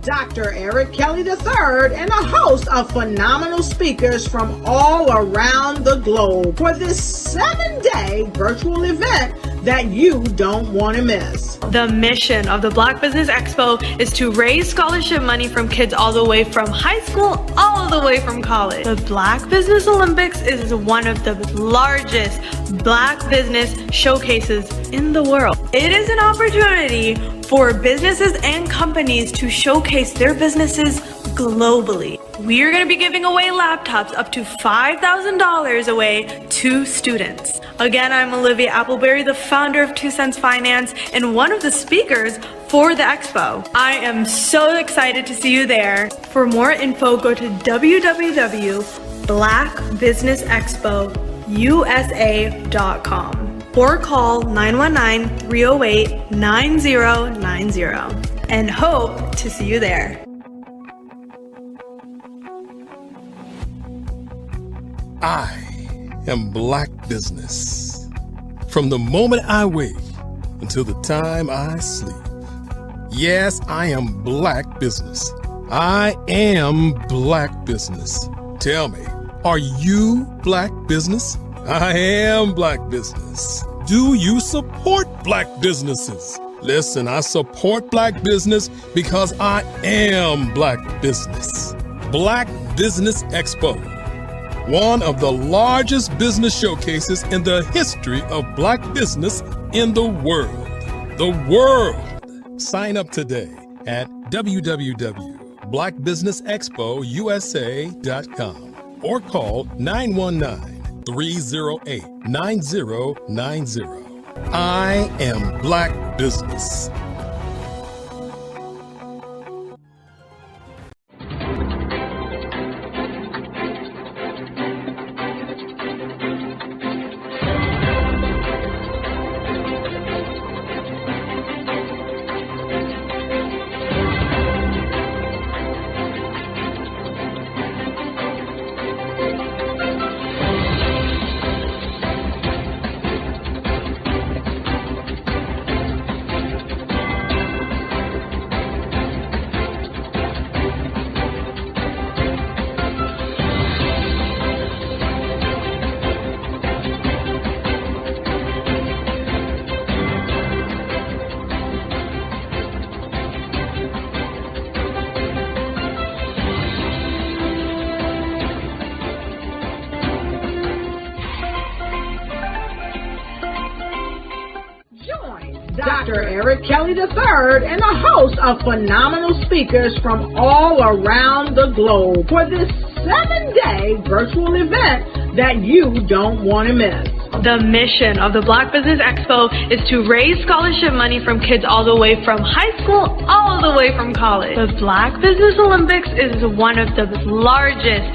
Dr. Eric Kelly III and a host of phenomenal speakers from all around the globe for this 7-day virtual event that you don't want to miss. The mission of the Black Business Expo is to raise scholarship money from kids all the way from high school all the way from college. The Black Business Olympics is one of the largest Black business showcases in the world. It is an opportunity for businesses and companies to showcase their businesses globally. We are going to be giving away laptops up to $5,000 away to students. Again, I'm Olivia Appleberry, the founder of 2 Cents Finance and one of the speakers for the expo. I am so excited to see you there. For more info, go to www.blackbusinessexpousa.com or call 919-308-9090 and hope to see you there. I am Black Business. From the moment I wake until the time I sleep. Yes, I am Black Business. I am Black Business. Tell me, are you Black Business? I am Black Business. Do you support Black businesses? Listen, I support Black business because I am Black Business. Black Business Expo, one of the largest business showcases in the history of Black business in the world. The world! Sign up today at www.blackbusinessexpousa.com or call 919-308-9090. I am Black Business. Dr. Eric Kelly III and a host of phenomenal speakers from all around the globe for this 7-day virtual event that you don't want to miss. The mission of the Black Business Expo is to raise scholarship money from kids all the way from high school all the way from college. The Black Business Olympics is one of the largest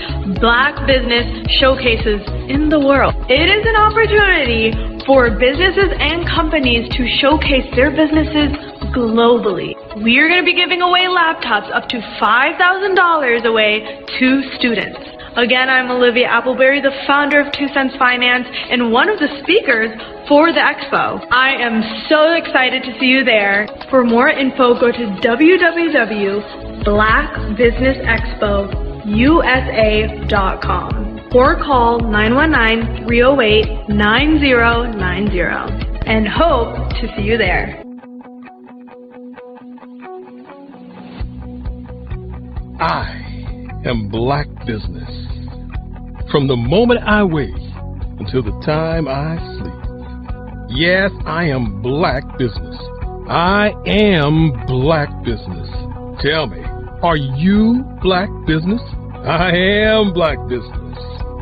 Black business showcases in the world. It is an opportunity for businesses and companies to showcase their businesses globally. We are going to be giving away laptops up to $5,000 away to students. Again, I'm Olivia Appleberry, the founder of 2 Cents Finance and one of the speakers for the expo. I am so excited to see you there. For more info, go to www.blackbusinessexpousa.com or call 919-308-9090 and hope to see you there. I am Black Business. From the moment I wake until the time I sleep. Yes, I am Black business. I am Black business. Tell me, are you Black business? I am Black business.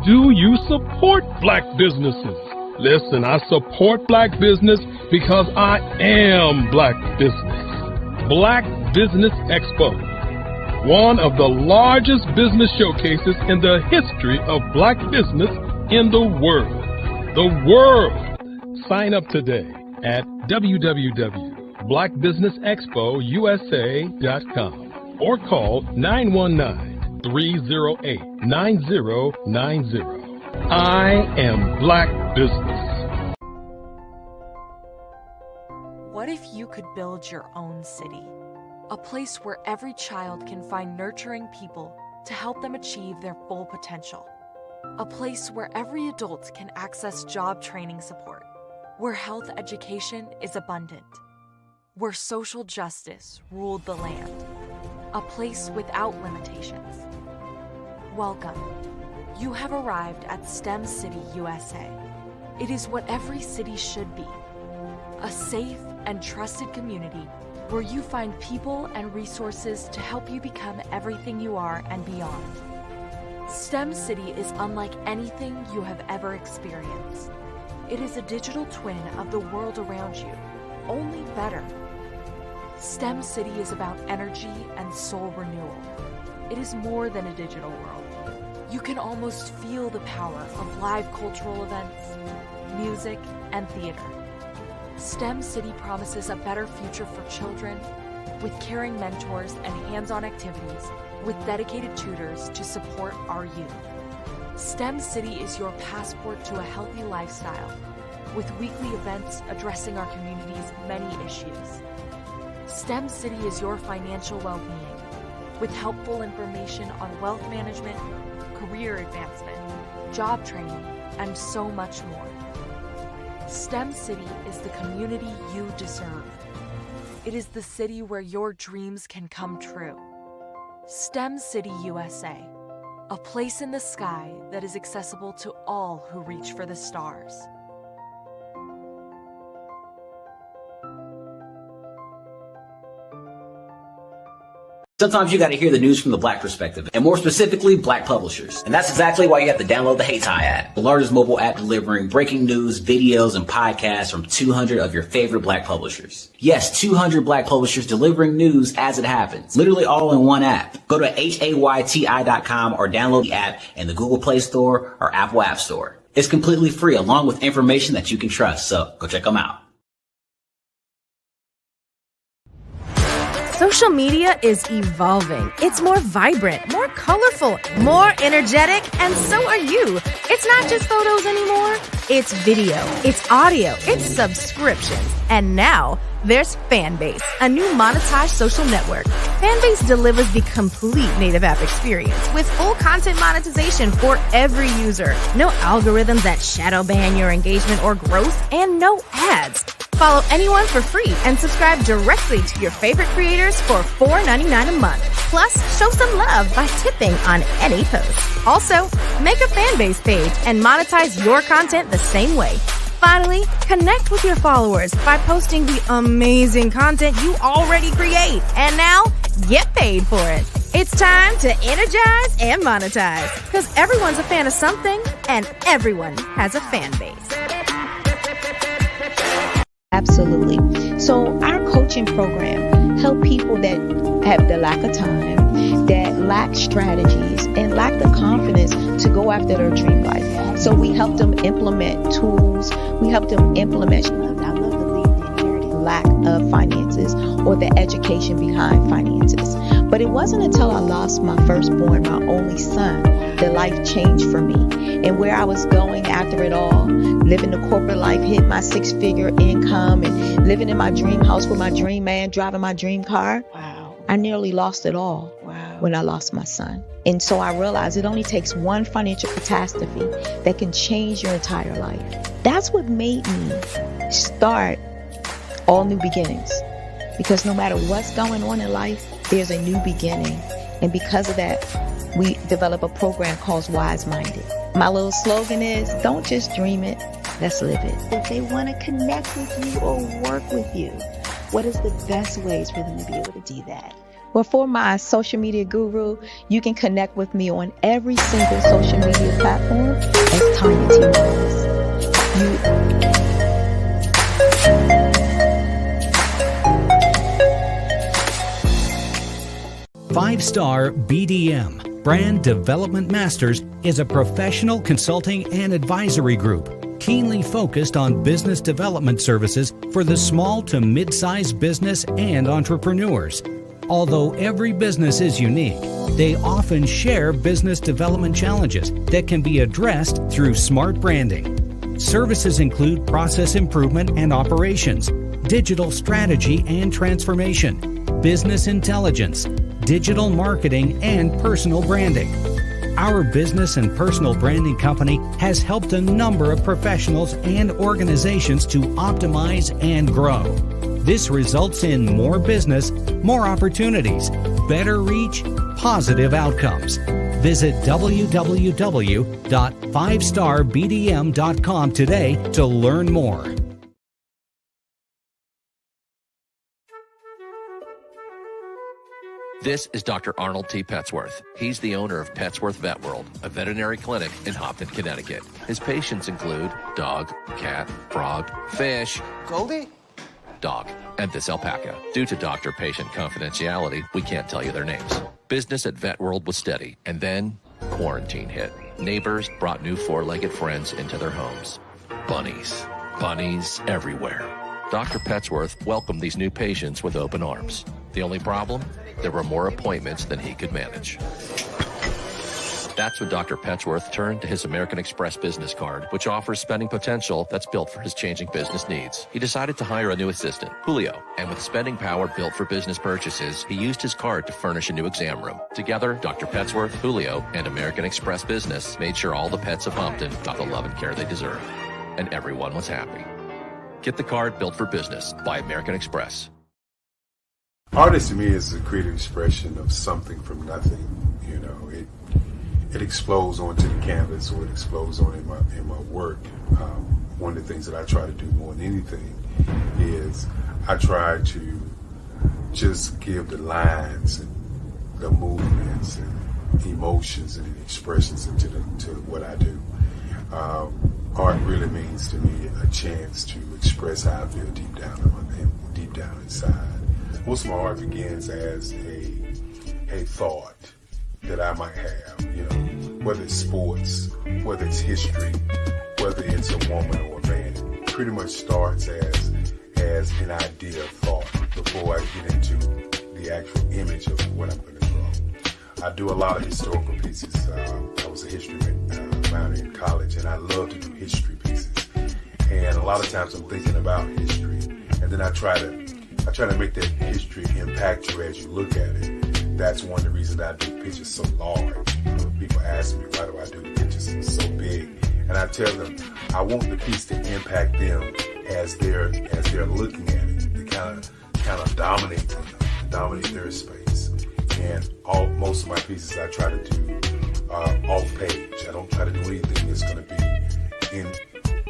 Do you support Black businesses? Listen, I support Black business because I am Black business. Black Business Expo, one of the largest business showcases in the history of Black business in the world. The world! Sign up today at www.blackbusinessexpousa.com or call 919-308-9090. I am Black business. What if you could build your own city? A place where every child can find nurturing people to help them achieve their full potential. A place where every adult can access job training support. Where health education is abundant. Where social justice ruled the land. A place without limitations. Welcome. You have arrived at STEM City USA. It is what every city should be. A safe and trusted community where you find people and resources to help you become everything you are and beyond. STEM City is unlike anything you have ever experienced. It is a digital twin of the world around you, only better. STEM City is about energy and soul renewal. It is more than a digital world. You can almost feel the power of live cultural events, music, and theater. STEM City promises a better future for children with caring mentors and hands-on activities with dedicated tutors to support our youth. STEM City is your passport to a healthy lifestyle with weekly events addressing our community's many issues. STEM City is your financial well-being with helpful information on wealth management, career advancement, job training, and so much more. STEM City is the community you deserve. It is the city where your dreams can come true. STEM City USA, a place in the sky that is accessible to all who reach for the stars. Sometimes you got to hear the news from the Black perspective, and more specifically, Black publishers. And that's exactly why you have to download the HeyTie app, the largest mobile app delivering breaking news, videos, and podcasts from 200 of your favorite Black publishers. Yes, 200 Black publishers delivering news as it happens, literally all in one app. Go to HAYTI.com or download the app in the Google Play Store or Apple App Store. It's completely free, along with information that you can trust, so go check them out. Social media is evolving. It's more vibrant, more colorful, more energetic, and so are you. It's not just photos anymore. It's video, it's audio, it's subscriptions. And now there's Fanbase, a new monetized social network. Fanbase delivers the complete native app experience with full content monetization for every user. No algorithms that shadow ban your engagement or growth, and no ads. Follow anyone for free and subscribe directly to your favorite creators for $4.99 a month. Plus, show some love by tipping on any post. Also, make a Fanbase page and monetize your content the same way. Finally, connect with your followers by posting the amazing content you already create. And now, get paid for it. It's time to energize and monetize, because everyone's a fan of something and everyone has a fan base. Absolutely. So our coaching program help people that have the lack of time, that lack strategies, and lack the confidence to go after their dream life. So we help them implement tools. We help them implement, I love to leave the inherited lack of finances or the education behind finances. But it wasn't until I lost my firstborn, my only son, that life changed for me. And where I was going after it all, living the corporate life, hit my 6-figure income, and living in my dream house with my dream man, driving my dream car. Wow. I nearly lost it all. Wow. When I lost my son. And so I realized it only takes one financial catastrophe that can change your entire life. That's what made me start All New Beginnings. Because no matter what's going on in life, there's a new beginning. And because of that, we develop a program called Wise Minded. My little slogan is, don't just dream it, let's live it. If they want to connect with you or work with you, what is the best ways for them to be able to do that? Well, for my social media guru, you can connect with me on every single social media platform as Tanya T. Rose. 5-Star BDM, Brand Development Masters, is a professional consulting and advisory group keenly focused on business development services for the small to mid-sized business and entrepreneurs. Although every business is unique, they often share business development challenges that can be addressed through smart branding. Services include process improvement and operations, digital strategy and transformation, business intelligence, digital marketing, and personal branding. Our business and personal branding company has helped a number of professionals and organizations to optimize and grow. This results in more business, more opportunities, better reach, positive outcomes. Visit www.5starbdm.com today to learn more. This is Dr. Arnold T. Petsworth. He's the owner of Petsworth Vet World, a veterinary clinic in Hopton, Connecticut. His patients include dog, cat, frog, fish, Goldie, dog, and this alpaca. Due to doctor-patient confidentiality, we can't tell you their names. Business at Vet World was steady, and then quarantine hit. Neighbors brought new four-legged friends into their homes. Bunnies. Bunnies everywhere. Dr. Petsworth welcomed these new patients with open arms. The only problem? There were more appointments than he could manage. That's when Dr. Petsworth turned to his American Express business card, which offers spending potential that's built for his changing business needs. He decided to hire a new assistant, Julio, and with spending power built for business purchases, he used his card to furnish a new exam room. Together, Dr. Petsworth, Julio, and American Express Business made sure all the pets of Hopton got the love and care they deserve. And everyone was happy. Get the card built for business by American Express. Artist to me is a creative expression of something from nothing. You know, it explodes onto the canvas, or it explodes on in my work. One of the things that I try to do more than anything is I try to just give the lines and the movements and emotions and expressions into to what I do. Art really means to me a chance to express how I feel deep down inside. Most of my art begins as a thought that I might have, you know, whether it's sports, whether it's history, whether it's a woman or a man. It pretty much starts as an idea of thought before I get into the actual image of what I'm going to draw. I do a lot of historical pieces. I was a history minor in college, and I love to do history pieces. And a lot of times I'm thinking about history, and then I try to make that history impact you as you look at it. That's one of the reasons I do pictures so large. You know, people ask me, why do I do the pictures so big? And I tell them, I want the piece to impact them as they're looking at it. To kind of dominate them, dominate their space. And most of my pieces I try to do off page. I don't try to do anything that's going to be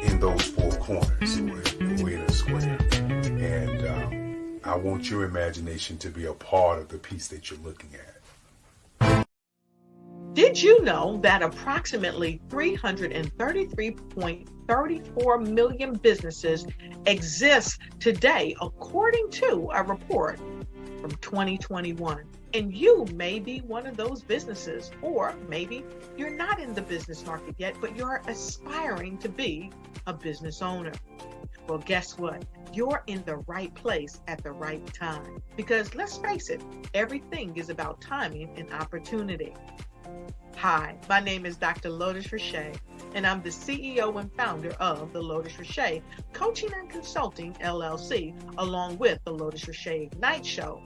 in those four corners or in a square. And I want your imagination to be a part of the piece that you're looking at. Did you know that approximately 333.34 million businesses exist today, according to a report from 2021? And you may be one of those businesses, or maybe you're not in the business market yet, but you're aspiring to be a business owner. Well, guess what? You're in the right place at the right time. Because let's face it, everything is about timing and opportunity. Hi, my name is Dr. Lotus Richey, and I'm the CEO and founder of the Lotus Richey Coaching and Consulting LLC, along with the Lotus Richey Ignite Show.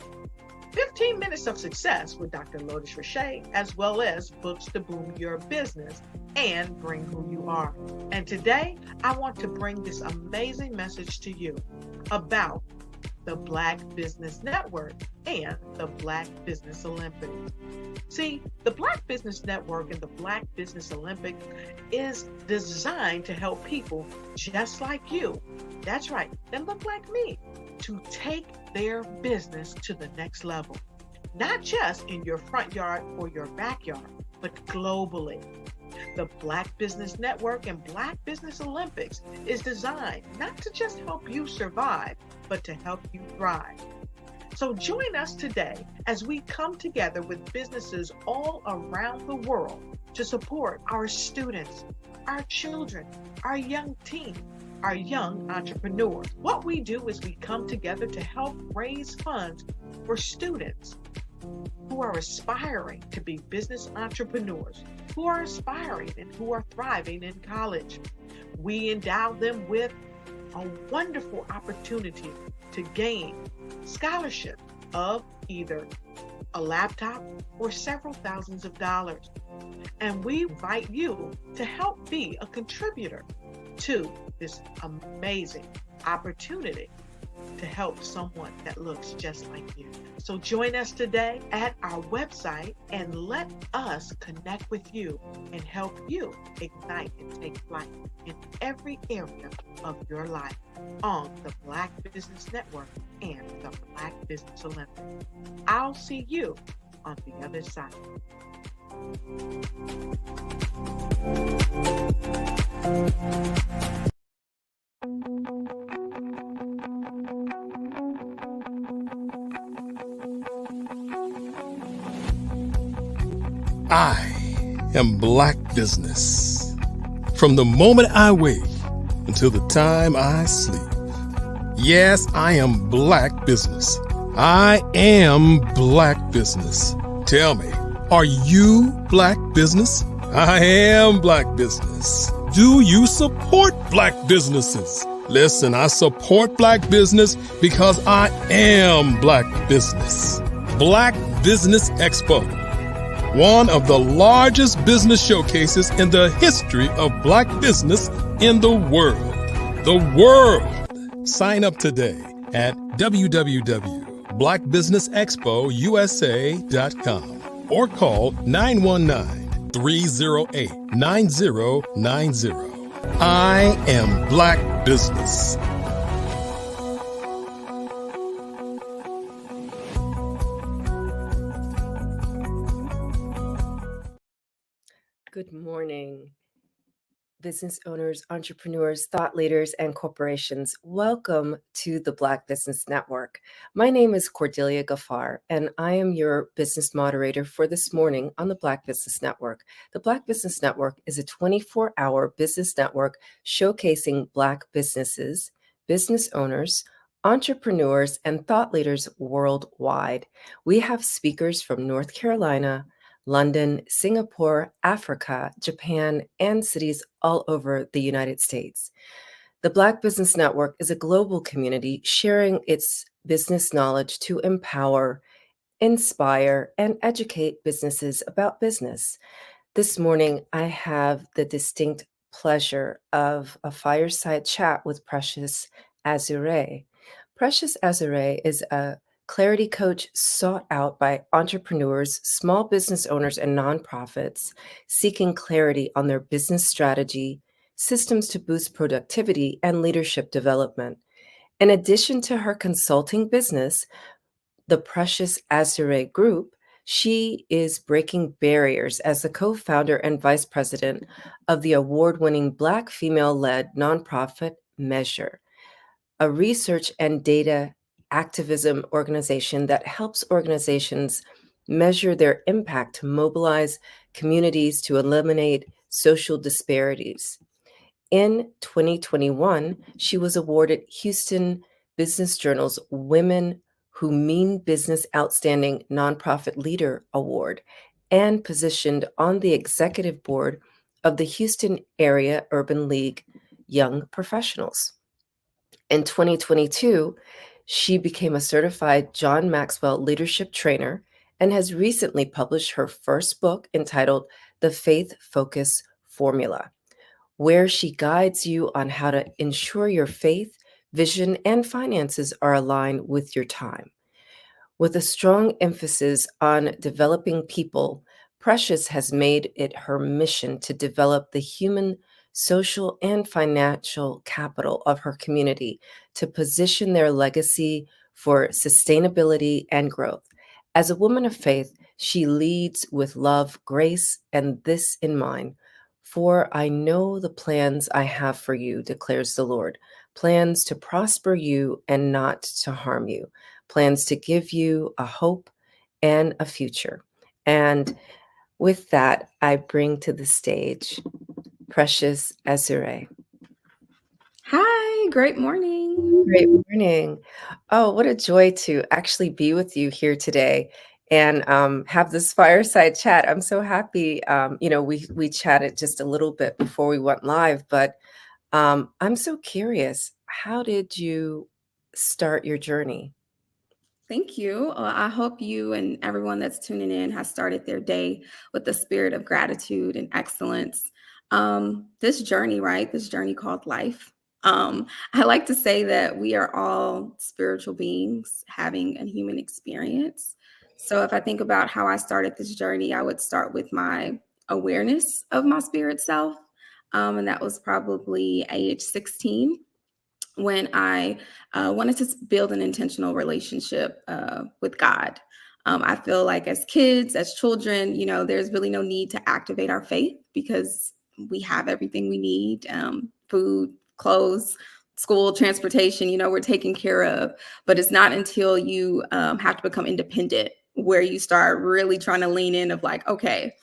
15 minutes of success with Dr. Lotus Richey, as well as books to boom your business and bring who you are. And today, I want to bring this amazing message to you about the Black Business Network, and the Black Business Olympics. See, the Black Business Network and the Black Business Olympics is designed to help people just like you, that's right, that look like me, to take their business to the next level. Not just in your front yard or your backyard, but globally. The Black Business Network and Black Business Olympics is designed not to just help you survive, but to help you thrive. So join us today as we come together with businesses all around the world to support our students, our children, our young teens, our young entrepreneurs. What we do is we come together to help raise funds for students who are aspiring to be business entrepreneurs, who are aspiring and who are thriving in college. We endow them with a wonderful opportunity to gain scholarship of either a laptop or several thousands of dollars. And we invite you to help be a contributor to this amazing opportunity to help someone that looks just like you. So join us today at our website and let us connect with you and help you ignite and take flight in every area of your life on the Black Business Network and the Black Business Olympics. I'll see you on the other side. I am Black Business. From the moment I wake until the time I sleep. Yes, I am Black Business. I am Black Business. Tell me, are you Black Business? I am Black Business. Do you support Black businesses? Listen, I support Black business because I am Black Business. Black Business Expo, one of the largest business showcases in the history of Black business in the world. The world! Sign up today at www.blackbusinessexpousa.com or call 919-308-9090. I am Black Business. Good morning, business owners, entrepreneurs, thought leaders, and corporations. Welcome to the Black Business Network. My name is Cordelia Gaffar, and I am your business moderator for this morning on the Black Business Network. The Black Business Network is a 24-hour business network showcasing Black businesses, business owners, entrepreneurs, and thought leaders worldwide. We have speakers from North Carolina, London, Singapore, Africa, Japan, and cities all over the United States. The Black Business Network is a global community sharing its business knowledge to empower, inspire, and educate businesses about business. This morning, I have the distinct pleasure of a fireside chat with Precious Azure. Precious Azure is a clarity coach sought out by entrepreneurs, small business owners, and nonprofits seeking clarity on their business strategy, systems to boost productivity, and leadership development. In addition to her consulting business, the Precious Azure Group, she is breaking barriers as the co-founder and vice president of the award-winning Black female-led nonprofit Measure, a research and data activism organization that helps organizations measure their impact to mobilize communities to eliminate social disparities. In 2021, she was awarded Houston Business Journal's Women Who Mean Business Outstanding Nonprofit Leader Award and positioned on the executive board of the Houston Area Urban League Young Professionals. In 2022, she became a certified John Maxwell leadership trainer and has recently published her first book entitled The Faith Focus Formula, where she guides you on how to ensure your faith vision, and finances are aligned with your time. With a strong emphasis on developing people, Precious has made it her mission to develop the human, social, and financial capital of her community to position their legacy for sustainability and growth. As a woman of faith, she leads with love, grace, and this in mind. For I know the plans I have for you, declares the Lord, plans to prosper you and not to harm you, plans to give you a hope and a future. And with that, I bring to the stage Precious Azure. Hi, great morning. Great morning. Oh, what a joy to actually be with you here today and have this fireside chat. I'm so happy. We chatted just a little bit before we went live, but I'm so curious. How did you start your journey? Thank you. I hope you and everyone that's tuning in has started their day with the spirit of gratitude and excellence. This journey, right? This journey called life. I like to say that we are all spiritual beings having a human experience. So if I think about how I started this journey, I would start with my awareness of my spirit self. And that was probably age 16. When I wanted to build an intentional relationship with God. I feel like as kids, as children, there's really no need to activate our faith because we have everything we need, food, clothes, school, transportation, we're taken care of. But it's not until you have to become independent where you start really trying to lean in of like, okay,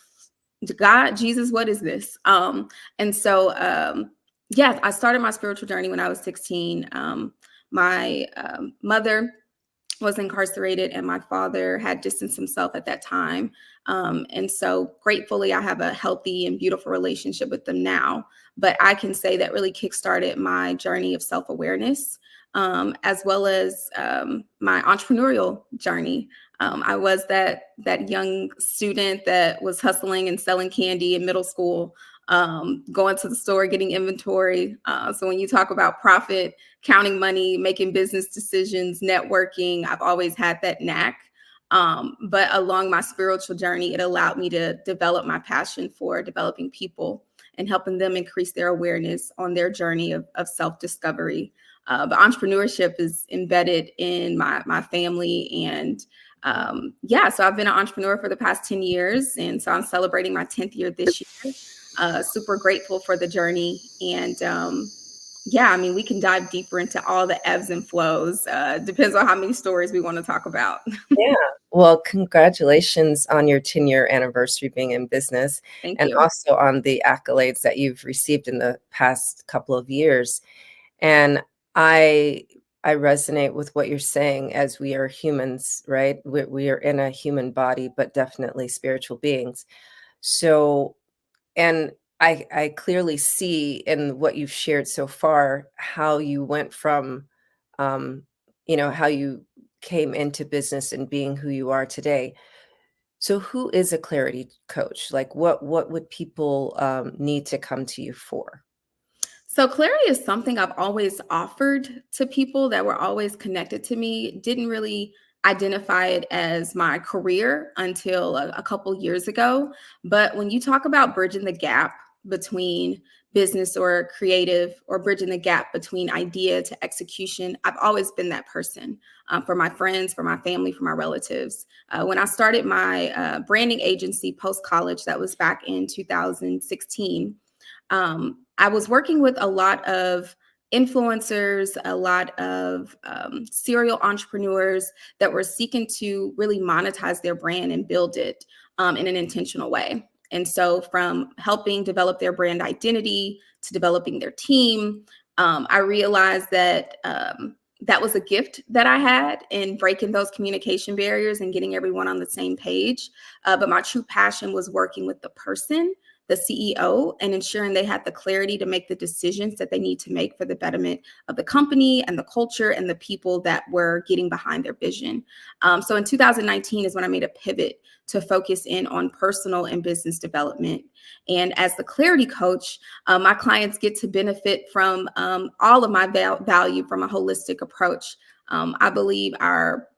God, Jesus, what is this? And so yeah, I started my spiritual journey when I was 16. My mother was incarcerated and my father had distanced himself at that time. And so gratefully, I have a healthy and beautiful relationship with them now. But I can say that really kickstarted my journey of self-awareness, as well as my entrepreneurial journey. I was that young student that was hustling and selling candy in middle school, going to the store, getting inventory. So when you talk about profit, counting money, making business decisions, networking, I've always had that knack. But along my spiritual journey, it allowed me to develop my passion for developing people and helping them increase their awareness on their journey of self-discovery. But entrepreneurship is embedded in my family. And yeah, so I've been an entrepreneur for the past 10 years. And so I'm celebrating my 10th year this year. Super grateful for the journey. And yeah, I mean, we can dive deeper into all the ebbs and flows. Depends on how many stories we want to talk about. Yeah. Well, congratulations on your 10-year anniversary being in business. Thank and you. Also on the accolades that you've received in the past couple of years. And I resonate with what you're saying, as we are humans, right? We are in a human body, but definitely spiritual beings. So, and I clearly see in what you've shared so far how you went from, how you came into business and being who you are today. So who is a clarity coach? Like what would people need to come to you for? So clarity is something I've always offered to people that were always connected to me. Didn't really identify it as my career until a couple years ago. But when you talk about bridging the gap between business or creative, or bridging the gap between idea to execution, I've always been that person for my friends, for my family, for my relatives. When I started my branding agency post-college, that was back in 2016, I was working with a lot of influencers, a lot of serial entrepreneurs that were seeking to really monetize their brand and build it in an intentional way. And so from helping develop their brand identity to developing their team, I realized that that was a gift that I had in breaking those communication barriers and getting everyone on the same page. But my true passion was working with the person the CEO and ensuring they had the clarity to make the decisions that they need to make for the betterment of the company and the culture and the people that were getting behind their vision. So in 2019 is when I made a pivot to focus in on personal and business development. And as the clarity coach, my clients get to benefit from all of my value from a holistic approach. I believe our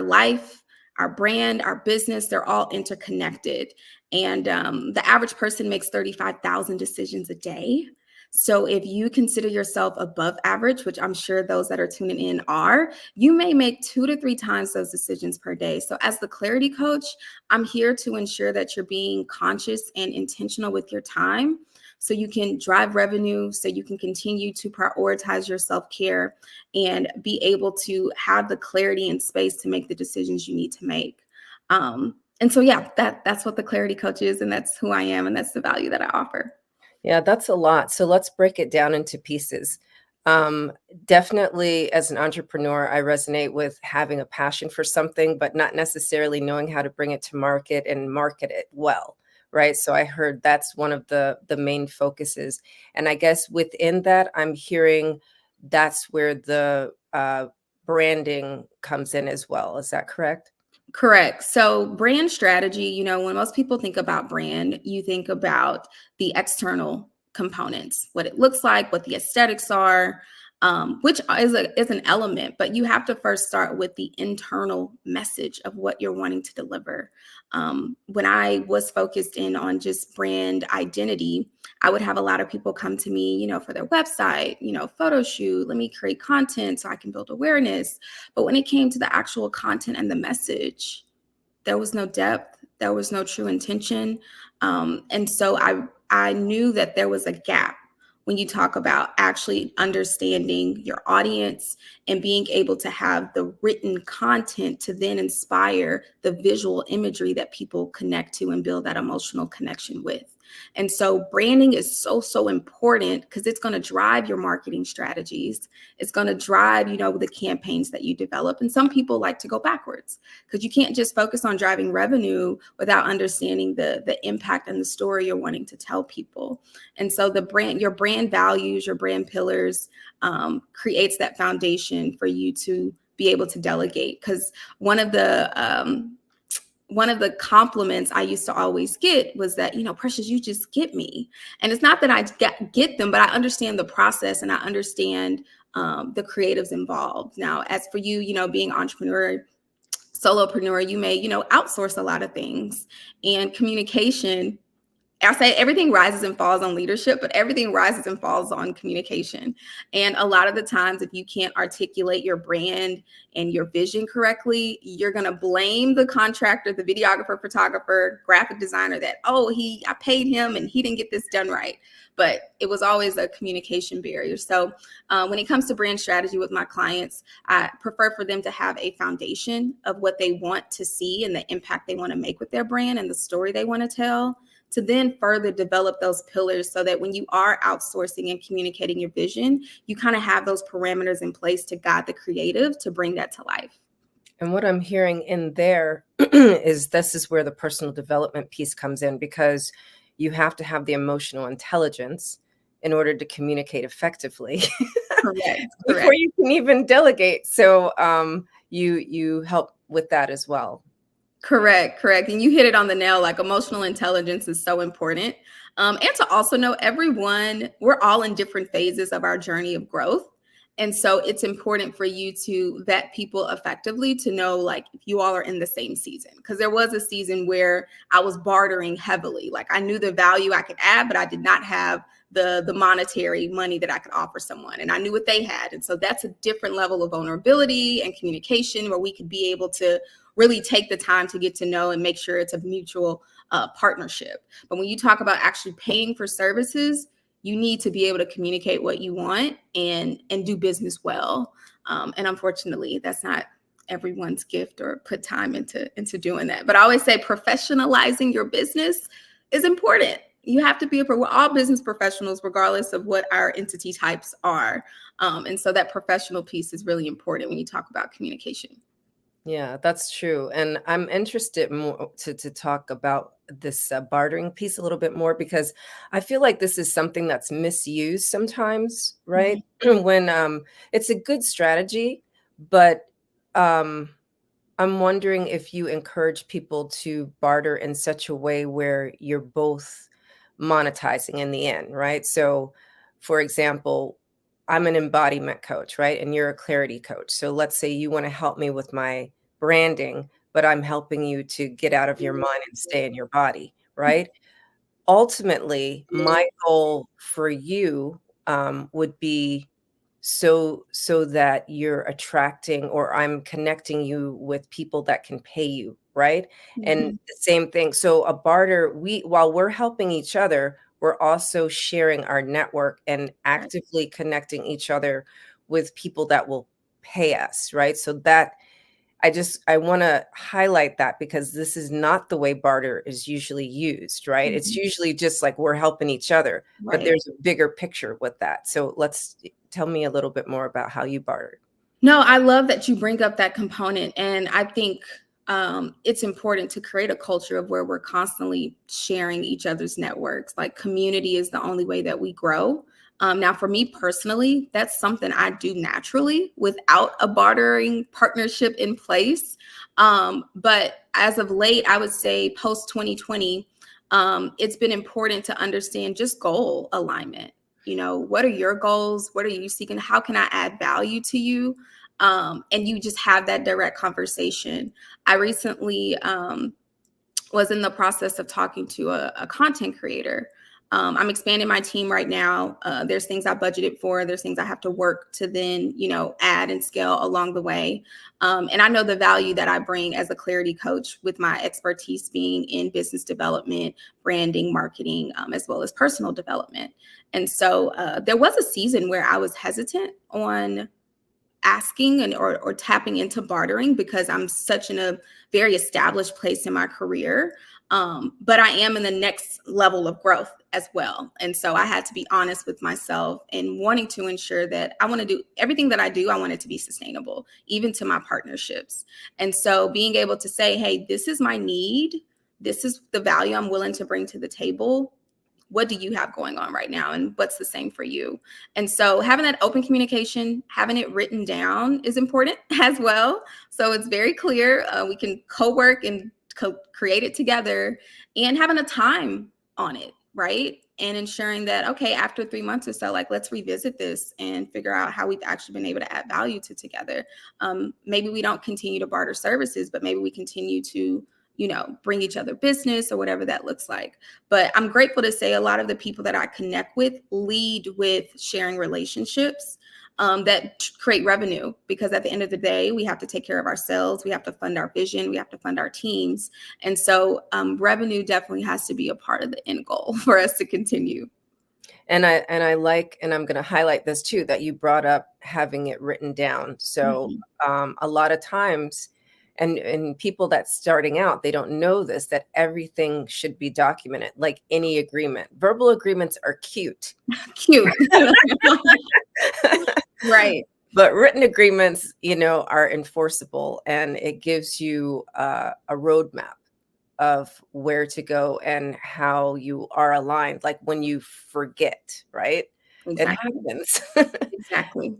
life, our brand, our business, they're all interconnected. And the average person makes 35,000 decisions a day. So if you consider yourself above average, which I'm sure those that are tuning in are, you may make 2 to 3 times those decisions per day. So as the clarity coach, I'm here to ensure that you're being conscious and intentional with your time so you can drive revenue, so you can continue to prioritize your self-care and be able to have the clarity and space to make the decisions you need to make. And so, yeah, that's what the clarity coach is, and that's who I am, and that's the value that I offer. Yeah, that's a lot. So let's break it down into pieces. Definitely, as an entrepreneur, I resonate with having a passion for something, but not necessarily knowing how to bring it to market and market it well, right? So I heard that's one of the main focuses. And I guess within that, I'm hearing that's where the branding comes in as well. Is that correct? Correct. So brand strategy, when most people think about brand, you think about the external components, what it looks like, what the aesthetics are, which is an element, but you have to first start with the internal message of what you're wanting to deliver. When I was focused in on just brand identity, I would have a lot of people come to me, for their website, photo shoot, let me create content so I can build awareness. But when it came to the actual content and the message, there was no depth, there was no true intention. And so I knew that there was a gap when you talk about actually understanding your audience and being able to have the written content to then inspire the visual imagery that people connect to and build that emotional connection with. And so branding is so important because it's going to drive your marketing strategies. It's going to drive, the campaigns that you develop. And some people like to go backwards because you can't just focus on driving revenue without understanding the impact and the story you're wanting to tell people. And so your brand values, your brand pillars creates that foundation for you to be able to delegate. Because one of the compliments I used to always get was that, Precious, you just get me. And it's not that I get them, but I understand the process and I understand the creatives involved. Now, as for you, being entrepreneur, solopreneur, you may, outsource a lot of things, and communication. I say everything rises and falls on leadership, but everything rises and falls on communication. And a lot of the times, if you can't articulate your brand and your vision correctly, you're going to blame the contractor, the videographer, photographer, graphic designer that, I paid him and he didn't get this done right. But it was always a communication barrier. So when it comes to brand strategy with my clients, I prefer for them to have a foundation of what they want to see and the impact they want to make with their brand and the story they want to tell, to then further develop those pillars so that when you are outsourcing and communicating your vision, you kind of have those parameters in place to guide the creative to bring that to life. And what I'm hearing in there is this is where the personal development piece comes in, because you have to have the emotional intelligence in order to communicate effectively. Correct. Before you can even delegate. So you help with that as well. Correct. And you hit it on the nail. Like, emotional intelligence is so important. And to also know we're all in different phases of our journey of growth. And so it's important for you to vet people effectively to know, like, if you all are in the same season. Because there was a season where I was bartering heavily. Like, I knew the value I could add, but I did not have the monetary money that I could offer someone. And I knew what they had. And so that's a different level of vulnerability and communication where we could be able to really take the time to get to know and make sure it's a mutual partnership. But when you talk about actually paying for services, you need to be able to communicate what you want and do business well. And unfortunately, that's not everyone's gift or put time into doing that. But I always say professionalizing your business is important. You have to we're all business professionals, regardless of what our entity types are. And so that professional piece is really important when you talk about communication. Yeah, that's true. And I'm interested more to talk about this bartering piece a little bit more, because I feel like this is something that's misused sometimes, right? Mhm. When it's a good strategy, but um, I'm wondering if you encourage people to barter in such a way where you're both monetizing in the end, right? So, for example, I'm an embodiment coach, right? And you're a clarity coach. So let's say you want to help me with my branding, but I'm helping you to get out of your mind and stay in your body, right? Ultimately, my goal for you would be so that you're attracting, or I'm connecting you with people that can pay you, right? And Mhm. the same thing. So a barter, we while we're helping each other, we're also sharing our network and Right. actively connecting each other with people that will pay us, right? So that I want to highlight that, because this is not the way barter is usually used, right? It's Mhm. usually just like we're helping each other, but Right. there's a bigger picture with that. So tell me a little bit more about how you bartered. No, I love that you bring up that component. And I think it's important to create a culture of where we're constantly sharing each other's networks. Like, community is the only way that we grow. Now, for me personally, that's something I do naturally without a bartering partnership in place. But as of late, I would say post 2020, it's been important to understand just goal alignment. You know, what are your goals? What are you seeking? How can I add value to you? And you just have that direct conversation. I recently was in the process of talking to a content creator. I'm expanding my team right now. There's things I budgeted for. There's things I have to work to then, add and scale along the way. And I know the value that I bring as a clarity coach, with my expertise being in business development, branding, marketing, as well as personal development. And so there was a season where I was hesitant on asking or tapping into bartering, because I'm such in a very established place in my career. But I am in the next level of growth as well. And so I had to be honest with myself and wanting to ensure that I want to do everything that I do. I want it to be sustainable, even to my partnerships. And so being able to say, hey, this is my need. This is the value I'm willing to bring to the table. What do you have going on right now, and what's the same for you? And so having that open communication, having it written down is important as well. So it's very clear. We can co-work and create it together, and having a time on it, right? And ensuring that, okay, after 3 months or so, like, let's revisit this and figure out how we've actually been able to add value to together. Maybe we don't continue to barter services, but maybe we continue to, bring each other business or whatever that looks like. But I'm grateful to say a lot of the people that I connect with lead with sharing relationships that create revenue, because at the end of the day, we have to take care of ourselves. We have to fund our vision. We have to fund our teams. And so revenue definitely has to be a part of the end goal for us to continue. And I like, and I'm going to highlight this too, that you brought up having it written down. So a lot of times, and people that's starting out, they don't know this, that everything should be documented, like any agreement. Verbal agreements are cute. Cute. Right. But written agreements, are enforceable, and it gives you a roadmap of where to go and how you are aligned. Like when you forget, right? It Exactly. happens. Exactly.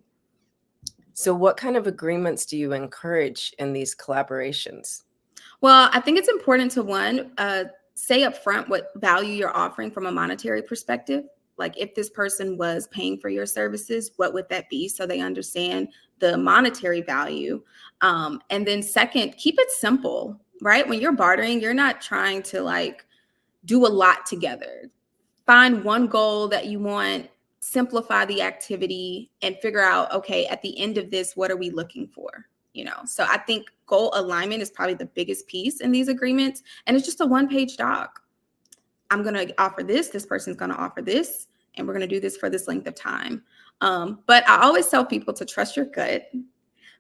So what kind of agreements do you encourage in these collaborations? Well, I think it's important to say upfront what value you're offering from a monetary perspective. Like, if this person was paying for your services, what would that be? So they understand the monetary value. And then second, keep it simple, right? When you're bartering, you're not trying to do a lot together. Find one goal that you want, simplify the activity, and figure out, okay, at the end of this, what are we looking for? So I think goal alignment is probably the biggest piece in these agreements. And it's just a one-page doc. I'm going to offer this person's going to offer this, and we're going to do this for this length of time. But I always tell people to trust your gut,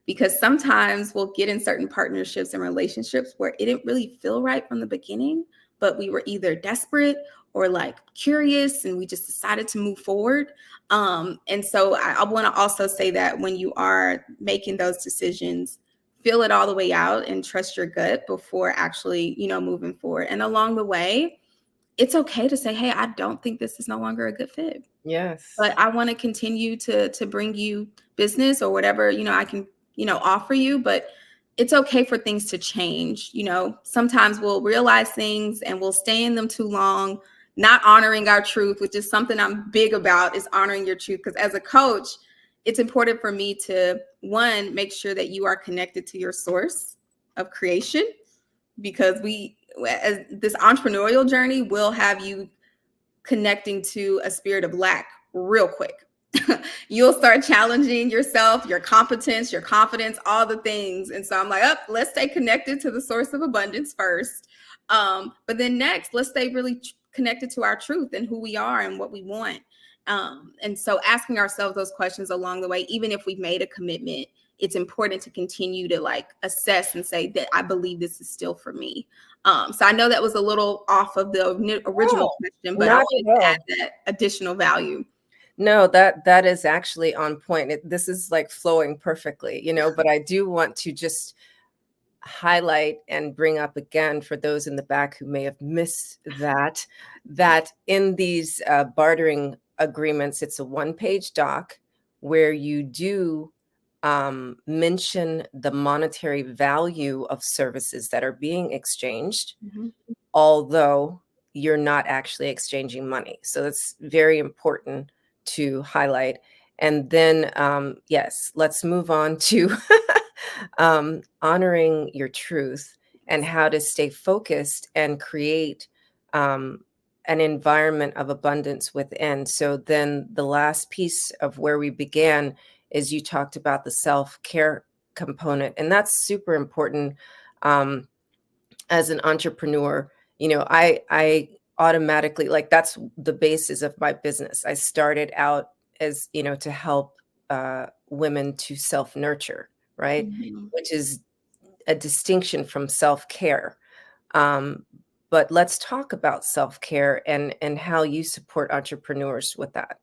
because sometimes we'll get in certain partnerships and relationships where it didn't really feel right from the beginning, but we were either desperate or curious, and we just decided to move forward. And so I want to also say that when you are making those decisions, feel it all the way out and trust your gut before actually, moving forward. And along the way, it's okay to say, hey, I don't think this is no longer a good fit. Yes. But I want to continue to bring you business or whatever, I can, offer you. But it's okay for things to change. Sometimes we'll realize things and we'll stay in them too long, not honoring our truth, which is something I'm big about, is honoring your truth. Because as a coach, it's important for me to, one, make sure that you are connected to your source of creation, because as this entrepreneurial journey will have you connecting to a spirit of lack real quick. You'll start challenging yourself, your competence, your confidence, all the things. And so I'm like, let's stay connected to the source of abundance first. But then next, let's stay really connected to our truth and who we are and what we want. And so asking ourselves those questions along the way, even if we've made a commitment, it's important to continue to assess and say that I believe this is still for me. So I know that was a little off of the original question, but I wanted to add that additional value. No, that is actually on point. This is flowing perfectly, but I do want to just highlight and bring up again for those in the back who may have missed that in these bartering agreements, it's a one-page doc where you do mention the monetary value of services that are being exchanged, although you're not actually exchanging money. So that's very important to highlight. And then, yes, let's move on to honoring your truth and how to stay focused and create an environment of abundance within. So then the last piece of where we began is you talked about the self-care component, and that's super important. As an entrepreneur, I automatically, that's the basis of my business. I started out as, to help women to self-nurture, right? Which is a distinction from self-care. But let's talk about self-care and how you support entrepreneurs with that.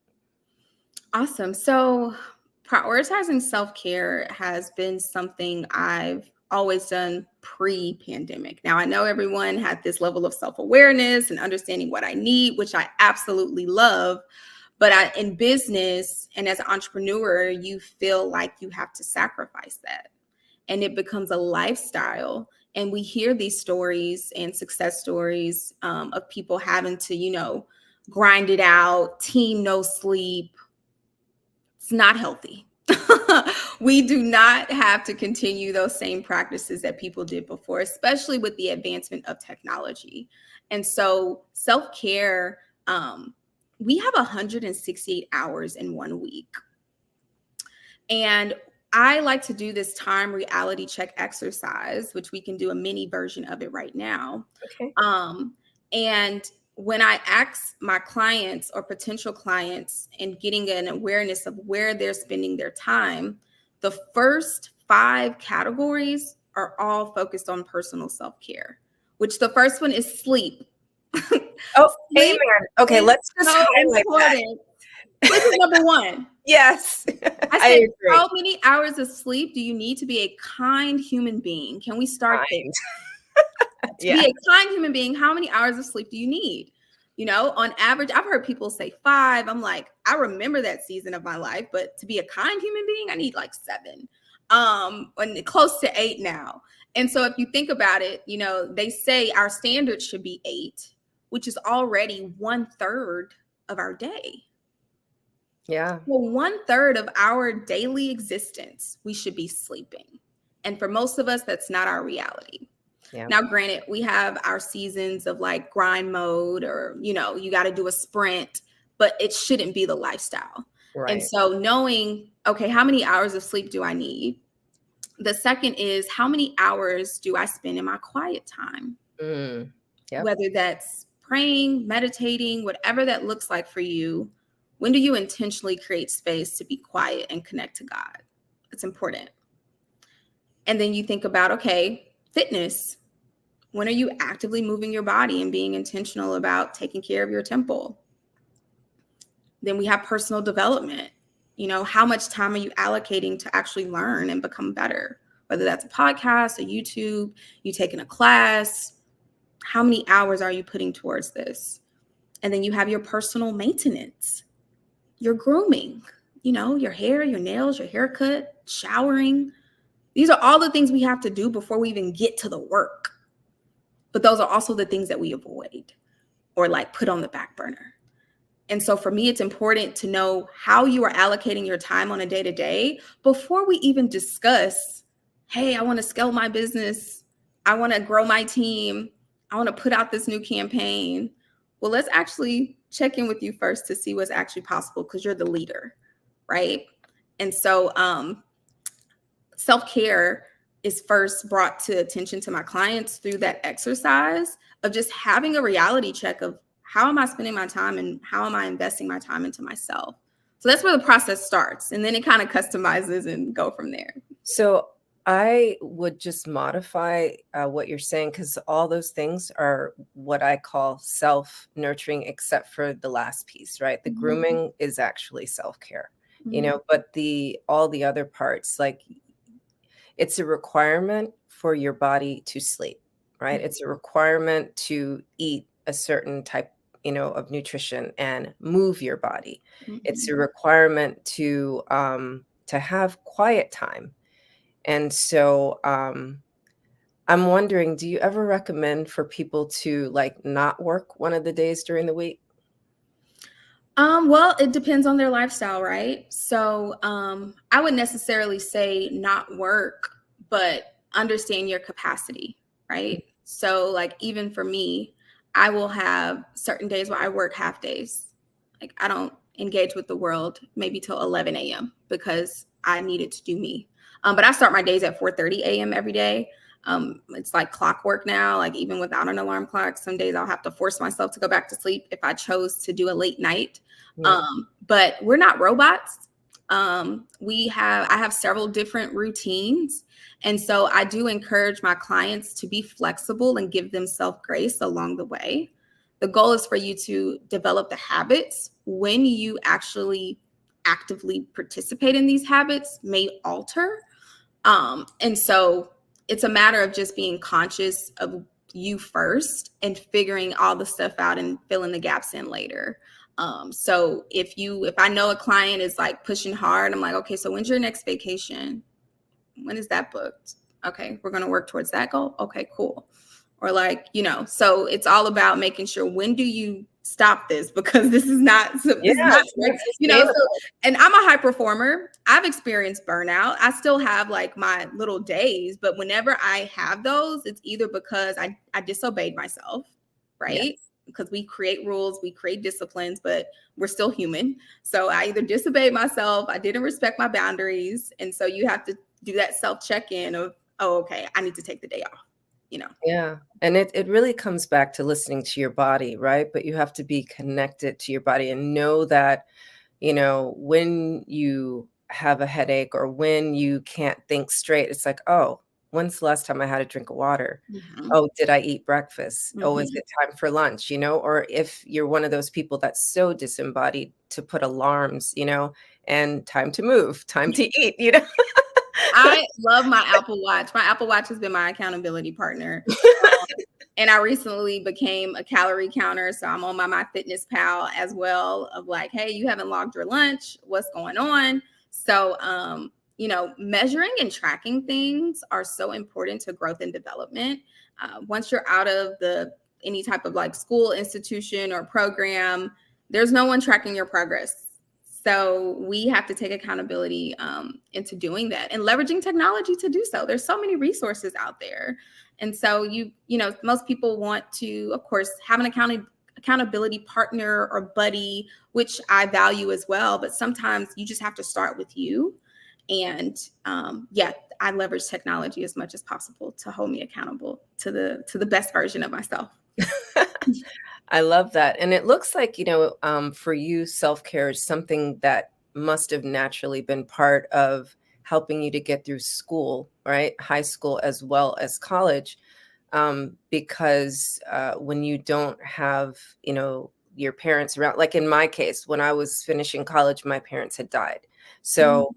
Awesome. So prioritizing self-care has been something I've always done pre-pandemic. Now, I know everyone had this level of self-awareness and understanding what I need, which I absolutely love. But in business and as an entrepreneur, you feel like you have to sacrifice that. And it becomes a lifestyle. And we hear these stories and success stories of people having to, grind it out, teen no sleep. It's not healthy. We do not have to continue those same practices that people did before, especially with the advancement of technology. And so self-care, we have 168 hours in 1 week. And I like to do this time reality check exercise, which we can do a mini version of it right now. Okay. And when I ask my clients or potential clients and getting an awareness of where they're spending their time, the first 5 categories are all focused on personal self-care, which the first one is sleep. Oh, sleep, amen. Okay, let's just highlight that. Sleep is number 1. Yes. I said, how many hours of sleep do you need to be a kind human being? Can we start there? To be a kind human being, how many hours of sleep do you need? On average, I've heard people say 5. I'm like, I remember that season of my life, but to be a kind human being, I need 7, and close to 8 now. And so if you think about it, they say our standard should be 8, which is already 1/3 of our day. Yeah. Well, 1/3 of our daily existence, we should be sleeping. And for most of us, that's not our reality. Yeah. Now, granted, we have our seasons of grind mode or, you got to do a sprint, but it shouldn't be the lifestyle. Right. And so knowing, okay, how many hours of sleep do I need? The second is, how many hours do I spend in my quiet time? Yep. Whether that's praying, meditating, whatever that looks like for you. When do you intentionally create space to be quiet and connect to God? It's important. And then you think about, okay, fitness. When are you actively moving your body and being intentional about taking care of your temple? Then we have personal development. How much time are you allocating to actually learn and become better? whether that's a podcast, a YouTube, you taking a class. How many hours are you putting towards this? And then you have your personal maintenance, your grooming, your hair, your nails, your haircut, showering. These are all the things we have to do before we even get to the work. But those are also the things that we avoid or like put on the back burner. And so for me, it's important to know how you are allocating your time on a day-to-day before we even discuss, hey, I want to scale my business. I want to grow my team. I want to put out this new campaign. Well, let's actually check in with you first to see what's actually possible because you're the leader, right? And so self-care is first brought to attention to my clients through that exercise of just having a reality check of how am I spending my time and how am I investing my time into myself? So that's where the process starts. And then it kind of customizes and go from there. So I would just modify what you're saying, because all those things are what I call self-nurturing, except for the last piece, right? The grooming is actually self-care, but all the other parts, like it's a requirement for your body to sleep, right? It's a requirement to eat a certain type, of nutrition and move your body. It's a requirement to have quiet time. And so I'm wondering, do you ever recommend for people to like not work one of the days during the week? Well, it depends on their lifestyle, right? So I would necessarily say not work, but understand your capacity, right? So like even for me, I will have certain days where I work half days. Like I don't engage with the world maybe till 11 a.m. because I needed to do me. But I start my days at 4:30 a.m. every day. It's like clockwork now, like even without an alarm clock, some days I'll have to force myself to go back to sleep if I chose to do a late night. Yeah. But we're not robots. I have several different routines. And so I do encourage my clients to be flexible and give themselves grace along the way. The goal is for you to develop the habits when you actually actively participate in these habits may alter. And so it's a matter of just being conscious of you first and figuring all the stuff out and filling the gaps in later. So if I know a client is like pushing hard, I'm like, okay, so when's your next vacation? When is that booked? Okay, we're going to work towards that goal. Okay, cool. Or like, so it's all about making sure, when do you stop this? Because this is not, and I'm a high performer. I've experienced burnout. I still have like my little days, but whenever I have those, it's either because I disobeyed myself, right? Yes. Because we create rules, we create disciplines, but we're still human. So I either disobeyed myself, I didn't respect my boundaries. And so you have to do that self-check-in of, oh, okay, I need to take the day off, Yeah. And it really comes back to listening to your body, right? But you have to be connected to your body and know that, when you have a headache or when you can't think straight, it's like, oh, when's the last time I had a drink of water? Oh, did I eat breakfast? Oh, is it time for lunch? Or if you're one of those people that's so disembodied, to put alarms, and time to move, time to eat, I love my Apple Watch. My Apple Watch has been my accountability partner. And I recently became a calorie counter. So I'm on my MyFitnessPal as well, of like, hey, you haven't logged your lunch. What's going on? So, measuring and tracking things are so important to growth and development. Once you're out of any type of like school, institution, or program, there's no one tracking your progress. So we have to take accountability into doing that and leveraging technology to do so. There's so many resources out there. And so most people want to, of course, have an accountability partner or buddy, which I value as well. But sometimes you just have to start with you. And I leverage technology as much as possible to hold me accountable to the best version of myself. I love that. And it looks like, for you, self-care is something that must have naturally been part of helping you to get through school, right? High school as well as college. Because when you don't have, your parents around, like in my case, when I was finishing college, my parents had died. So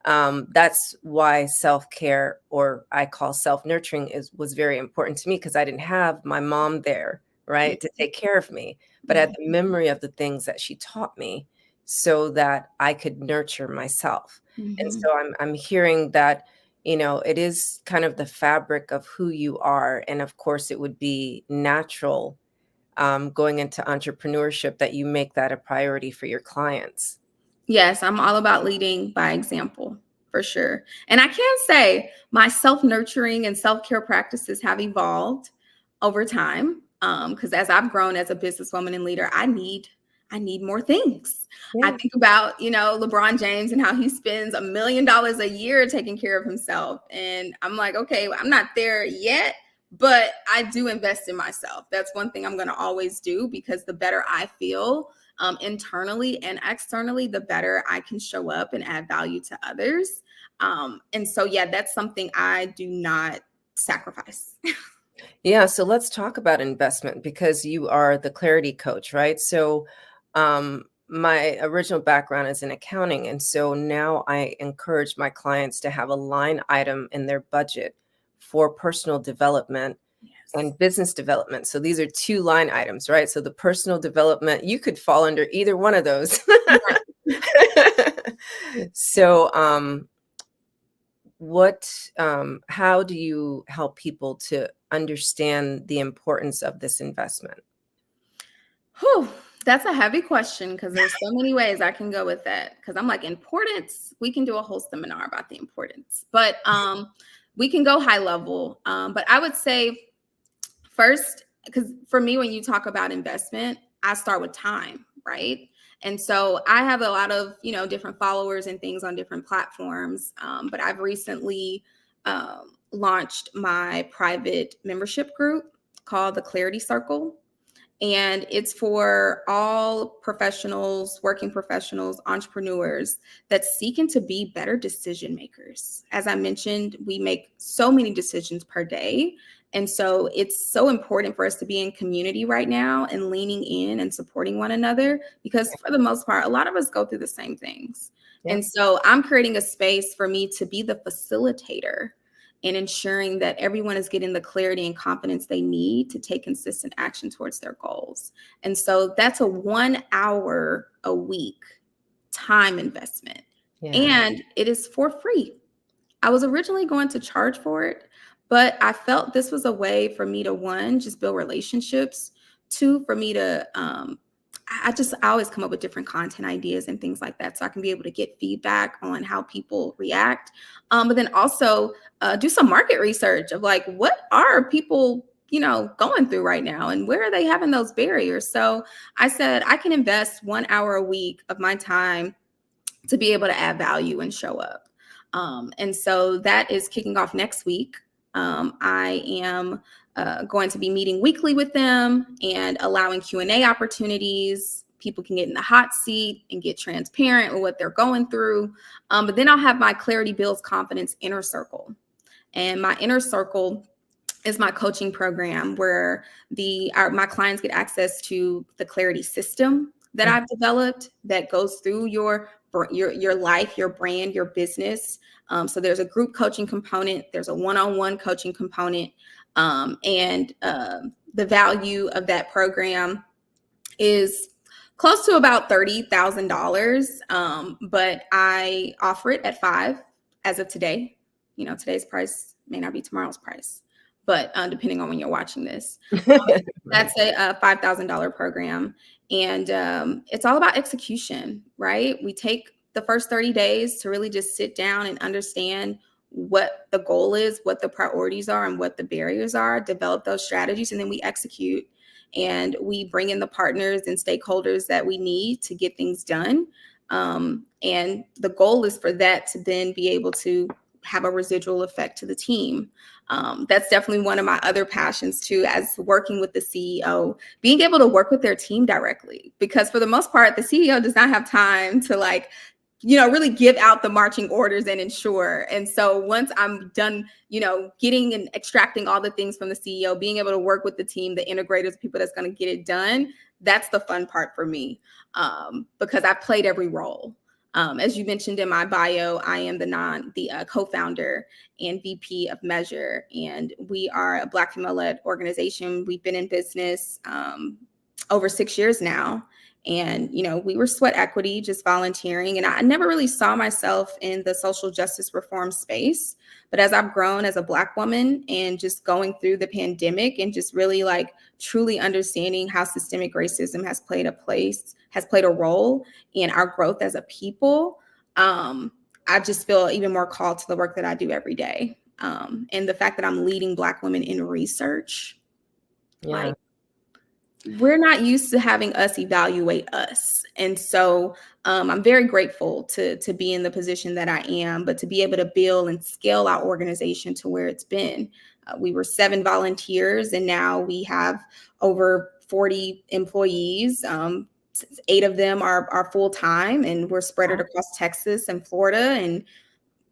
That's why self-care, or I call self-nurturing, was very important to me, because I didn't have my mom there, right, to take care of me. But I had the memory of the things that she taught me so that I could nurture myself. And so I'm hearing that, it is kind of the fabric of who you are. And of course, it would be natural, going into entrepreneurship, that you make that a priority for your clients. Yes, I'm all about leading by example, for sure. And I can say my self-nurturing and self-care practices have evolved over time. Because as I've grown as a businesswoman and leader, I need more things. I think about, LeBron James and how he spends $1 million a year taking care of himself. And I'm like, okay, I'm not there yet, but I do invest in myself. That's one thing I'm going to always do, because the better I feel, internally and externally, the better I can show up and add value to others. And so, yeah, that's something I do not sacrifice. Yeah. So let's talk about investment, because you are the clarity coach, right? So my original background is in accounting. And so now I encourage my clients to have a line item in their budget for personal development and business development. So these are two line items, right? So the personal development, you could fall under either one of those. So how do you help people to understand the importance of this investment? Whew, that's a heavy question, because there's so many ways I can go with that. Because I'm like, importance, we can do a whole seminar about the importance, but we can go high level. But I would say, first, because for me, when you talk about investment, I start with time, right? And so I have a lot of, different followers and things on different platforms. But I've recently launched my private membership group called the Clarity Circle. And it's for all professionals, working professionals, entrepreneurs that seeking to be better decision makers. As I mentioned, we make so many decisions per day. And so it's so important for us to be in community right now and leaning in and supporting one another, because for the most part, a lot of us go through the same things. Yeah. And so I'm creating a space for me to be the facilitator and ensuring that everyone is getting the clarity and confidence they need to take consistent action towards their goals. And so that's a 1 hour a week time investment. Yeah. And it is for free. I was originally going to charge for it, but I felt this was a way for me to, one, just build relationships, two, for me to, I always come up with different content ideas and things like that, so I can be able to get feedback on how people react. But then also do some market research of like, what are people, going through right now, and where are they having those barriers? So I said, I can invest 1 hour a week of my time to be able to add value and show up. And so that is kicking off next week. I am going to be meeting weekly with them and allowing Q&A opportunities. People can get in the hot seat and get transparent with what they're going through. But then I'll have my Clarity Builds Confidence Inner Circle. And my Inner Circle is my coaching program where my clients get access to the clarity system that I've developed that goes through your life, your brand, your business. So there's a group coaching component, there's a one-on-one coaching component, and the value of that program is close to about $30,000, but I offer it at $5,000 as of today. Today's price may not be tomorrow's price, but depending on when you're watching this, that's a $5,000 program. And it's all about execution, right? We take the first 30 days to really just sit down and understand what the goal is, what the priorities are, and what the barriers are, develop those strategies, and then we execute. And we bring in the partners and stakeholders that we need to get things done. And the goal is for that to then be able to have a residual effect to the team. That's definitely one of my other passions too, as working with the CEO, being able to work with their team directly, because for the most part, the CEO does not have time to really give out the marching orders and ensure. And so once I'm done, getting and extracting all the things from the CEO, being able to work with the team, the integrators, people that's going to get it done, that's the fun part for me, because I've played every role. As you mentioned in my bio, I am the co-founder and VP of Measure, and we are a Black female-led organization. We've been in business over 6 years now. And, we were sweat equity, just volunteering. And I never really saw myself in the social justice reform space. But as I've grown as a Black woman and just going through the pandemic and just really truly understanding how systemic racism has played a role in our growth as a people, I just feel even more called to the work that I do every day. And the fact that I'm leading Black women in research, Yeah. we're not used to having us evaluate us. And so I'm very grateful to be in the position that I am, but to be able to build and scale our organization to where it's been. We were 7 volunteers, and now we have over 40 employees. 8 of them are full-time, and we're spread across Texas and Florida, and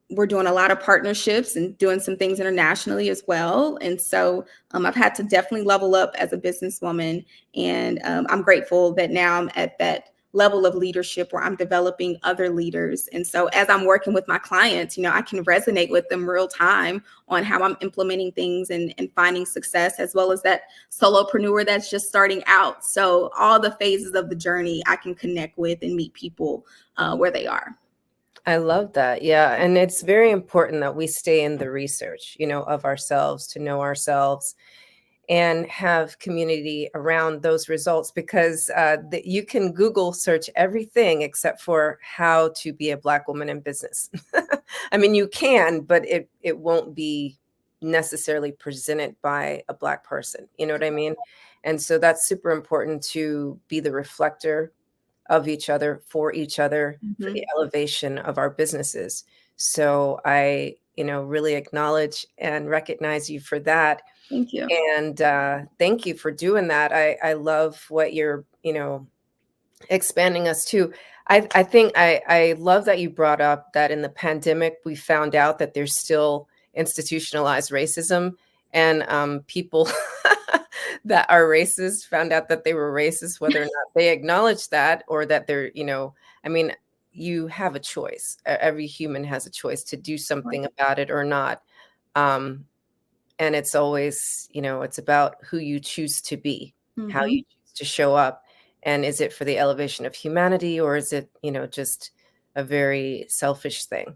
we're doing a lot of partnerships and doing some things internationally as well. And so I've had to definitely level up as a businesswoman. And I'm grateful that now I'm at that level of leadership where I'm developing other leaders. And so as I'm working with my clients, I can resonate with them real time on how I'm implementing things and finding success, as well as that solopreneur that's just starting out. So all the phases of the journey I can connect with and meet people where they are. I love that. Yeah. And it's very important that we stay in the research, of ourselves, to know ourselves and have community around those results, because you can Google search everything except for how to be a Black woman in business. I mean, you can, but it won't be necessarily presented by a Black person. You know what I mean? And so that's super important, to be the reflector of each other, for each other, for the elevation of our businesses. So I, really acknowledge and recognize you for that. Thank you. And thank you for doing that. I love what you're, expanding us to. I think I love that you brought up that in the pandemic, we found out that there's still institutionalized racism, and people that are racist found out that they were racist, whether or not they acknowledge that, or that they're, you have a choice. Every human has a choice to do something about it or not. And it's always, it's about who you choose to be, how you choose to show up. And is it for the elevation of humanity, or is it, just a very selfish thing?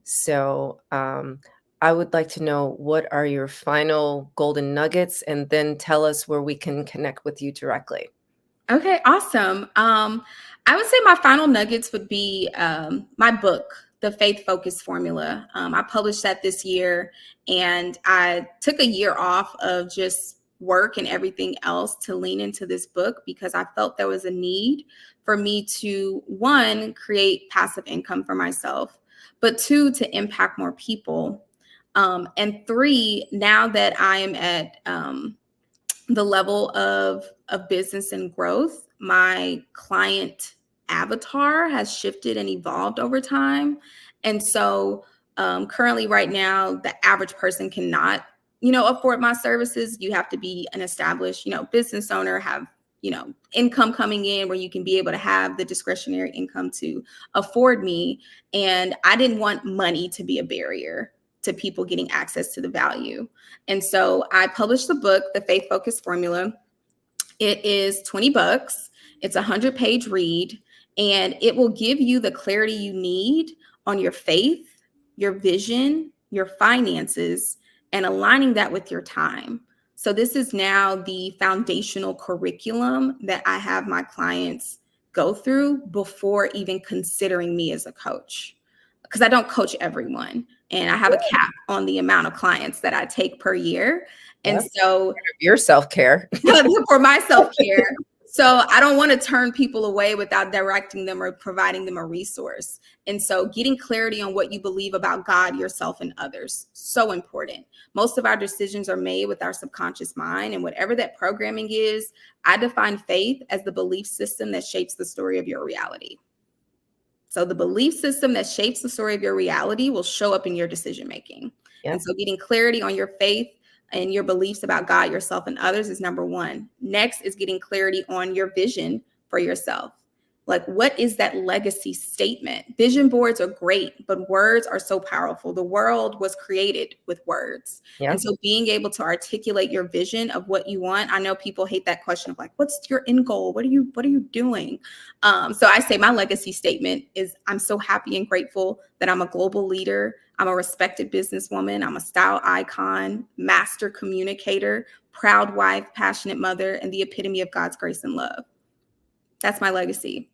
So I would like to know, what are your final golden nuggets, and then tell us where we can connect with you directly. Okay, awesome. I would say my final nuggets would be my book, The Faith Focused Formula. I published that this year, and I took a year off of just work and everything else to lean into this book, because I felt there was a need for me to, 1, create passive income for myself, but 2, to impact more people. And 3, now that I am at the level of business and growth, my client avatar has shifted and evolved over time. And so currently right now, the average person cannot, afford my services. You have to be an established, business owner, have, income coming in where you can be able to have the discretionary income to afford me. And I didn't want money to be a barrier to people getting access to the value. And so I published the book, The Faith Focused Formula. It is $20. It's a 100-page read, and it will give you the clarity you need on your faith, your vision, your finances, and aligning that with your time. So this is now the foundational curriculum that I have my clients go through before even considering me as a coach, because I don't coach everyone. And I have a cap on the amount of clients that I take per year. And so your self-care for my self-care. So I don't want to turn people away without directing them or providing them a resource. And so getting clarity on what you believe about God, yourself, and others, so important. Most of our decisions are made with our subconscious mind, and whatever that programming is, I define faith as the belief system that shapes the story of your reality. So the belief system that shapes the story of your reality will show up in your decision-making. Yep. And so getting clarity on your faith and your beliefs about God, yourself, and others is number 1. Next is getting clarity on your vision for yourself. Like, what is that legacy statement? Vision boards are great, but words are so powerful. The world was created with words. Yeah. And so being able to articulate your vision of what you want, I know people hate that question of like, what's your end goal? What are you doing? So I say my legacy statement is I'm so happy and grateful that I'm a global leader. I'm a respected businesswoman. I'm a style icon, master communicator, proud wife, passionate mother, and the epitome of God's grace and love. That's my legacy.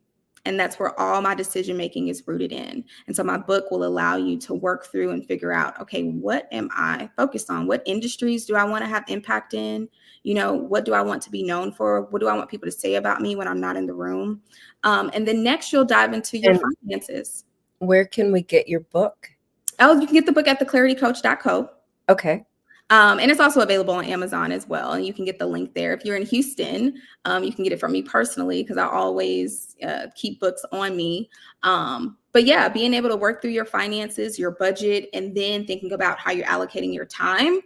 And that's where all my decision making is rooted in. And so my book will allow you to work through and figure out, okay, what am I focused on? What industries do I want to have impact in? You know, what do I want to be known for? What do I want people to say about me when I'm not in the room? And then next you'll dive into your finances. Where can we get your book? Oh, you can get the book at theclaritycoach.co. Okay. And it's also available on Amazon as well. And you can get the link there. If you're in Houston, you can get it from me personally because I always keep books on me. But yeah, being able to work through your finances, your budget, and then thinking about how you're allocating your time,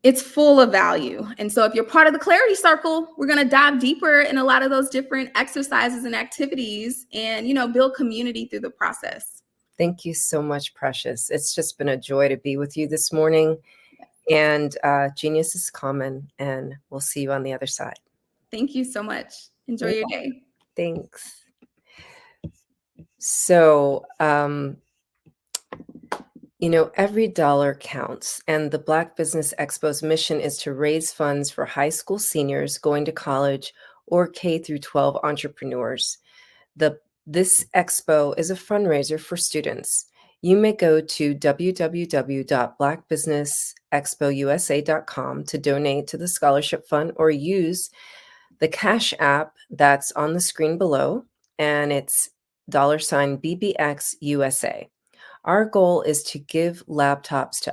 it's full of value. And so if you're part of the Clarity Circle, we're going to dive deeper in a lot of those different exercises and activities and, you know, build community through the process. Thank you so much, Precious. It's just been a joy to be with you this morning. And genius is common, and we'll see you on the other side. Thank you so much. Enjoy your day. Thanks. So, you know, every dollar counts, and the Black Business Expo's mission is to raise funds for high school seniors going to college or K through 12 entrepreneurs. This expo is a fundraiser for students. You may go to www.blackbusinessexpousa.com to donate to the scholarship fund or use the Cash App that's on the screen below, and it's $BBXUSA. Our goal is to give laptops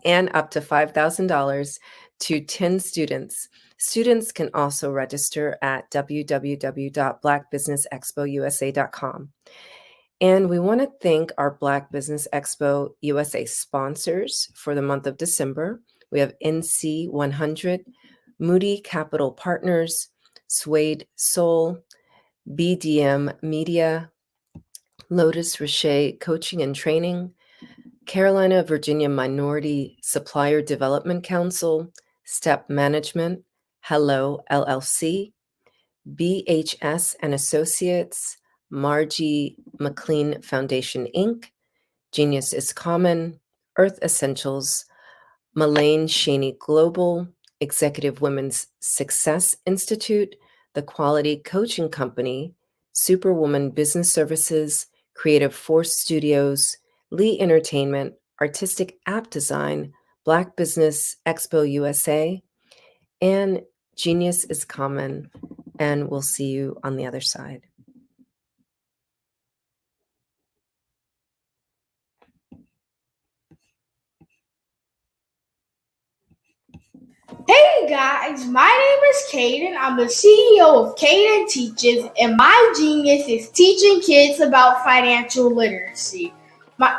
and up to $5,000 to 10 students. Students can also register at www.blackbusinessexpousa.com. And we want to thank our Black Business Expo USA sponsors for the month of December. We have NC 100, Moody Capital Partners, Suede Soul, BDM Media, Lotus Richer Coaching and Training, Carolina Virginia Minority Supplier Development Council, Step Management, Hello LLC, BHS and Associates, Margie McLean Foundation, Inc., Genius is Common, Earth Essentials, Malane Shaney Global, Executive Women's Success Institute, The Quality Coaching Company, Superwoman Business Services, Creative Force Studios, Lee Entertainment, Artistic App Design, Black Business Expo USA, and Genius is Common. And we'll see you on the other side. Hey guys, my name is Caden. I'm the CEO of Caden Teaches, and my genius is teaching kids about financial literacy.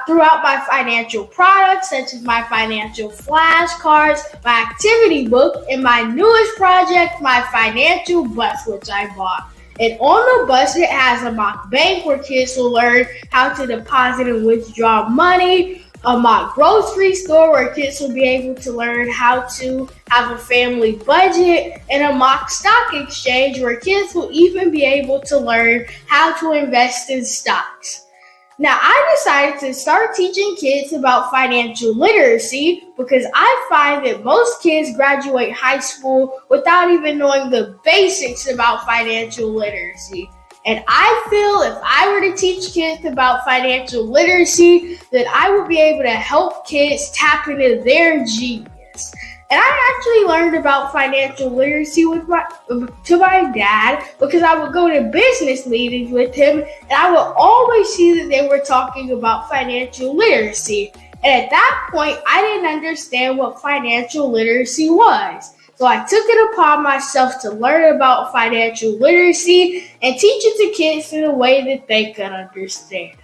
Throughout my financial products, such as my financial flashcards, my activity book, and my newest project, my financial bus, which I bought. And on the bus, it has a mock bank where kids will learn how to deposit and withdraw money, a mock grocery store where kids will be able to learn how to have a family budget, and a mock stock exchange where kids will even be able to learn how to invest in stocks. Now, I decided to start teaching kids about financial literacy because I find that most kids graduate high school without even knowing the basics about financial literacy. And I feel if I were to teach kids about financial literacy, that I would be able to help kids tap into their genius. And I actually learned about financial literacy to my dad because I would go to business meetings with him, and I would always see that they were talking about financial literacy. And at that point, I didn't understand what financial literacy was. So I took it upon myself to learn about financial literacy and teach it to kids in a way that they could understand.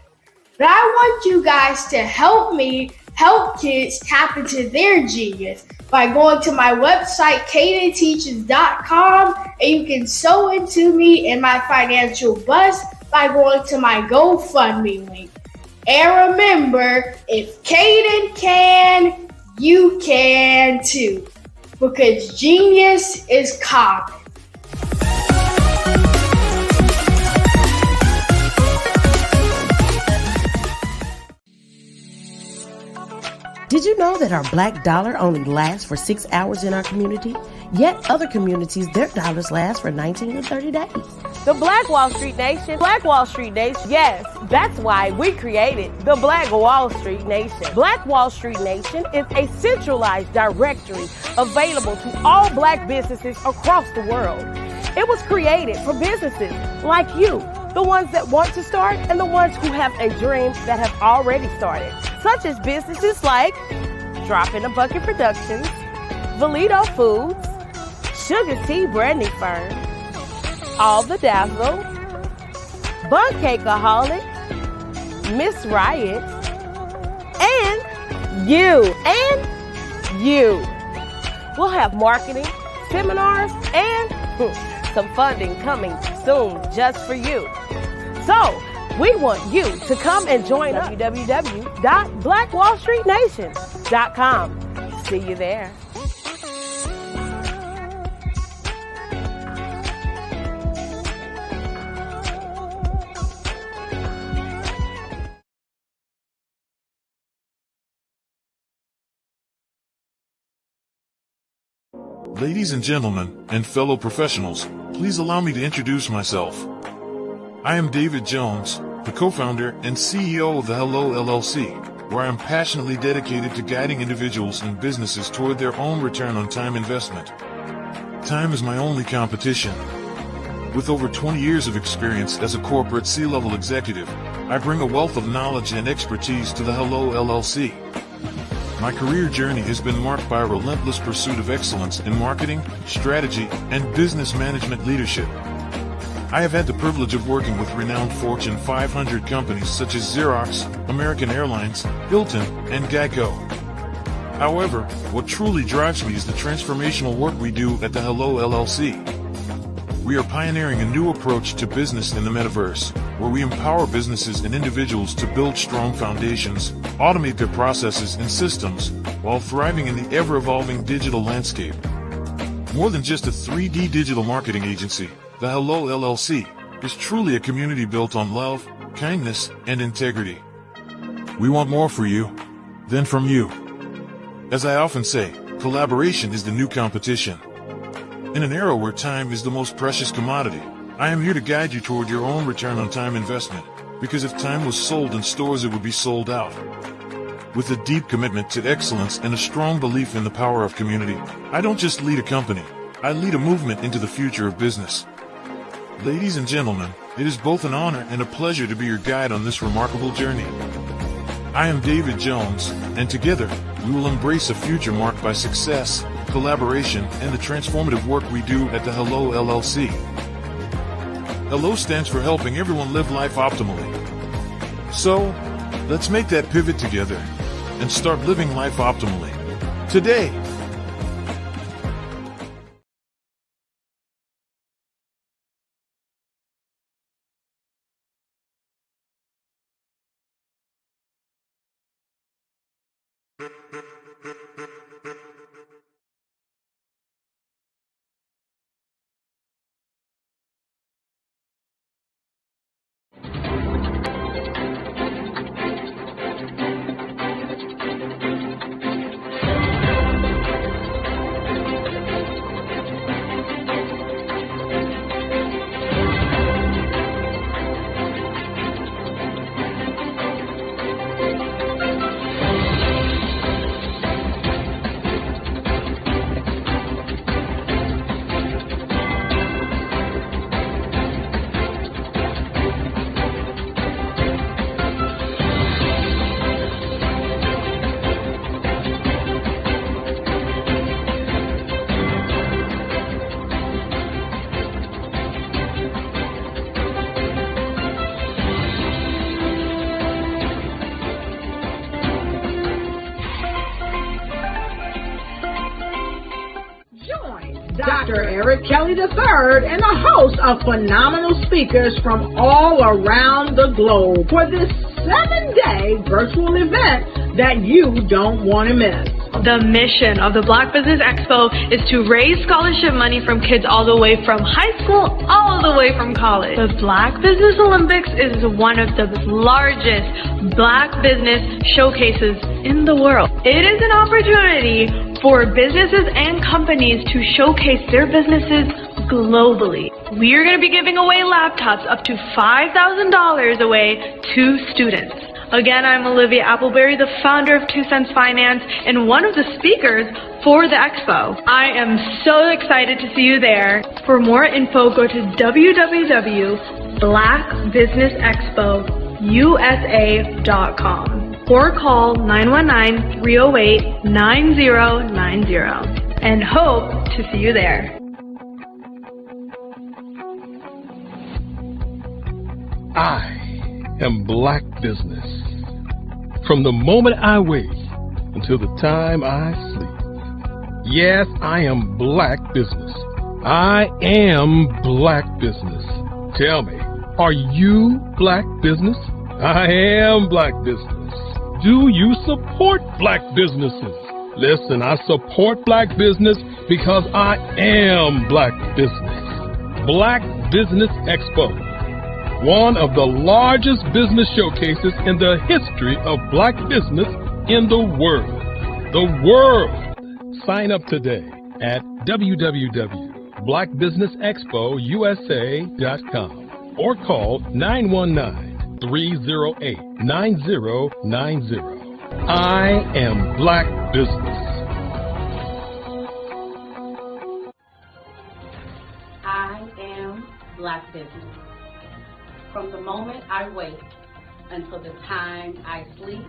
But I want you guys to help me help kids tap into their genius, by going to my website, cadenteaches.com, and you can sew into me and my financial bust by going to my GoFundMe link. And remember, if Caden can, you can too, because genius is common. Did you know that our black dollar only lasts for 6 hours in our community? Yet other communities, their dollars last for 19 to 30 days. The Black Wall Street Nation. Black Wall Street Nation. Yes, that's why we created the Black Wall Street Nation. Black Wall Street Nation is a centralized directory available to all black businesses across the world. It was created for businesses like you, the ones that want to start and the ones who have a dream that have already started, such as businesses like Drop in a Bucket Productions, Valito Foods, Sugar Tea Branding Firm, All the Dazzle, Bun Cakeaholic, Miss Riot, and you. We'll have marketing, seminars, and some funding coming soon just for you. So, we want you to come and join us. www.blackwallstreetnation.com. See you there. Ladies and gentlemen, and fellow professionals, please allow me to introduce myself. I am David Jones, the co-founder and CEO of the Hello LLC, where I am passionately dedicated to guiding individuals and businesses toward their own return on time investment. Time is my only competition. With over 20 years of experience as a corporate C-level executive, I bring a wealth of knowledge and expertise to the Hello LLC. My career journey has been marked by a relentless pursuit of excellence in marketing, strategy, and business management leadership. I have had the privilege of working with renowned Fortune 500 companies such as Xerox, American Airlines, Hilton, and Geico. However, what truly drives me is the transformational work we do at the Hello LLC. We are pioneering a new approach to business in the metaverse, where we empower businesses and individuals to build strong foundations, automate their processes and systems, while thriving in the ever-evolving digital landscape. More than just a 3D digital marketing agency, the Hello LLC is truly a community built on love, kindness, and integrity. We want more for you than from you. As I often say, collaboration is the new competition. In an era where time is the most precious commodity, I am here to guide you toward your own return on time investment, because if time was sold in stores, it would be sold out. With a deep commitment to excellence and a strong belief in the power of community, I don't just lead a company, I lead a movement into the future of business. Ladies and gentlemen, it is both an honor and a pleasure to be your guide on this remarkable journey. I am David Jones, and together, we will embrace a future marked by success, collaboration, and the transformative work we do at the Hello LLC. Hello stands for helping everyone live life optimally. So, let's make that pivot together and start living life optimally today. Dr. Eric Kelly III and a host of phenomenal speakers from all around the globe for this 7-day virtual event that you don't want to miss. The mission of the Black Business Expo is to raise scholarship money from kids all the way from high school, all the way from college. The Black Business Olympics is one of the largest Black business showcases in the world. It is an opportunity for businesses and companies to showcase their businesses globally. We are going to be giving away laptops up to $5,000 away to students. Again, I'm Olivia Appleberry, the founder of 2 Cents Finance and one of the speakers for the expo. I am so excited to see you there. For more info, go to www.blackbusinessexpousa.com or call 919-308-9090 and hope to see you there. I am Black Business. From the moment I wake until the time I sleep. Yes, I am Black Business. I am Black Business. Tell me, are you Black Business? I am Black Business. Do you support Black businesses? Listen, I support Black business because I am Black Business. Black Business Expo, one of the largest business showcases in the history of Black business in the world. The world! Sign up today at www.blackbusinessexpousa.com or call 919-308-9090. I am Black Business. I am Black Business. From the moment I wake until the time I sleep,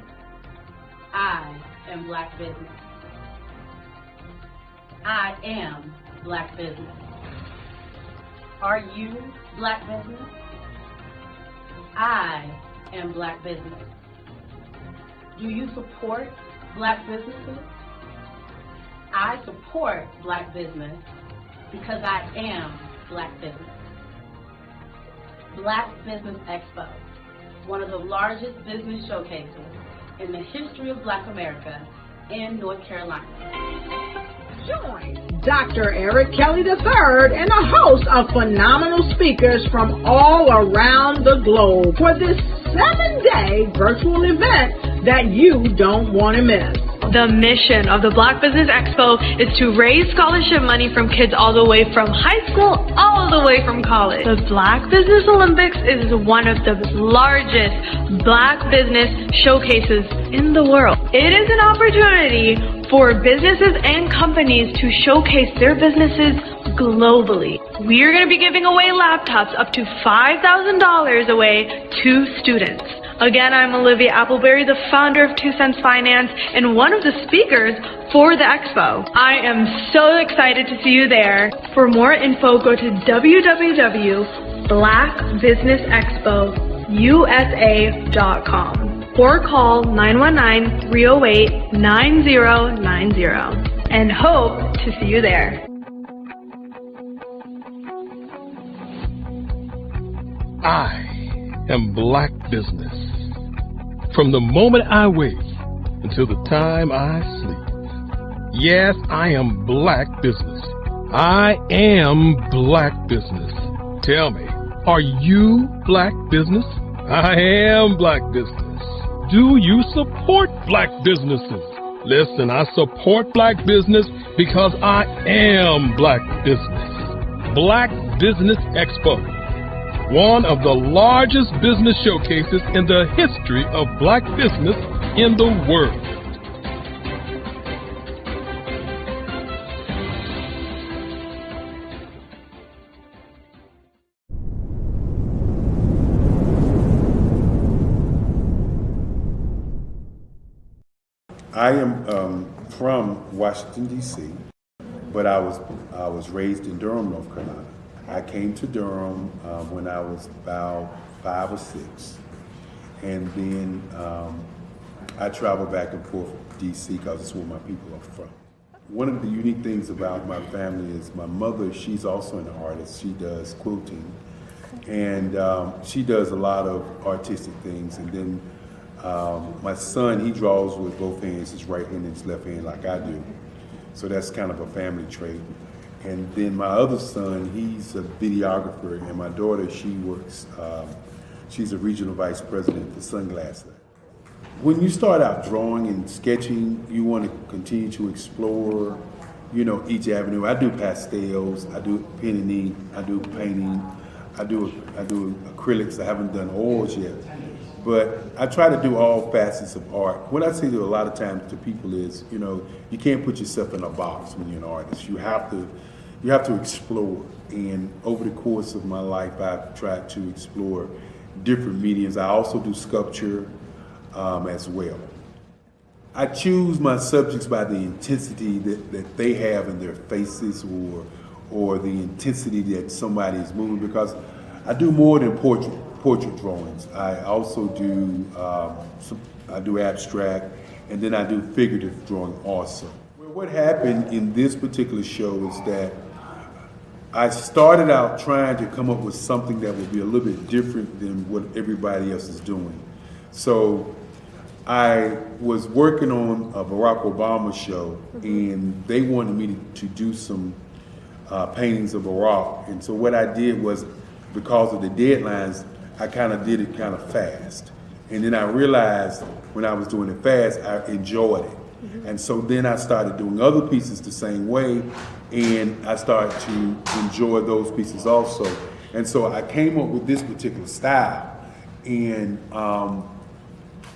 I am Black Business. I am Black Business. Are you Black Business? I am Black Business. Do you support Black businesses? I support Black business because I am Black Business. Black Business Expo, one of the largest business showcases in the history of Black America in North Carolina. Join Dr. Eric Kelly III and a host of phenomenal speakers from all around the globe for this 7-day virtual event that you don't want to miss. The mission of the Black Business Expo is to raise scholarship money from kids all the way from high school, all the way from college. The Black Business Olympics is one of the largest Black business showcases in the world. It is an opportunity for businesses and companies to showcase their businesses globally. We are going to be giving away laptops up to $5,000 away to students. Again, I'm Olivia Appleberry, the founder of 2 Cents Finance and one of the speakers for the expo. I am so excited to see you there. For more info, go to www.blackbusinessexpousa.com or call 919-308-9090 and hope to see you there. I am Black Business. From the moment I wake until the time I sleep. Yes, I am Black Business. I am Black Business. Tell me, are you Black Business? I am Black Business. Do you support Black businesses? Listen, I support Black business because I am Black Business. Black Business Expo, one of the largest business showcases in the history of Black business in the world. I am from Washington, D.C., but I was raised in Durham, North Carolina. I came to Durham when I was about 5 or 6, and then I traveled back and forth to D.C. because it's where my people are from. One of the unique things about my family is my mother, she's also an artist. She does quilting, and she does a lot of artistic things. And then my son, he draws with both hands, his right hand and his left hand, like I do. So that's kind of a family trait. And then my other son, he's a videographer, and my daughter, she works, she's a regional vice president for Sunglass Lab. When you start out drawing and sketching, you want to continue to explore, you know, each avenue. I do pastels, I do pen and ink, I do painting, I do acrylics. I haven't done oils yet, but I try to do all facets of art. What I say to a lot of times to people is, you know, you can't put yourself in a box when you're an artist. You have to explore. And over the course of my life, I've tried to explore different mediums. I also do sculpture as well. I choose my subjects by the intensity that they have in their faces, or the intensity that somebody is moving, because I do more than portrait drawings. I also do I do abstract, and then I do figurative drawing also. What happened in this particular show is that I started out trying to come up with something that would be a little bit different than what everybody else is doing. So I was working on a Barack Obama show, and they wanted me to do some paintings of Barack. And so what I did was, because of the deadlines, I kind of did it kind of fast. And then I realized when I was doing it fast, I enjoyed it. And so then I started doing other pieces the same way, and I started to enjoy those pieces also. And so I came up with this particular style, and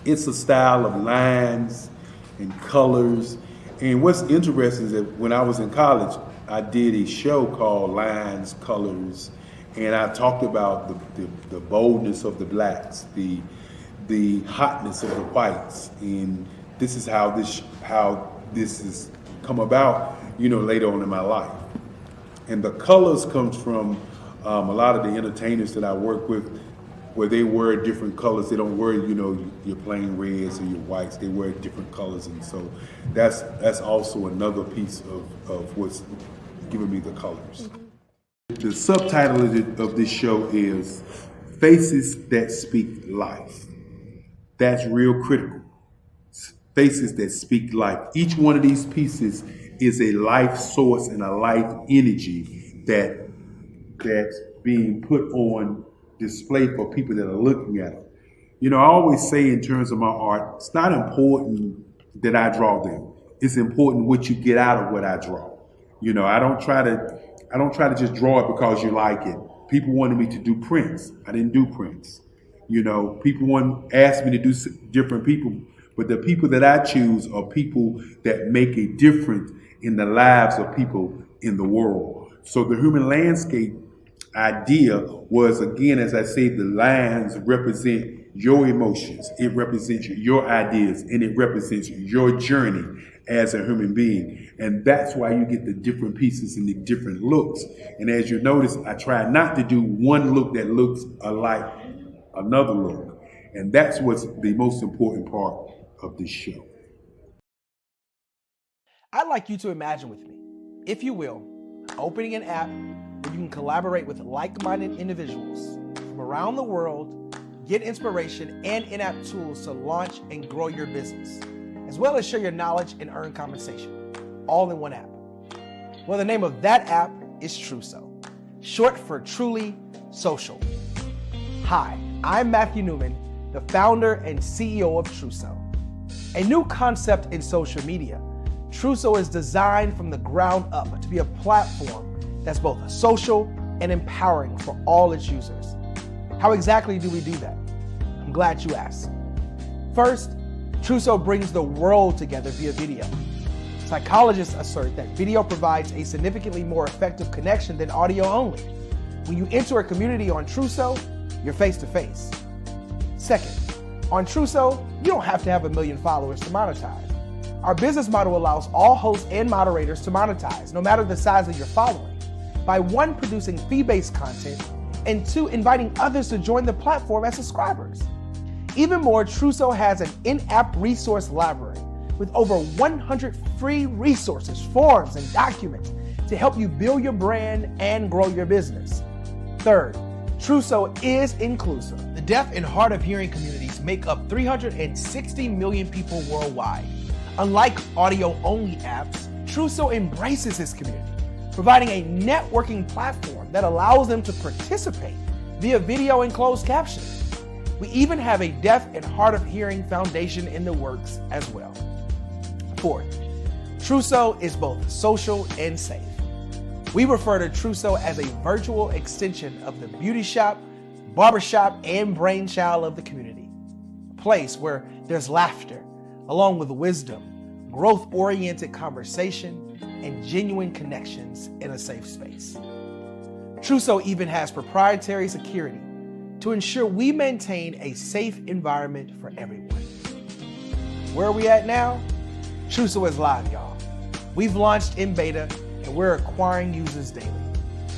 it's a style of lines and colors. And what's interesting is that when I was in college, I did a show called Lines, Colors, and I talked about the boldness of the blacks, the hotness of the whites, and this is how this has come about, you know, later on in my life. And the colors comes from a lot of the entertainers that I work with, where they wear different colors. They don't wear, you know, your plain reds or your whites. They wear different colors, and so that's also another piece of what's giving me the colors. The subtitle of this show is Faces That Speak Life. That's real critical. Faces that speak life. Each one of these pieces is a life source and a life energy that's being put on display for people that are looking at it. You know, I always say in terms of my art, it's not important that I draw them. It's important what you get out of what I draw. You know, I don't try to just draw it because you like it. People wanted me to do prints. I didn't do prints. You know, people asked me to do different people, but the people that I choose are people that make a difference in the lives of people in the world. So the human landscape idea was, again, as I say, the lines represent your emotions, it represents your ideas, and it represents your journey as a human being. And that's why you get the different pieces and the different looks. And as you notice, I try not to do one look that looks alike another look. And that's what's the most important part of this show. I'd like you to imagine with me, if you will, opening an app where you can collaborate with like-minded individuals from around the world, get inspiration and in-app tools to launch and grow your business, as well as share your knowledge and earn compensation, all in one app. Well, the name of that app is Truso, short for Truly Social. Hi, I'm Matthew Newman, the founder and CEO of Truso. A new concept in social media, Truso is designed from the ground up to be a platform that's both social and empowering for all its users. How exactly do we do that? I'm glad you asked. First, Truso brings the world together via video. Psychologists assert that video provides a significantly more effective connection than audio only. When you enter a community on Truso, you're face to face. Second, on Truso, you don't have to have 1 million followers to monetize. Our business model allows all hosts and moderators to monetize, no matter the size of your following, by 1, producing fee-based content, and 2, inviting others to join the platform as subscribers. Even more, Truso has an in-app resource library with over 100 free resources, forms, and documents to help you build your brand and grow your business. Third, Truso is inclusive. The deaf and hard of hearing communities make up 360 million people worldwide. Unlike audio-only apps, Truso embraces its community, providing a networking platform that allows them to participate via video and closed captioning. We even have a deaf and hard of hearing foundation in the works as well. Fourth, Truso is both social and safe. We refer to Truso as a virtual extension of the beauty shop, barbershop, and brainchild of the community. A place where there's laughter, along with wisdom, growth-oriented conversation, and genuine connections in a safe space. Truso even has proprietary security to ensure we maintain a safe environment for everyone. Where are we at now? Truso is live, y'all. We've launched in beta and we're acquiring users daily.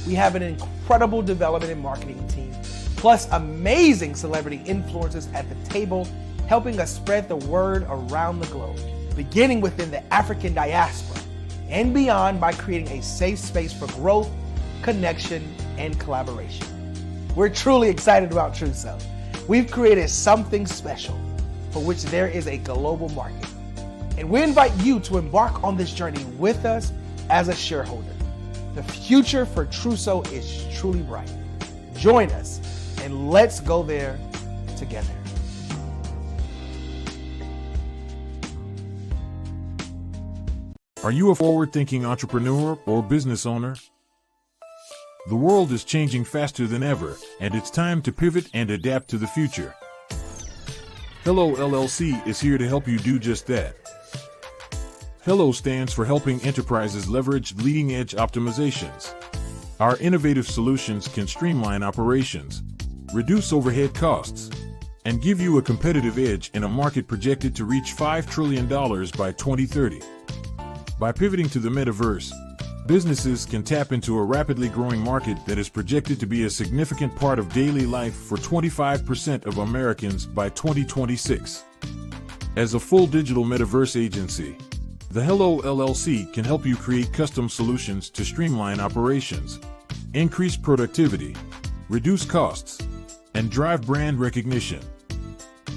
We have an incredible development and marketing team, plus amazing celebrity influencers at the table, helping us spread the word around the globe, beginning within the African diaspora and beyond by creating a safe space for growth, connection, and collaboration. We're truly excited about Truso. We've created something special for which there is a global market. And we invite you to embark on this journey with us as a shareholder. The future for Truso is truly bright. Join us and let's go there together. Are you a forward-thinking entrepreneur or business owner? The world is changing faster than ever, and it's time to pivot and adapt to the future. Hello LLC is here to help you do just that. Hello stands for helping enterprises leverage leading-edge optimizations. Our innovative solutions can streamline operations, reduce overhead costs, and give you a competitive edge in a market projected to reach $5 trillion by 2030. By pivoting to the metaverse, businesses can tap into a rapidly growing market that is projected to be a significant part of daily life for 25% of Americans by 2026. As a full digital metaverse agency, the Hello LLC can help you create custom solutions to streamline operations, increase productivity, reduce costs, and drive brand recognition.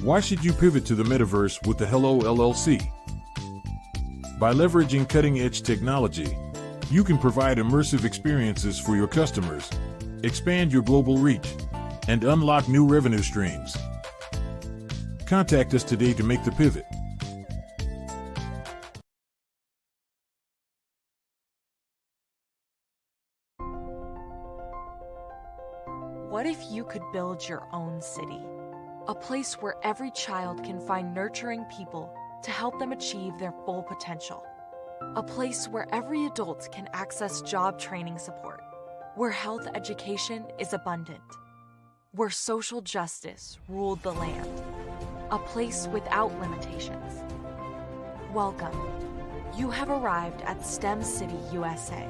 Why should you pivot to the metaverse with the Hello LLC? By leveraging cutting-edge technology, you can provide immersive experiences for your customers, expand your global reach, and unlock new revenue streams. Contact us today to make the pivot. What if you could build your own city? A place where every child can find nurturing people to help them achieve their full potential. A place where every adult can access job training support. Where health education is abundant. Where social justice ruled the land. A place without limitations. Welcome. You have arrived at STEM City USA.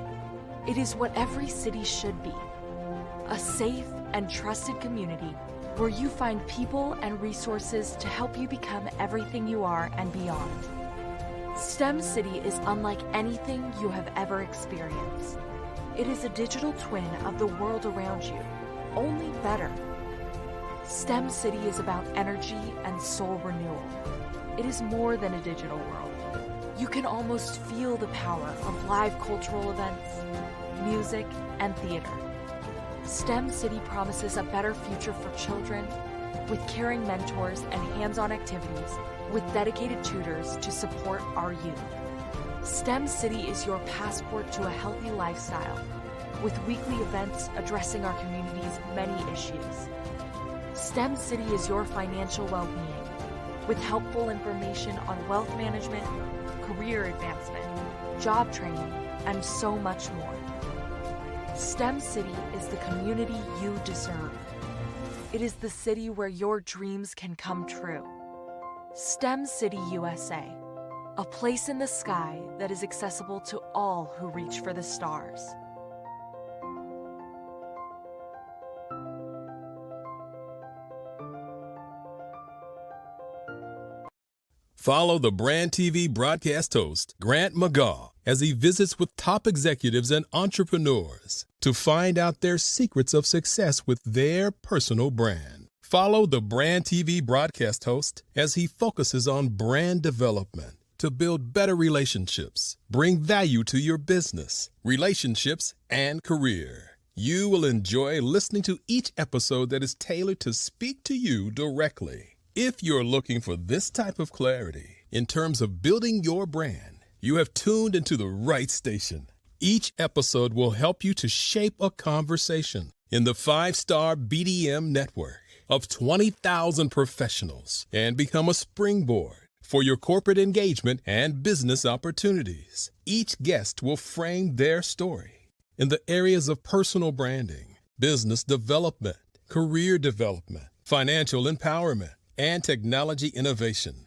It is what every city should be. A safe and trusted community where you find people and resources to help you become everything you are and beyond. STEM City is unlike anything you have ever experienced. It is a digital twin of the world around you, only better. STEM City is about energy and soul renewal. It is more than a digital world. You can almost feel the power of live cultural events, music, and theater. STEM City promises a better future for children with caring mentors and hands-on activities with dedicated tutors to support our youth. STEM City is your passport to a healthy lifestyle with weekly events addressing our community's many issues. STEM City is your financial well-being with helpful information on wealth management, career advancement, job training, and so much more. STEM City is the community you deserve. It is the city where your dreams can come true. STEM City USA, a place in the sky that is accessible to all who reach for the stars. Follow the Brand TV broadcast host, Grant McGaw, as he visits with top executives and entrepreneurs to find out their secrets of success with their personal brand. Follow the Brand TV broadcast host as he focuses on brand development to build better relationships, bring value to your business, relationships, and career. You will enjoy listening to each episode that is tailored to speak to you directly. If you're looking for this type of clarity in terms of building your brand, you have tuned into the right station. Each episode will help you to shape a conversation in the 5-star BDM network of 20,000 professionals and become a springboard for your corporate engagement and business opportunities. Each guest will frame their story in the areas of personal branding, business development, career development, financial empowerment, and technology innovation.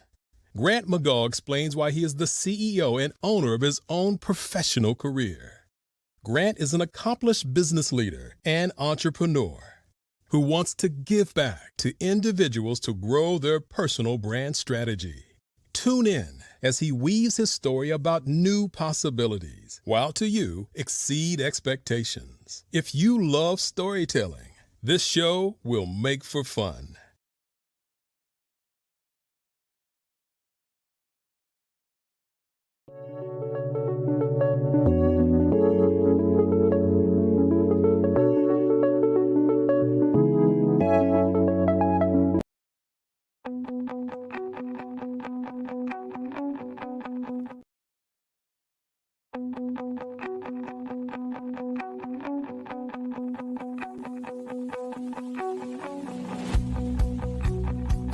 Grant McGaw explains why he is the CEO and owner of his own professional career. Grant is an accomplished business leader and entrepreneur who wants to give back to individuals to grow their personal brand strategy. Tune in as he weaves his story about new possibilities, while to you exceed expectations. If you love storytelling, this show will make for fun.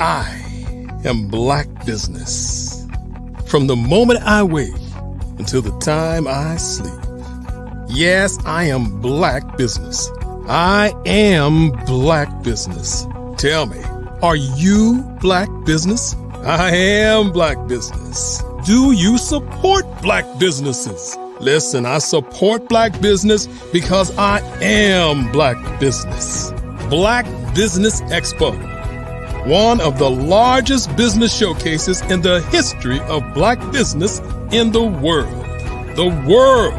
I am Black Business. From the moment I wake until the time I sleep. Yes, I am Black Business. I am Black Business. Tell me, are you Black Business? I am Black Business. Do you support Black businesses? Listen, I support Black business because I am Black Business. Black Business Expo, one of the largest business showcases in the history of Black business in the world. The world!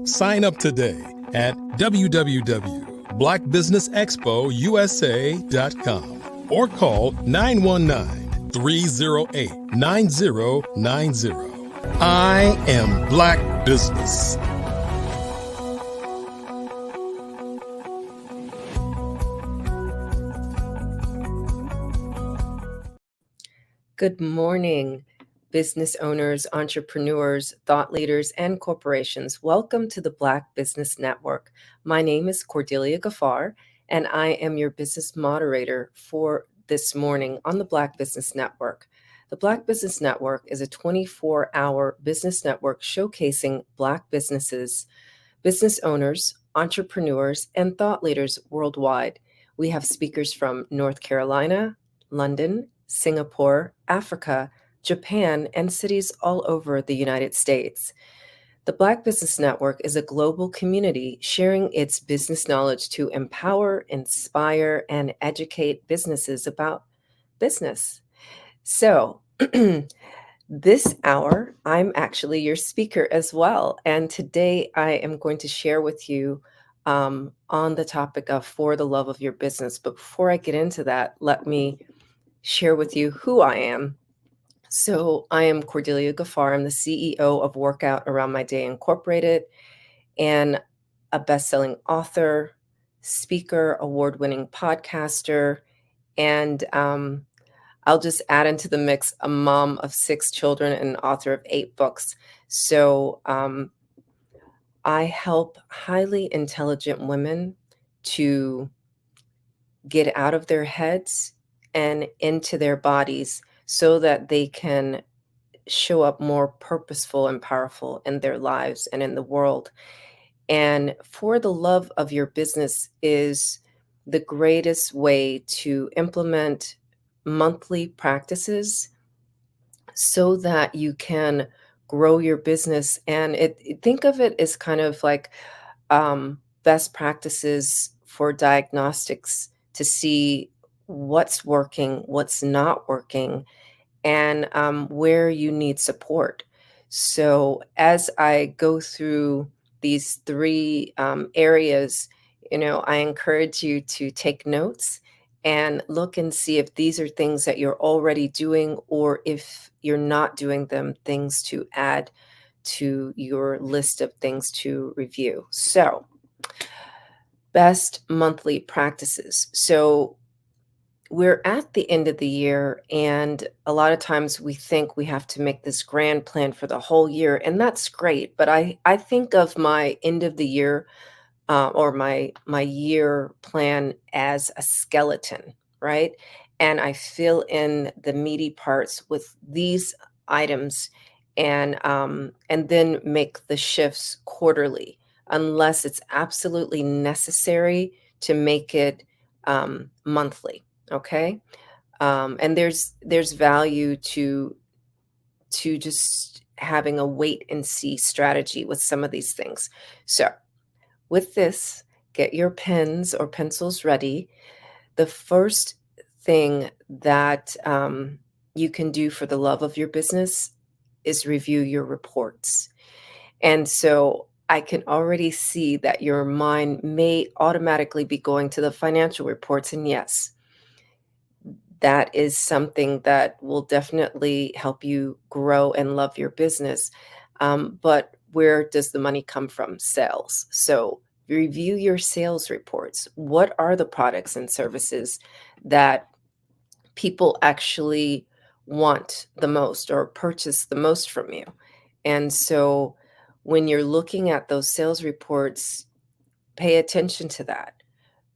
Sign up today at www.blackbusinessexpousa.com or call 919-308-9090. I am Black Business. Good morning, business owners, entrepreneurs, thought leaders, and corporations. Welcome to the Black Business Network. My name is Cordelia Gaffar, and I am your business moderator for this morning on the Black Business Network. The Black Business Network is a 24-hour business network showcasing Black businesses, business owners, entrepreneurs, and thought leaders worldwide. We have speakers from North Carolina, London, Singapore, Africa, Japan, and cities all over the United States. The Black Business Network is a global community sharing its business knowledge to empower, inspire, and educate businesses about business. So, this hour, I'm actually your speaker as well. And today I am going to share with you on the topic of For the Love of Your Business. But before I get into that, let me share with you who I am. So I am Cordelia Gaffar. I'm the CEO of Workout Around My Day Incorporated and a best-selling author, speaker, award-winning podcaster, and I'll just add into the mix a mom of 6 children and author of 8 books. So I help highly intelligent women to get out of their heads and into their bodies so that they can show up more purposeful and powerful in their lives and in the world. And For the Love of Your Business is the greatest way to implement monthly practices so that you can grow your business. And think of it as kind of like best practices for diagnostics to see what's working, what's not working, and where you need support. So as I go through these three areas, I encourage you to take notes and look and see if these are things that you're already doing, or if you're not doing them, things to add to your list of things to review. So, best monthly practices. So, we're at the end of the year, and a lot of times we think we have to make this grand plan for the whole year, and that's great. But I think of my end of the year, or my year plan, as a skeleton, right? And I fill in the meaty parts with these items, and then make the shifts quarterly, unless it's absolutely necessary to make it monthly. Okay. And there's value to just having a wait and see strategy with some of these things. So with this, get your pens or pencils ready. The first thing that you can do for the love of your business is review your reports. And so I can already see that your mind may automatically be going to the financial reports. And yes, that is something that will definitely help you grow and love your business. But where does the money come from? Sales. So review your sales reports. What are the products and services that people actually want the most or purchase the most from you? And so when you're looking at those sales reports, pay attention to that.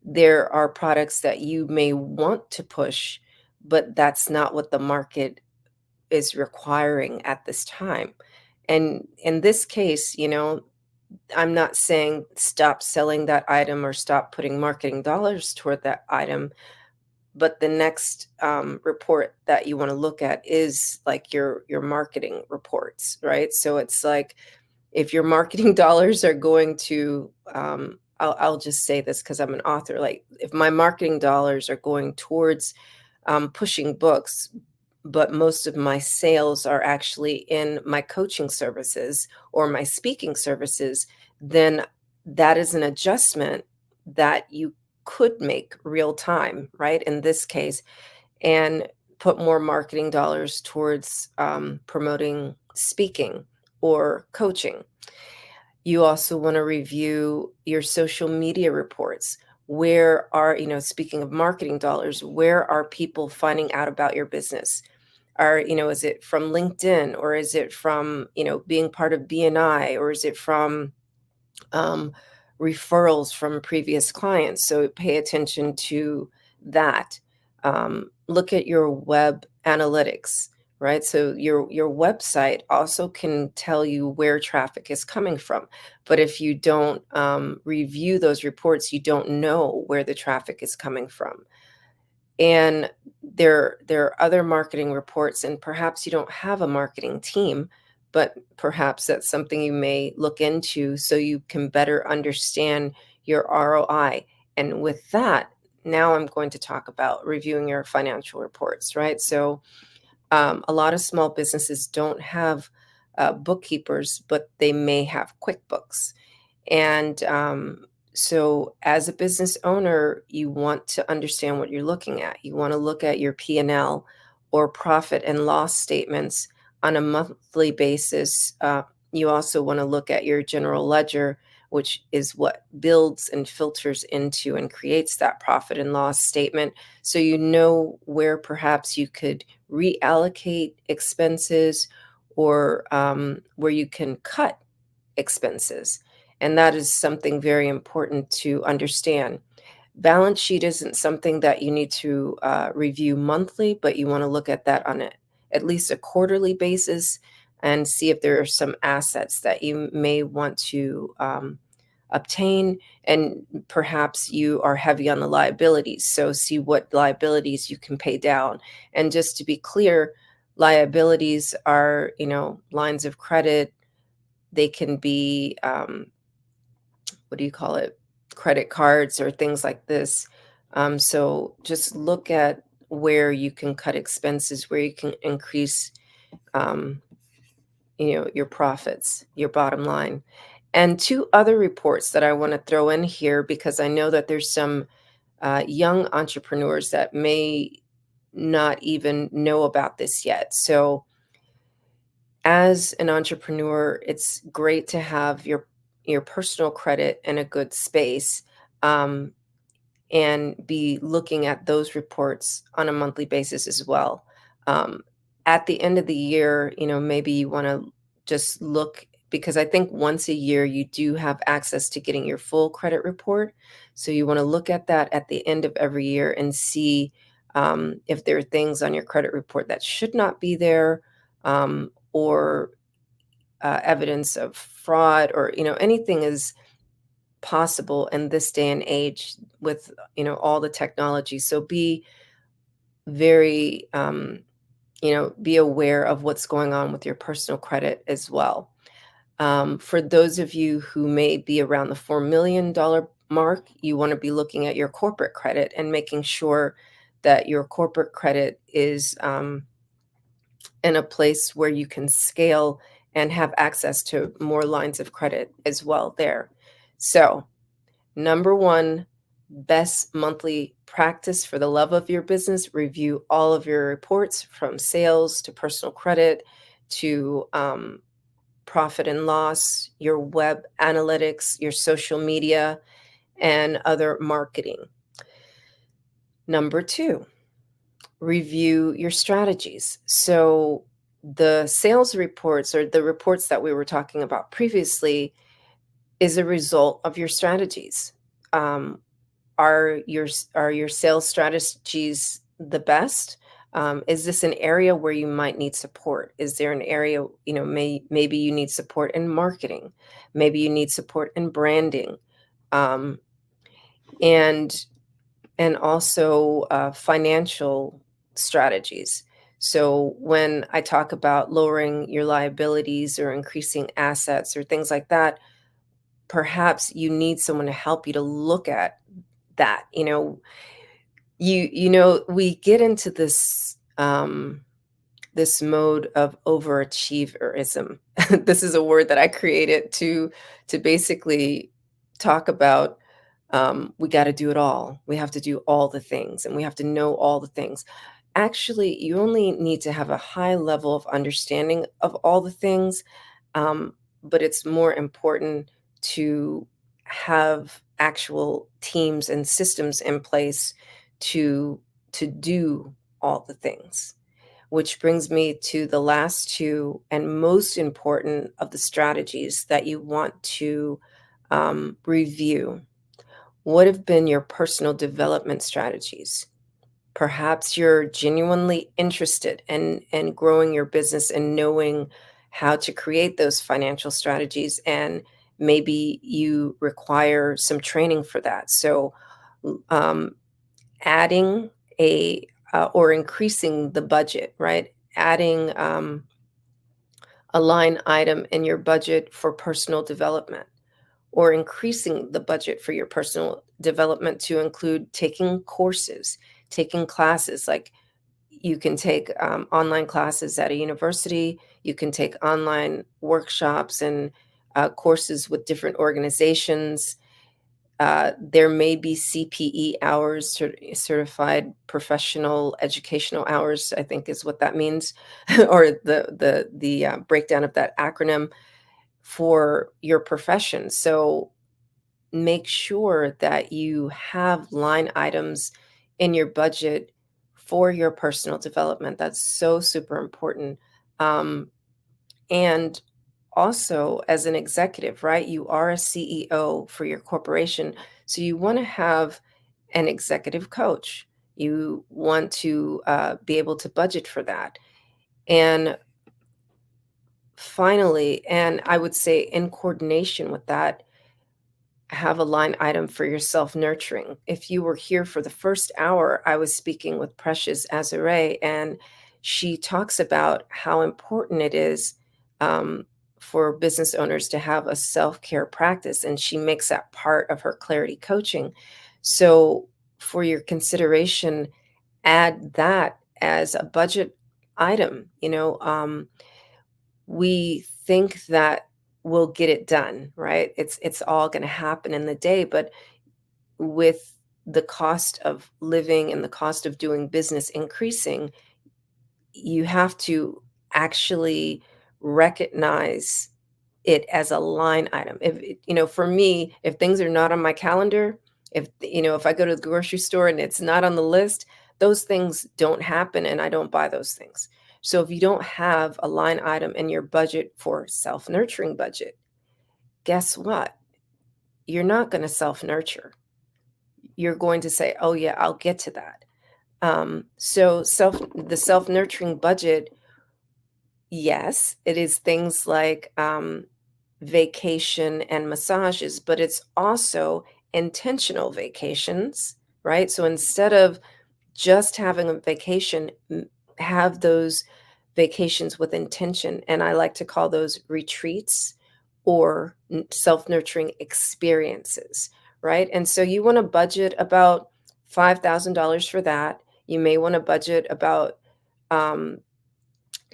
There are products that you may want to push, but that's not what the market is requiring at this time. And in this case, I'm not saying stop selling that item or stop putting marketing dollars toward that item, but the next report that you want to look at is like your marketing reports, right? So it's like, if your marketing dollars are going to, I'll just say this because I'm an author, like if my marketing dollars are going towards pushing books, but most of my sales are actually in my coaching services or my speaking services, then that is an adjustment that you could make real time, right? In this case, and put more marketing dollars towards promoting speaking or coaching. You also want to review your social media reports. Where are, speaking of marketing dollars, where are people finding out about your business? Is it from LinkedIn, or is it from, being part of BNI, or is it from referrals from previous clients? So pay attention to that. Look at your web analytics, right? So your website also can tell you where traffic is coming from. But if you don't review those reports, you don't know where the traffic is coming from. And there are other marketing reports, and perhaps you don't have a marketing team, but perhaps that's something you may look into so you can better understand your ROI. And with that, now I'm going to talk about reviewing your financial reports, right? So a lot of small businesses don't have bookkeepers, but they may have QuickBooks. And so as a business owner, you want to understand what you're looking at. You want to look at your P&L or profit and loss statements on a monthly basis. You also want to look at your general ledger, which is what builds and filters into and creates that profit and loss statement. So you know where perhaps you could reallocate expenses, or where you can cut expenses. And that is something very important to understand. Balance sheet isn't something that you need to review monthly, but you want to look at that on at least a quarterly basis and see if there are some assets that you may want to obtain. And perhaps you are heavy on the liabilities. So see what liabilities you can pay down. And just to be clear, liabilities are, lines of credit. They can be, what do you call it? Credit cards or things like this. So just look at where you can cut expenses, where you can increase, your profits, your bottom line. And two other reports that I want to throw in here, because I know that there's some young entrepreneurs that may not even know about this yet. So as an entrepreneur, it's great to have your personal credit in a good space, and be looking at those reports on a monthly basis as well. At the end of the year, maybe you want to just look, because I think once a year you do have access to getting your full credit report. So you want to look at that at the end of every year and see if there are things on your credit report that should not be there, or evidence of fraud, or anything is possible in this day and age with all the technology. So be very be aware of what's going on with your personal credit as well. For those of you who may be around the $4 million mark, you want to be looking at your corporate credit and making sure that your corporate credit is in a place where you can scale and have access to more lines of credit as well there. So, number one, best monthly practice for the love of your business: review all of your reports, from sales to personal credit to profit and loss, your web analytics, your social media, and other marketing. Number two, review your strategies. So the sales reports, or the reports that we were talking about previously, is a result of your strategies. Are your sales strategies the best? Is this an area where you might need support? Is there an area, maybe you need support in marketing, maybe you need support in branding, and also financial strategies. So when I talk about lowering your liabilities or increasing assets or things like that, perhaps you need someone to help you to look at that. We get into this this mode of overachieverism. This is a word that I created to basically talk about, we got to do it all. We have to do all the things, and we have to know all the things. Actually, you only need to have a high level of understanding of all the things, but it's more important to have actual teams and systems in place to do all the things. Which brings me to the last two and most important of the strategies that you want to review. What have been your personal development strategies? Perhaps you're genuinely interested in growing your business and knowing how to create those financial strategies, and maybe you require some training for that. So adding or increasing the budget, right? Adding a line item in your budget for personal development, or increasing the budget for your personal development to include taking courses, taking classes. Like, you can take online classes at a university, you can take online workshops and courses with different organizations. There may be CPE hours, certified professional educational hours, I think is what that means, or the breakdown of that acronym for your profession. So make sure that you have line items in your budget for your personal development. That's so super important. And also, as an executive, right, you are a CEO for your corporation. So you want to have an executive coach. You want to be able to budget for that. And finally, and I would say in coordination with that, have a line item for your self-nurturing. If you were here for the first hour, I was speaking with Precious Azare, and she talks about how important it is for business owners to have a self-care practice, and she makes that part of her clarity coaching. So for your consideration, add that as a budget item. We think that we'll get it done, right? It's all going to happen in the day, but with the cost of living and the cost of doing business increasing, you have to actually recognize it as a line item. For me, if things are not on my calendar, if I go to the grocery store and it's not on the list, those things don't happen and I don't buy those things. So if you don't have a line item in your budget for self-nurturing budget, guess what? You're not going to self-nurture. You're going to say, oh yeah, I'll get to that. So the self-nurturing budget, yes, it is things like vacation and massages, but it's also intentional vacations, right? So instead of just having a vacation, have those vacations with intention. And I like to call those retreats or self-nurturing experiences, right? And so you want to budget about $5,000 for that. You may want to budget about,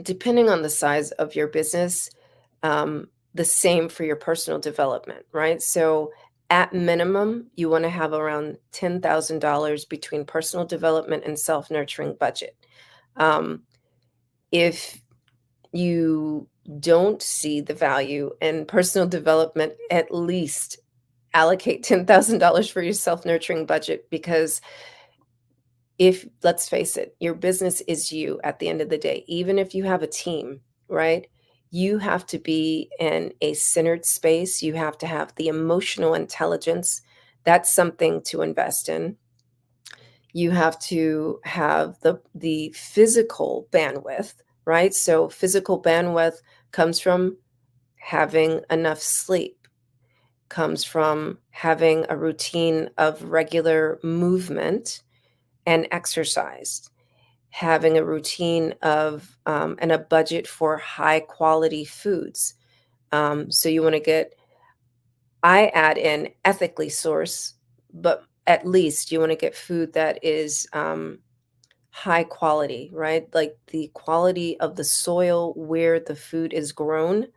depending on the size of your business, the same for your personal development, right? So at minimum, you want to have around $10,000 between personal development and self-nurturing budget. If you don't see the value in personal development, at least allocate $10,000 for your self-nurturing budget, because let's face it, your business is you at the end of the day. Even if you have a team, right? You have to be in a centered space. You have to have the emotional intelligence. That's something to invest in. You have to have the physical bandwidth, right? So physical bandwidth comes from having enough sleep, comes from having a routine of regular movement and exercise, having a routine of and a budget for high quality foods. So you want to I add in ethically sourced, but at least you want to get food that is high quality, right? Like the quality of the soil where the food is grown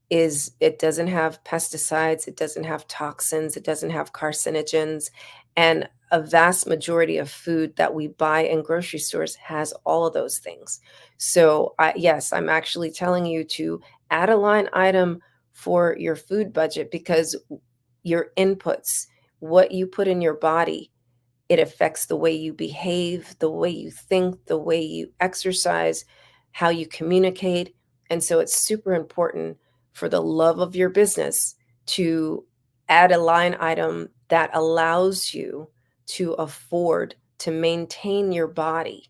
it doesn't have pesticides, it doesn't have toxins, it doesn't have carcinogens. And a vast majority of food that we buy in grocery stores has all of those things. So yes, I'm actually telling you to add a line item for your food budget, because your inputs, what you put in your body, it affects the way you behave, the way you think, the way you exercise, how you communicate. And so it's super important for the love of your business to add a line item that allows you to afford to maintain your body,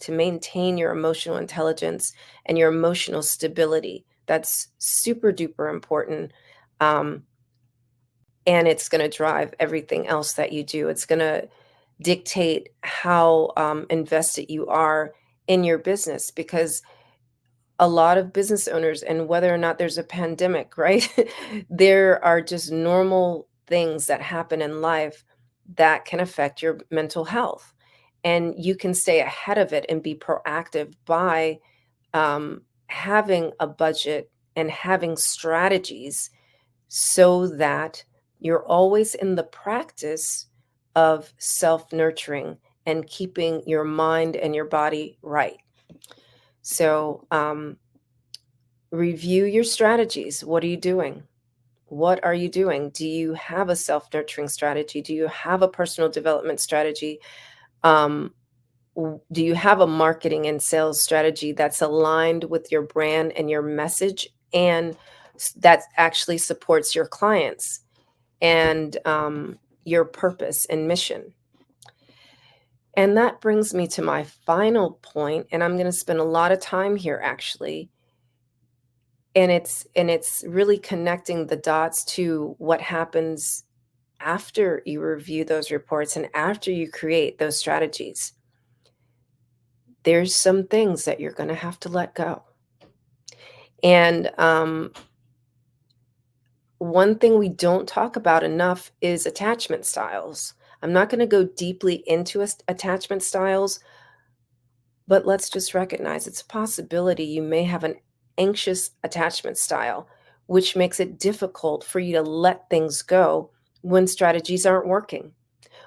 to maintain your emotional intelligence and your emotional stability. That's super duper important. And it's going to drive everything else that you do. It's going to dictate how invested you are in your business, because a lot of business owners, and whether or not there's a pandemic, right? There are just normal things that happen in life that can affect your mental health. And you can stay ahead of it and be proactive by having a budget and having strategies so that you're always in the practice of self-nurturing and keeping your mind and your body right. So review your strategies. What are you doing? What are you doing? Do you have a self-nurturing strategy? Do you have a personal development strategy? Do you have a marketing and sales strategy that's aligned with your brand and your message, and that actually supports your clients and your purpose and mission? And that brings me to my final point, and I'm going to spend a lot of time here actually. And it's really connecting the dots to what happens after you review those reports and after you create those strategies. There's some things that you're going to have to let go. And one thing we don't talk about enough is attachment styles. I'm not going to go deeply into attachment styles, but let's just recognize it's a possibility you may have an anxious attachment style, which makes it difficult for you to let things go when strategies aren't working,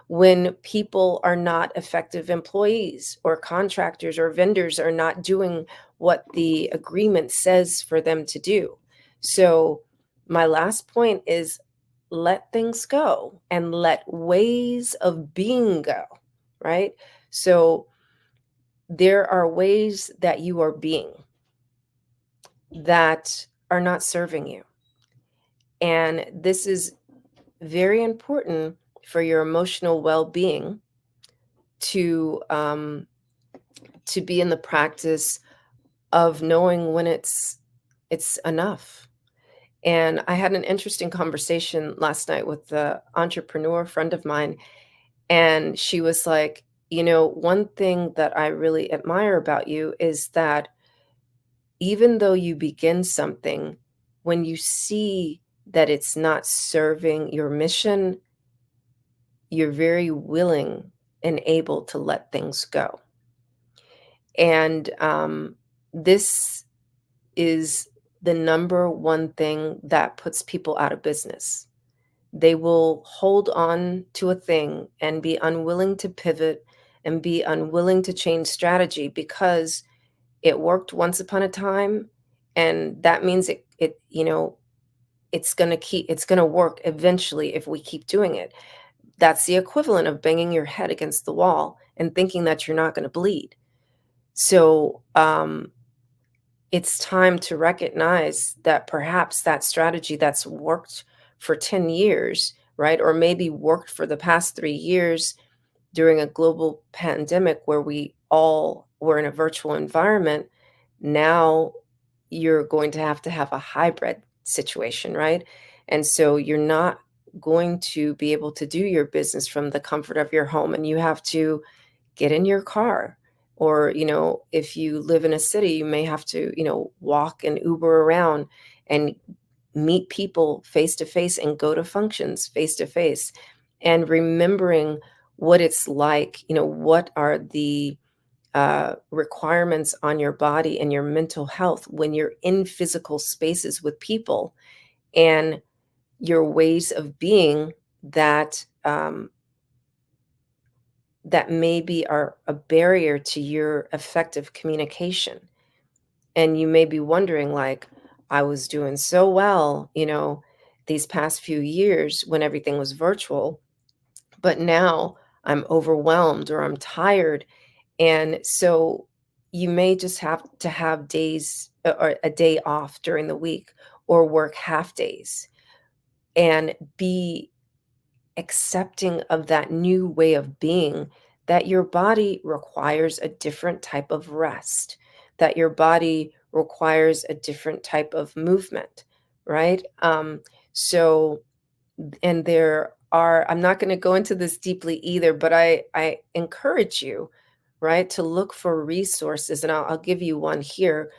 when people are not effective employees or contractors or vendors are not doing what the agreement says for them to do. So my last point is let things go and let ways of being go, right? So there are ways that you are being that are not serving you. And this is very important for your emotional well-being to be in the practice of knowing when it's enough. And I had an interesting conversation last night with the entrepreneur friend of mine, and she was like, one thing that I really admire about you is that even though you begin something, when you see that it's not serving your mission, you're very willing and able to let things go. And this is the number one thing that puts people out of business. They will hold on to a thing and be unwilling to pivot and be unwilling to change strategy because it worked once upon a time, and that means it's going to work eventually if we keep doing it. That's the equivalent of banging your head against the wall and thinking that you're not going to bleed. So it's time to recognize that perhaps that strategy that's worked for 10 years, right? Or maybe worked for the past 3 years during a global pandemic where we all were in a virtual environment. Now you're going to have a hybrid situation, right? And so you're not going to be able to do your business from the comfort of your home, and you have to get in your car. Or, if you live in a city, you may have to, walk and Uber around and meet people face to face and go to functions face to face. And remembering what it's like, what are the requirements on your body and your mental health when you're in physical spaces with people, and your ways of being that that maybe are a barrier to your effective communication. And you may be wondering, like, I was doing so well, these past few years when everything was virtual, but now I'm overwhelmed or I'm tired. And so you may just have to have days or a day off during the week or work half days and be accepting of that new way of being, that your body requires a different type of rest, that your body requires a different type of movement, right? So, and I'm not going to go into this deeply either, but I encourage you, right, to look for resources. And I'll give you one here.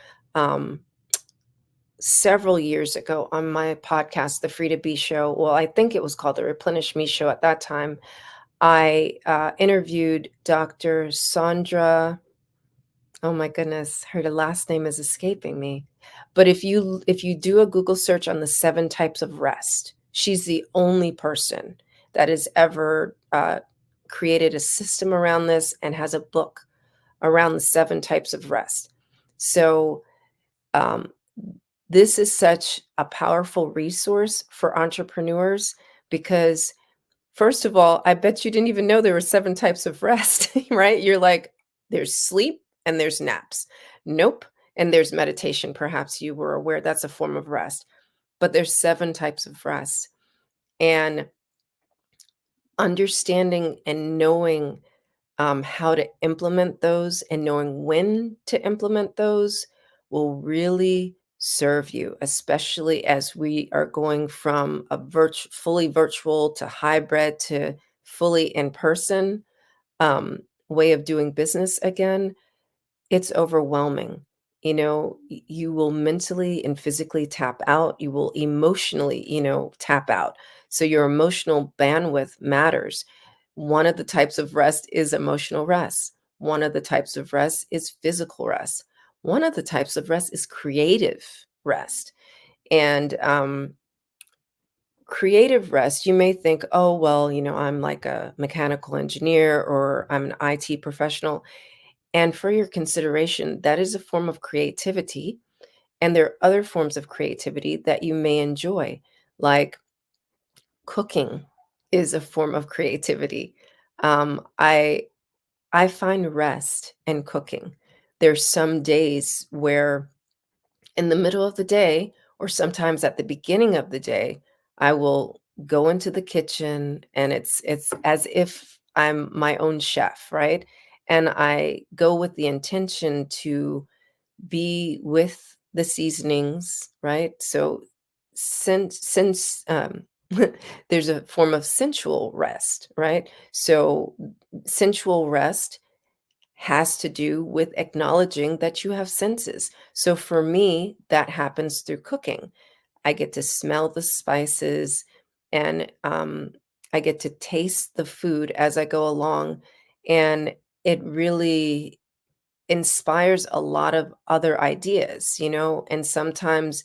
Several years ago on my podcast, The Free to Be Show, well, I think it was called The Replenish Me Show at that time, I interviewed Dr. Sandra. Oh my goodness, her last name is escaping me. But if you do a Google search on the 7 types of rest, she's the only person that has ever created a system around this and has a book around the 7 types of rest. So this is such a powerful resource for entrepreneurs because, first of all, I bet you didn't even know there were 7 types of rest, right? You're like, there's sleep and there's naps. Nope. And there's meditation. Perhaps you were aware that's a form of rest, but there's 7 types of rest. And understanding and knowing how to implement those and knowing when to implement those will really serve you, especially as we are going from a fully virtual to hybrid to fully in person way of doing business again. It's overwhelming. You will mentally and physically tap out. You will emotionally, tap out. So your emotional bandwidth matters. One of the types of rest is emotional rest. One of the types of rest is physical rest. One of the types of rest is creative rest. And creative rest, you may think, oh, well, I'm like a mechanical engineer or I'm an IT professional. And for your consideration, that is a form of creativity. And there are other forms of creativity that you may enjoy, like cooking is a form of creativity. I find rest in cooking. There's some days where in the middle of the day, or sometimes at the beginning of the day, I will go into the kitchen and it's as if I'm my own chef, right? And I go with the intention to be with the seasonings, right? So since there's a form of sensual rest, right? So sensual rest has to do with acknowledging that you have senses. So for me, that happens through cooking. I get to smell the spices and I get to taste the food as I go along. And it really inspires a lot of other ideas, and sometimes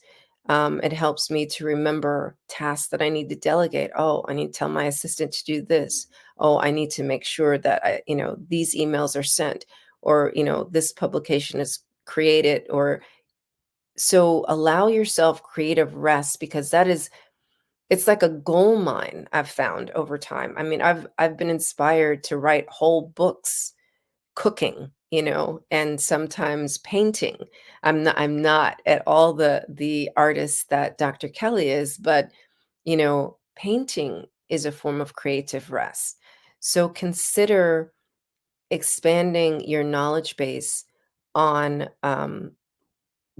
it helps me to remember tasks that I need to delegate. Oh, I need to tell my assistant to do this. Oh, I need to make sure that these emails are sent, or, this publication is created, or so allow yourself creative rest, because it's like a gold mine I've found over time. I mean, I've been inspired to write whole books cooking, and sometimes painting. I'm not at all the artist that Dr. Kelly is, but painting is a form of creative rest. So consider expanding your knowledge base on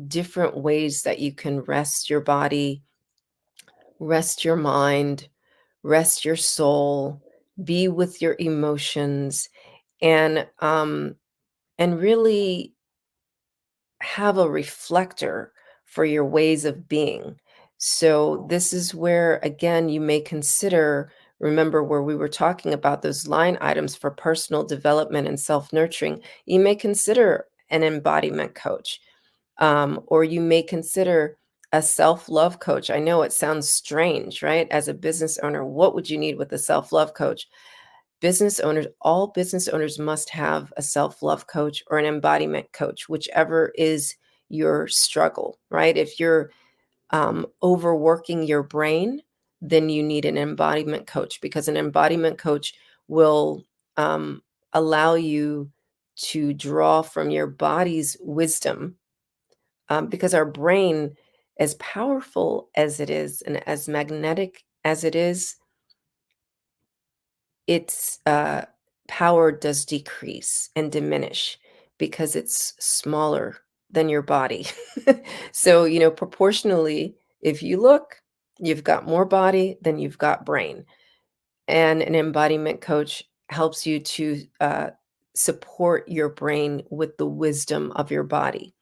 different ways that you can rest your body, rest your mind, rest your soul, be with your emotions, and really have a reflector for your ways of being. So this is where, again, you may consider, remember where we were talking about those line items for personal development and self-nurturing, you may consider an embodiment coach, or you may consider a self-love coach. I know it sounds strange, right? As a business owner, what would you need with a self-love coach? All business owners must have a self-love coach or an embodiment coach, whichever is your struggle, right? If you're overworking your brain, then you need an embodiment coach, because an embodiment coach will allow you to draw from your body's wisdom, because our brain, as powerful as it is and as magnetic as it is, its power does decrease and diminish because it's smaller than your body. So, proportionally, if you look, you've got more body than you've got brain. And an embodiment coach helps you to support your brain with the wisdom of your body.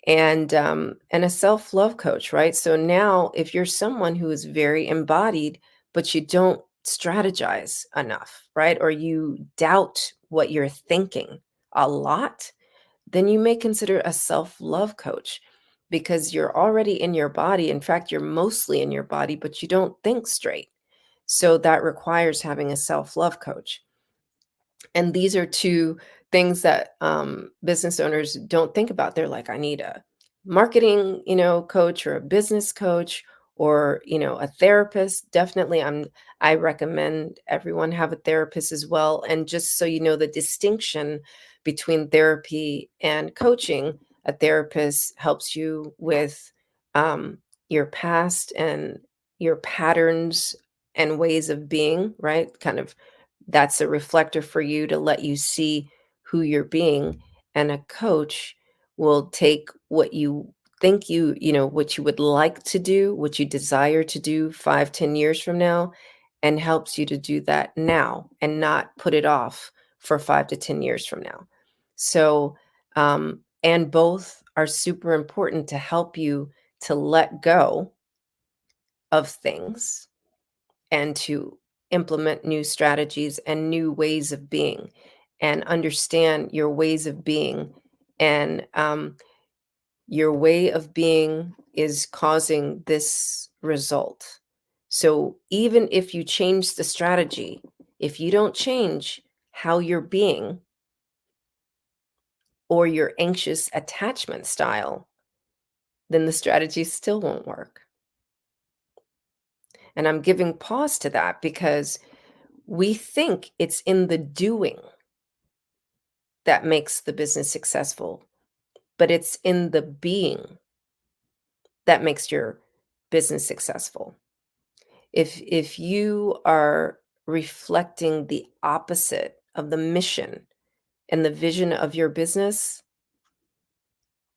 And a self-love coach, right? So now if you're someone who is very embodied, but you don't strategize enough, right? Or you doubt what you're thinking a lot, then you may consider a self-love coach, because you're already in your body. In fact, you're mostly in your body, but you don't think straight. So that requires having a self-love coach. And these are two things that business owners don't think about. They're like, I need a marketing, coach, or a business coach, or, a therapist. Definitely, I recommend everyone have a therapist as well. And just so you know the distinction between therapy and coaching, a therapist helps you with your past and your patterns and ways of being, right? Kind of, that's a reflector for you to let you see who you're being. And a coach will take what you think what you would like to do, what you desire to do 5-10 years from now, and helps you to do that now and not put it off for 5-10 years from now. So and both are super important to help you to let go of things and to implement new strategies and new ways of being and understand your ways of being. And your way of being is causing this result. So even if you change the strategy, if you don't change how you're being or your anxious attachment style, then the strategy still won't work. And I'm giving pause to that because we think it's in the doing that makes the business successful, but it's in the being that makes your business successful. If you are reflecting the opposite of the mission and the vision of your business,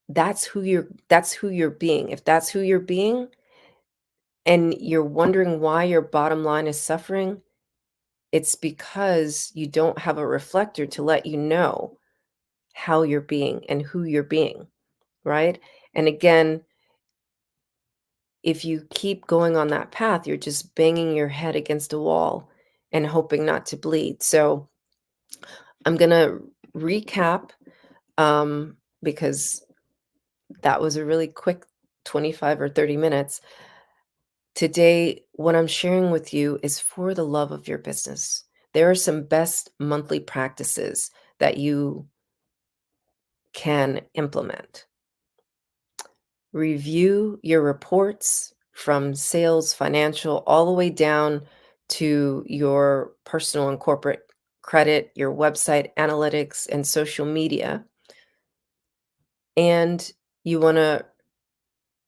that's who you're being. If that's who you're being and you're wondering why your bottom line is suffering, it's because you don't have a reflector to let you know how you're being and who you're being, right? And again, if you keep going on that path, you're just banging your head against a wall and hoping not to bleed. So I'm going to recap because that was a really quick 25 or 30 minutes. Today, what I'm sharing with you is for the love of your business. There are some best monthly practices that you can implement. Review your reports from sales, financial, all the way down to your personal and corporate credit, your website analytics, and social media. And you want to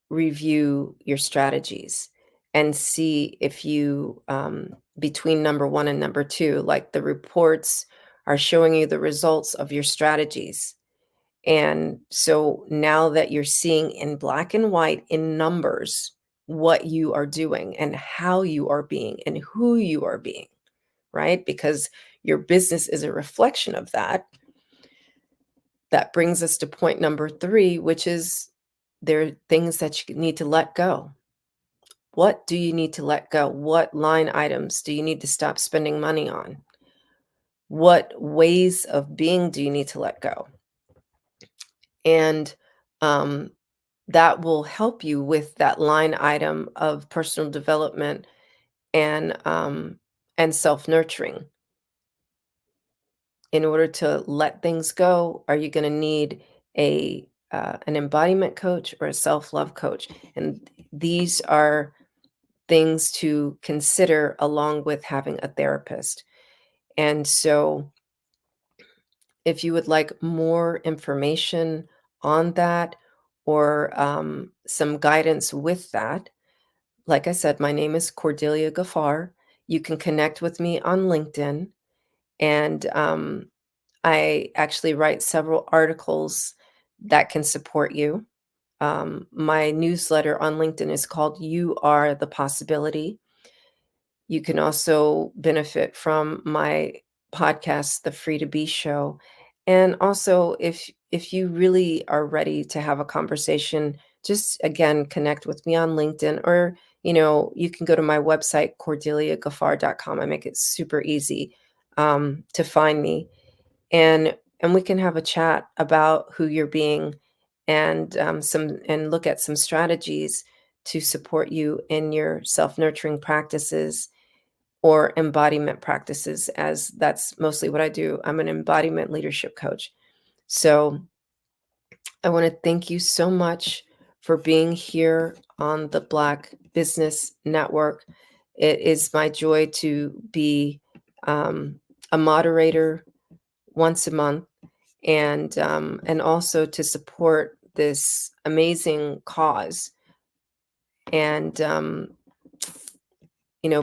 review your strategies and see if you, between number 1 and number 2, like the reports are showing you the results of your strategies. And so now that you're seeing in black and white in numbers what you are doing and how you are being and who you are being, right? Because your business is a reflection of that. That brings us to point number 3, which is there are things that you need to let go. What do you need to let go? What line items do you need to stop spending money on? What ways of being do you need to let go? And that will help you with that line item of personal development and self-nurturing. In order to let things go, are you going to need an embodiment coach or a self-love coach? And these are things to consider along with having a therapist. And so if you would like more information on that or some guidance with that, like I said, my name is Cordelia Gafar. You can connect with me on LinkedIn. And I actually write several articles that can support you. My newsletter on LinkedIn is called You Are the Possibility. You can also benefit from my podcast, The Free to Be Show. And also, if you really are ready to have a conversation, just again, connect with me on LinkedIn, or, you can go to my website, cordeliagafar.com. I make it super easy to find me. And we can have a chat about who you're being and look at some strategies to support you in your self-nurturing practices or embodiment practices, as that's mostly what I do. I'm an embodiment leadership coach. So I want to thank you so much for being here on the Black Business Network. It is my joy to be a moderator once a month and also to support this amazing cause and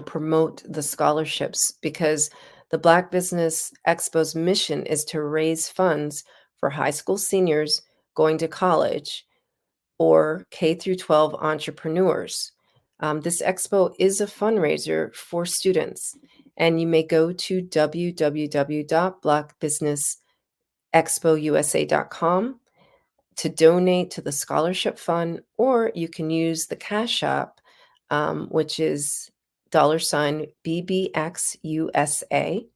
promote the scholarships, because the Black Business Expo's mission is to raise funds for high school seniors going to college or K through 12 entrepreneurs. This expo is a fundraiser for students, and you may go to www.blackbusinessexpousa.com to donate to the scholarship fund, or you can use the Cash App, which is $BBXUSA.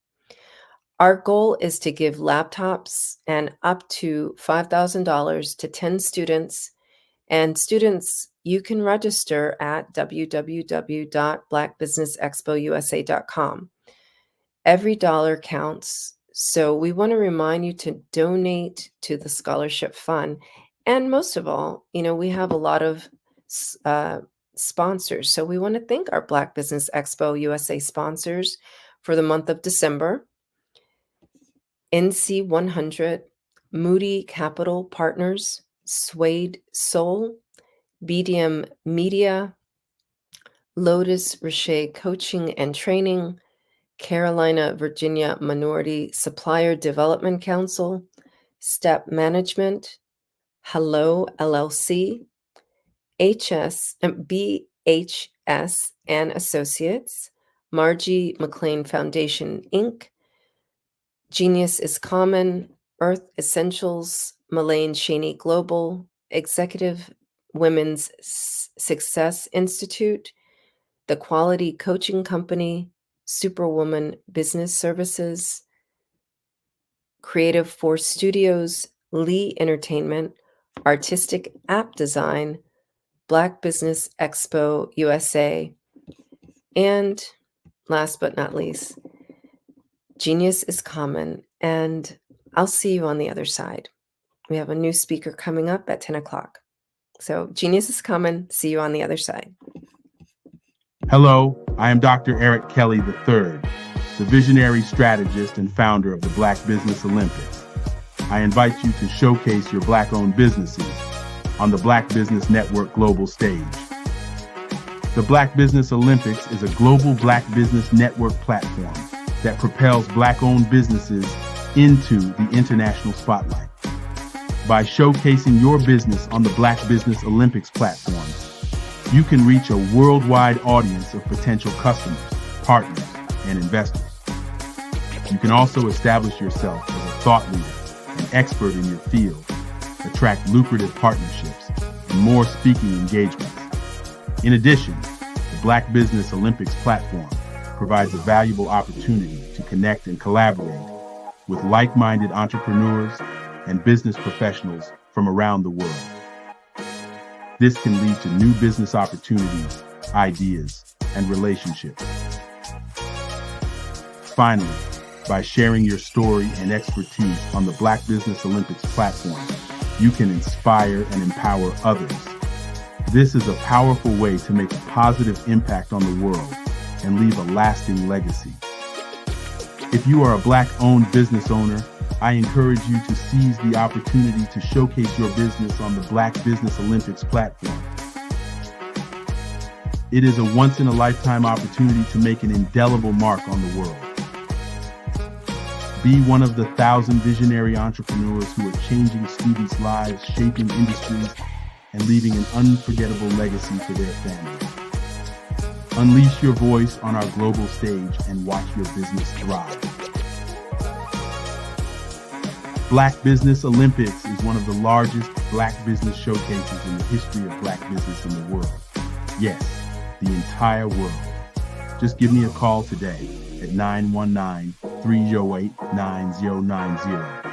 Our goal is to give laptops and up to $5,000 to 10 students. And students, you can register at www.blackbusinessexpousa.com. Every dollar counts. So we want to remind you to donate to the scholarship fund. And most of all, we have a lot of sponsors. So we want to thank our Black Business Expo USA sponsors for the month of December. NC 100, Moody Capital Partners, Suede Soul, BDM Media, Lotus Richer Coaching and Training, Carolina, Virginia Minority Supplier Development Council, Step Management, Hello LLC, BHS and Associates, Margie McLean Foundation, Inc., Genius is Common, Earth Essentials, Mullane Cheney Global, Executive Women's Success Institute, The Quality Coaching Company, Superwoman Business Services, Creative Force Studios, Lee Entertainment, Artistic App Design, Black Business Expo USA, and last but not least, Genius is Common. And I'll see you on the other side. We have a new speaker coming up at 10 o'clock. So Genius is Common. See you on the other side. Hello, I am Dr. Eric Kelly III, the visionary strategist and founder of the Black Business Olympics. I invite you to showcase your Black-owned businesses on the Black Business Network global stage. The Black Business Olympics is a global Black Business Network platform that propels Black-owned businesses into the international spotlight. By showcasing your business on the Black Business Olympics platform, you can reach a worldwide audience of potential customers, partners, and investors. You can also establish yourself as a thought leader and expert in your field, attract lucrative partnerships, and more speaking engagements. In addition, the Black Business Olympics platform provides a valuable opportunity to connect and collaborate with like-minded entrepreneurs and business professionals from around the world. This can lead to new business opportunities, ideas, and relationships. Finally, by sharing your story and expertise on the Black Business Olympics platform, you can inspire and empower others. This is a powerful way to make a positive impact on the world and leave a lasting legacy. If you are a Black-owned business owner, I encourage you to seize the opportunity to showcase your business on the Black Business Olympics platform. It is a once-in-a-lifetime opportunity to make an indelible mark on the world. Be one of the 1,000 visionary entrepreneurs who are changing students' lives, shaping industries, and leaving an unforgettable legacy for their families. Unleash your voice on our global stage and watch your business thrive. Black Business Olympics is one of the largest Black business showcases in the history of Black business in the world. Yes, the entire world. Just give me a call today at 919-308-9090.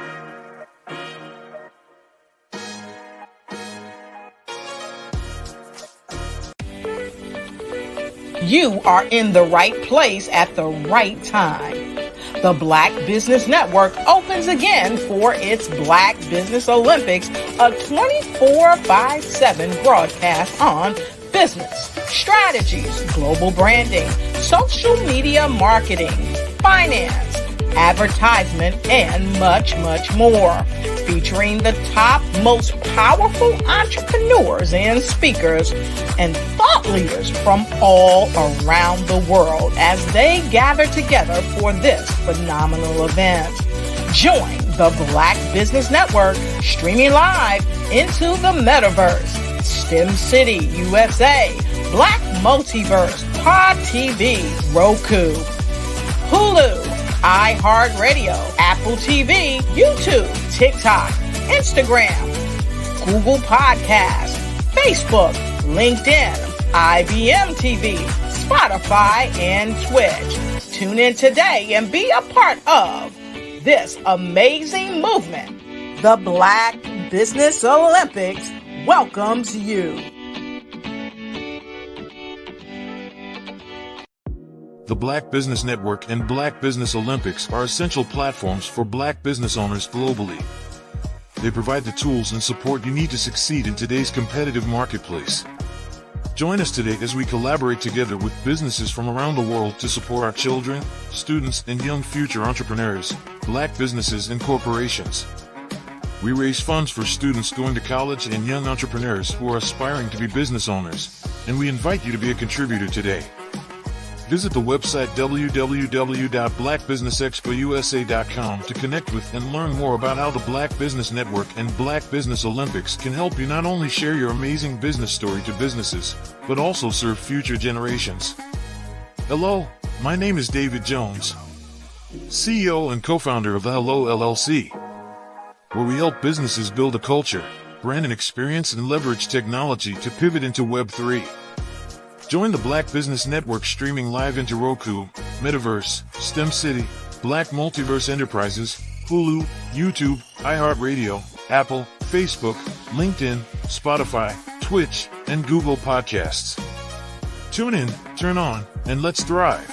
You are in the right place at the right time. The Black Business Network opens again for its Black Business Olympics, a 24/7 broadcast on business, strategies, global branding, social media marketing, finance, advertisement, and much, much more. Featuring the top, most powerful entrepreneurs and speakers and thought leaders from all around the world as they gather together for this phenomenal event. Join the Black Business Network streaming live into the metaverse, STEM City USA, Black Multiverse, Pod TV, Roku, Hulu, iHeartRadio, Apple TV, YouTube, TikTok, Instagram, Google Podcasts, Facebook, LinkedIn, IBM TV, Spotify, and Twitch. Tune in today and be a part of this amazing movement. The Black Business Olympics welcomes you. The Black Business Network and Black Business Olympics are essential platforms for Black business owners globally. They provide the tools and support you need to succeed in today's competitive marketplace. Join us today as we collaborate together with businesses from around the world to support our children, students, and young future entrepreneurs, Black businesses and corporations. We raise funds for students going to college and young entrepreneurs who are aspiring to be business owners, and we invite you to be a contributor today. Visit the website www.blackbusinessexpousa.com to connect with and learn more about how the Black Business Network and Black Business Olympics can help you not only share your amazing business story to businesses, but also serve future generations. Hello, my name is David Jones, CEO and co-founder of the Hello LLC, where we help businesses build a culture, brand an experience, and leverage technology to pivot into Web3. Join the Black Business Network streaming live into Roku, Metaverse, STEM City, Black Multiverse Enterprises, Hulu, YouTube, iHeartRadio, Apple, Facebook, LinkedIn, Spotify, Twitch, and Google Podcasts. Tune in, turn on, and let's thrive.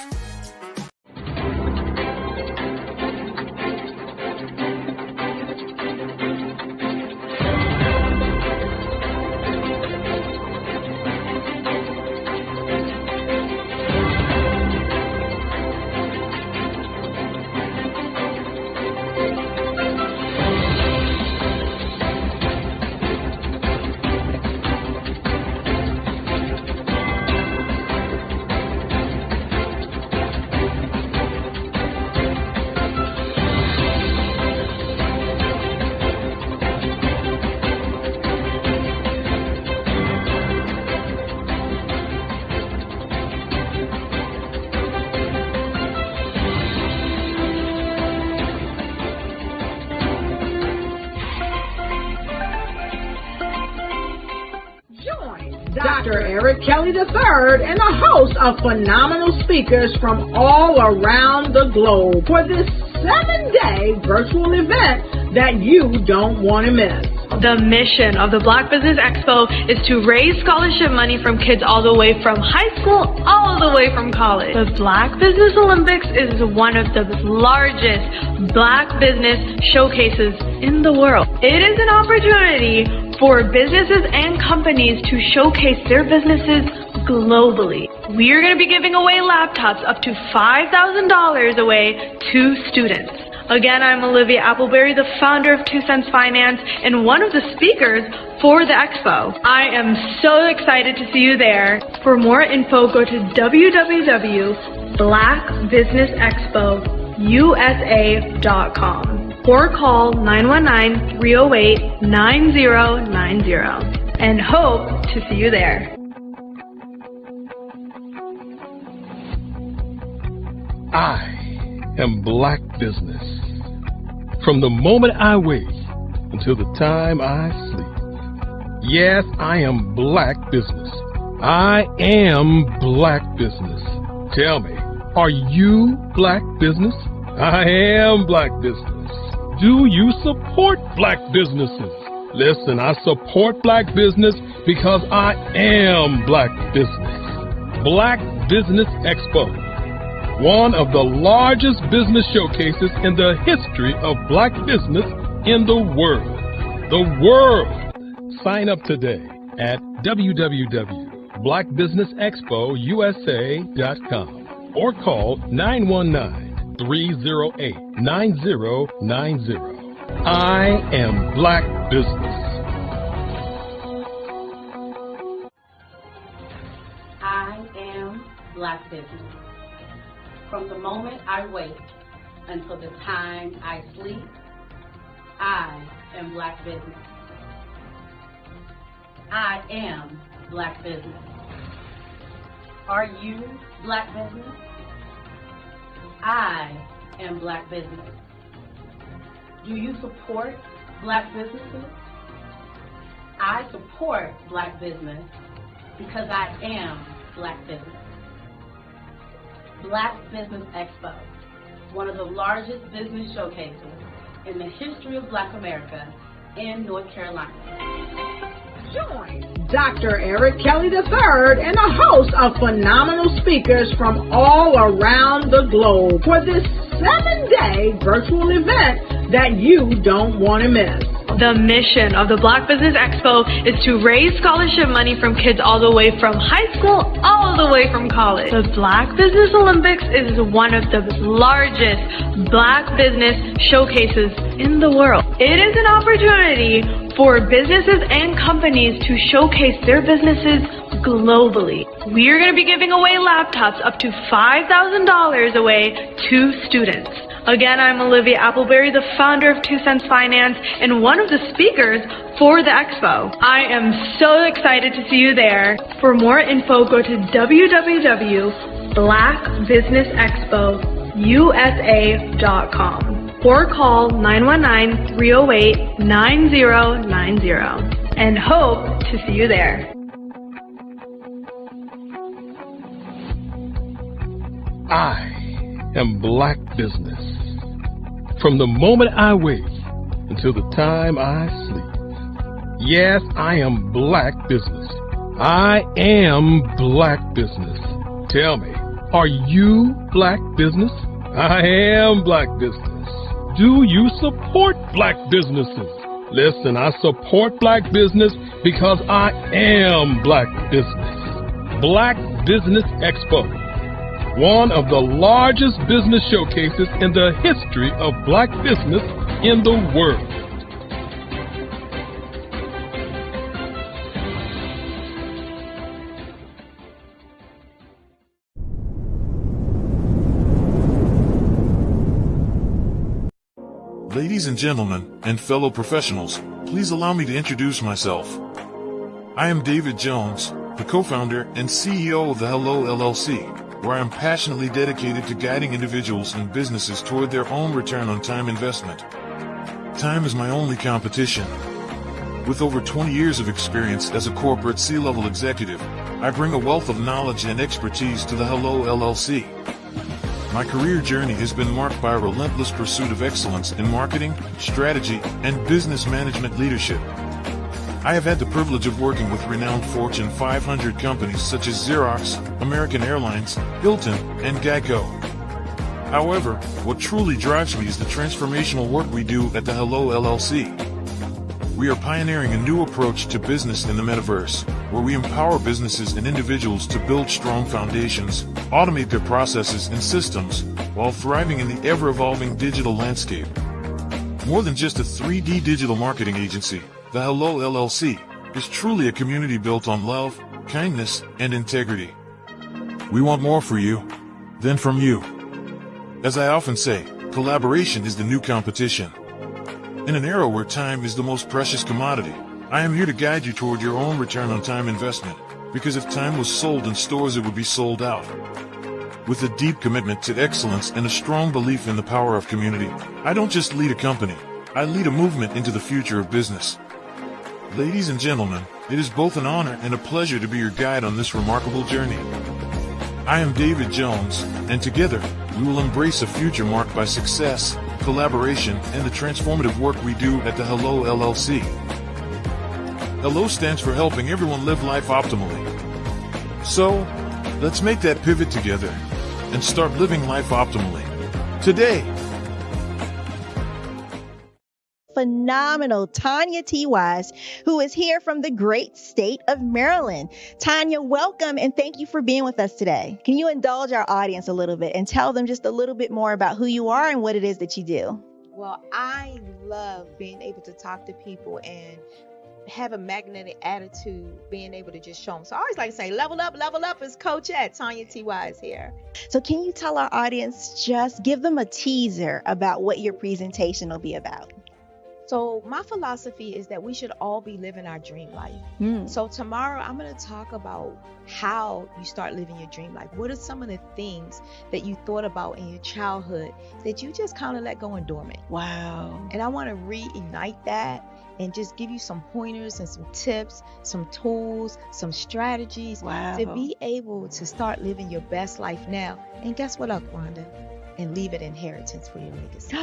Dr. Eric Kelly III and a host of phenomenal speakers from all around the globe for this 7-day virtual event that you don't want to miss. The mission of the Black Business Expo is to raise scholarship money from kids all the way from high school, all the way from college. The Black Business Olympics is one of the largest Black business showcases in the world. It is an opportunity for businesses and companies to showcase their businesses globally. We are going to be giving away laptops up to $5,000 away to students. Again, I'm Olivia Appleberry, the founder of 2 Cents Finance and one of the speakers for the expo. I am so excited to see you there. For more info, go to www.blackbusinessexpousa.com or call 919-308-9090 and hope to see you there. I am Black Business. From the moment I wake until the time I sleep. Yes, I am Black Business. I am Black Business. Tell me, are you Black Business? I am Black Business. Do you support Black businesses? Listen, I support Black business because I am Black Business. Black Business Expo, one of the largest business showcases in the history of Black business in the world. The world! Sign up today at www.blackbusinessexpousa.com or call 919-308-9090. I am Black Business. I am Black Business. From the moment I wake until the time I sleep, I am Black Business. I am Black Business. Are you Black Business? I am Black Business. Do you support Black businesses? I support Black business because I am Black business. Black Business Expo, one of the largest business showcases in the history of Black America in North Carolina. Join Dr. Eric Kelly III and a host of phenomenal speakers from all around the globe for this 7-day virtual event that you don't want to miss. The mission of the Black Business Expo is to raise scholarship money from kids all the way from high school, all the way from college. The Black Business Olympics is one of the largest Black business showcases in the world. It is an opportunity for businesses and companies to showcase their businesses globally. We are going to be giving away laptops up to $5,000 away to students. Again, I'm Olivia Appleberry, the founder of 2 Cents Finance and one of the speakers for the expo. I am so excited to see you there. For more info, go to www.blackbusinessexpousa.com or call 919-308-9090 and hope to see you there. I am Black Business. From the moment I wake until the time I sleep. Yes, I am Black Business. I am Black Business. Tell me, are you Black Business? I am Black Business. Do you support Black businesses? Listen, I support Black business because I am Black Business. Black Business Expo, one of the largest business showcases in the history of Black business in the world. Ladies and gentlemen, and fellow professionals, please allow me to introduce myself. I am David Jones, the co-founder and CEO of the Hello LLC, where I am passionately dedicated to guiding individuals and businesses toward their own return on time investment. Time is my only competition. With over 20 years of experience as a corporate C-level executive, I bring a wealth of knowledge and expertise to the Hello LLC. My career journey has been marked by a relentless pursuit of excellence in marketing, strategy, and business management leadership. I have had the privilege of working with renowned Fortune 500 companies such as Xerox, American Airlines, Hilton, and Geico. However, what truly drives me is the transformational work we do at the Hello LLC. We are pioneering a new approach to business in the metaverse, where we empower businesses and individuals to build strong foundations, automate their processes and systems, while thriving in the ever-evolving digital landscape. More than just a 3D digital marketing agency, the Hello LLC is truly a community built on love, kindness, and integrity. We want more for you than from you. As I often say, collaboration is the new competition. In an era where time is the most precious commodity, I am here to guide you toward your own return on time investment, because if time was sold in stores, it would be sold out. With a deep commitment to excellence and a strong belief in the power of community, I don't just lead a company, I lead a movement into the future of business. Ladies and gentlemen, it is both an honor and a pleasure to be your guide on this remarkable journey. I am David Jones, and together, we will embrace a future marked by success, collaboration, and the transformative work we do at the Hello LLC. Hello stands for helping everyone live life optimally. So, let's make that pivot together and start living life optimally today. Phenomenal Tanya T. Wise, who is here from the great state of Maryland. Tanya, welcome and thank you for being with us today. Can you indulge our audience a little bit and tell them just a little bit more about who you are and what it is that you do? Well, I love being able to talk to people and have a magnetic attitude, being able to just show them. So I always like to say, level up is Coach at Tanya T. Wise here. So can you tell our audience, just give them a teaser about what your presentation will be about? So my philosophy is that we should all be living our dream life. So tomorrow I'm going to talk about how you start living your dream life. What are some of the things that you thought about in your childhood that you just kind of let go and dormant? Wow. And I want to reignite that and just give you some pointers and some tips, some tools, some strategies to be able to start living your best life now. And guess what, Aquanda? And leave an inheritance for your legacy.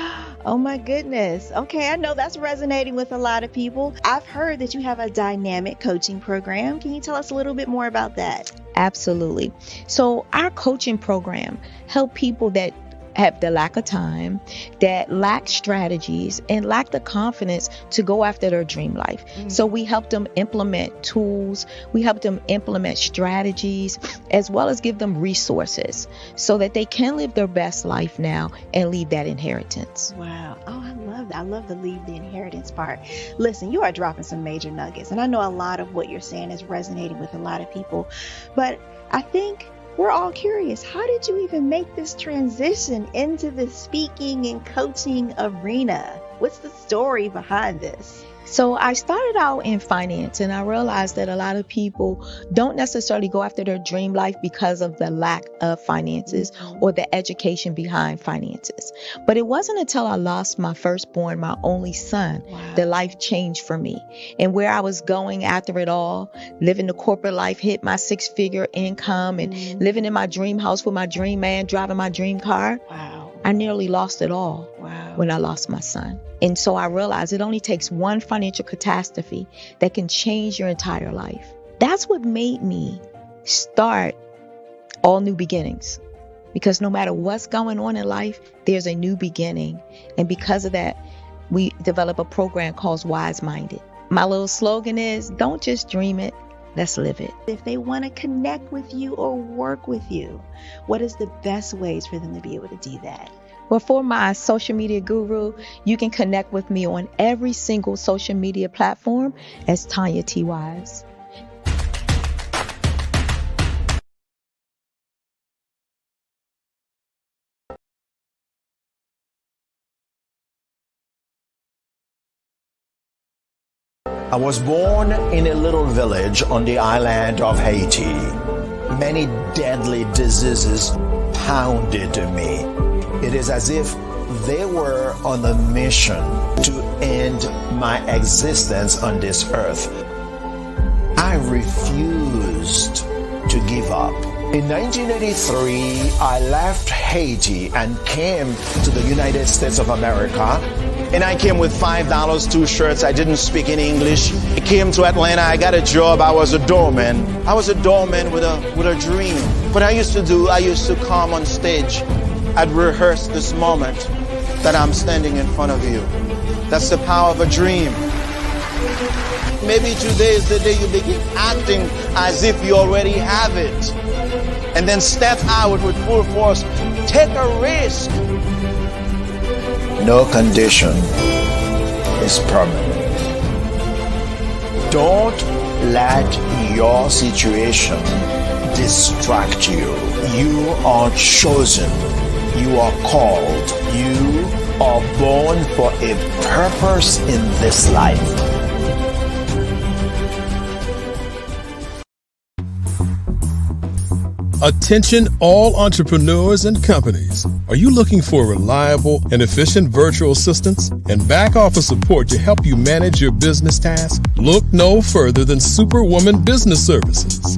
Oh my goodness. Okay, I know that's resonating with a lot of people. I've heard that you have a dynamic coaching program. Can you tell us a little bit more about that? Absolutely. So our coaching program help people that have the lack of time, that lack strategies, and lack the confidence to go after their dream life. So we help them implement tools, we help them implement strategies, as well as give them resources so that they can live their best life now and leave that inheritance. Wow. Oh, I love that. I love the leave the inheritance part. Listen, you are dropping some major nuggets, and I know a lot of what you're saying is resonating with a lot of people, but I think we're all curious. How did you even make this transition into the speaking and coaching arena? What's the story behind this? So I started out in finance, and I realized that a lot of people don't necessarily go after their dream life because of the lack of finances or the education behind finances. But it wasn't until I lost my firstborn, my only son, that life changed for me. And where I was going after it all, living the corporate life, hit my 6-figure income and living in my dream house with my dream man, driving my dream car. I nearly lost it all when I lost my son. And so I realized it only takes one financial catastrophe that can change your entire life. That's what made me start All New Beginnings. Because no matter what's going on in life, there's a new beginning. And because of that, we developed a program called Wise Minded. My little slogan is, don't just dream it, let's live it. If they want to connect with you or work with you, what is the best ways for them to be able to do that? Well, for my social media guru, you can connect with me on every single social media platform as Tanya T. Wise. I was born in a little village on the island of Haiti. Many deadly diseases pounded me. It is as if they were on a mission to end my existence on this earth. I refused to give up. In 1983, I left Haiti and came to the United States of America. And I came with $5, 2 shirts. I didn't speak any English. I came to Atlanta. I got a job. I was a doorman. I was a doorman with a dream. What I used to come on stage. I'd rehearse this moment that I'm standing in front of you. That's the power of a dream. Maybe today is the day you begin acting as if you already have it. And then step out with full force. Take a risk. No condition is permanent. Don't let your situation distract you. You are chosen. You are called. You are born for a purpose in this life. Attention all entrepreneurs and companies. Are you looking for reliable and efficient virtual assistants and back office support to help you manage your business tasks? Look no further than Superwoman Business Services.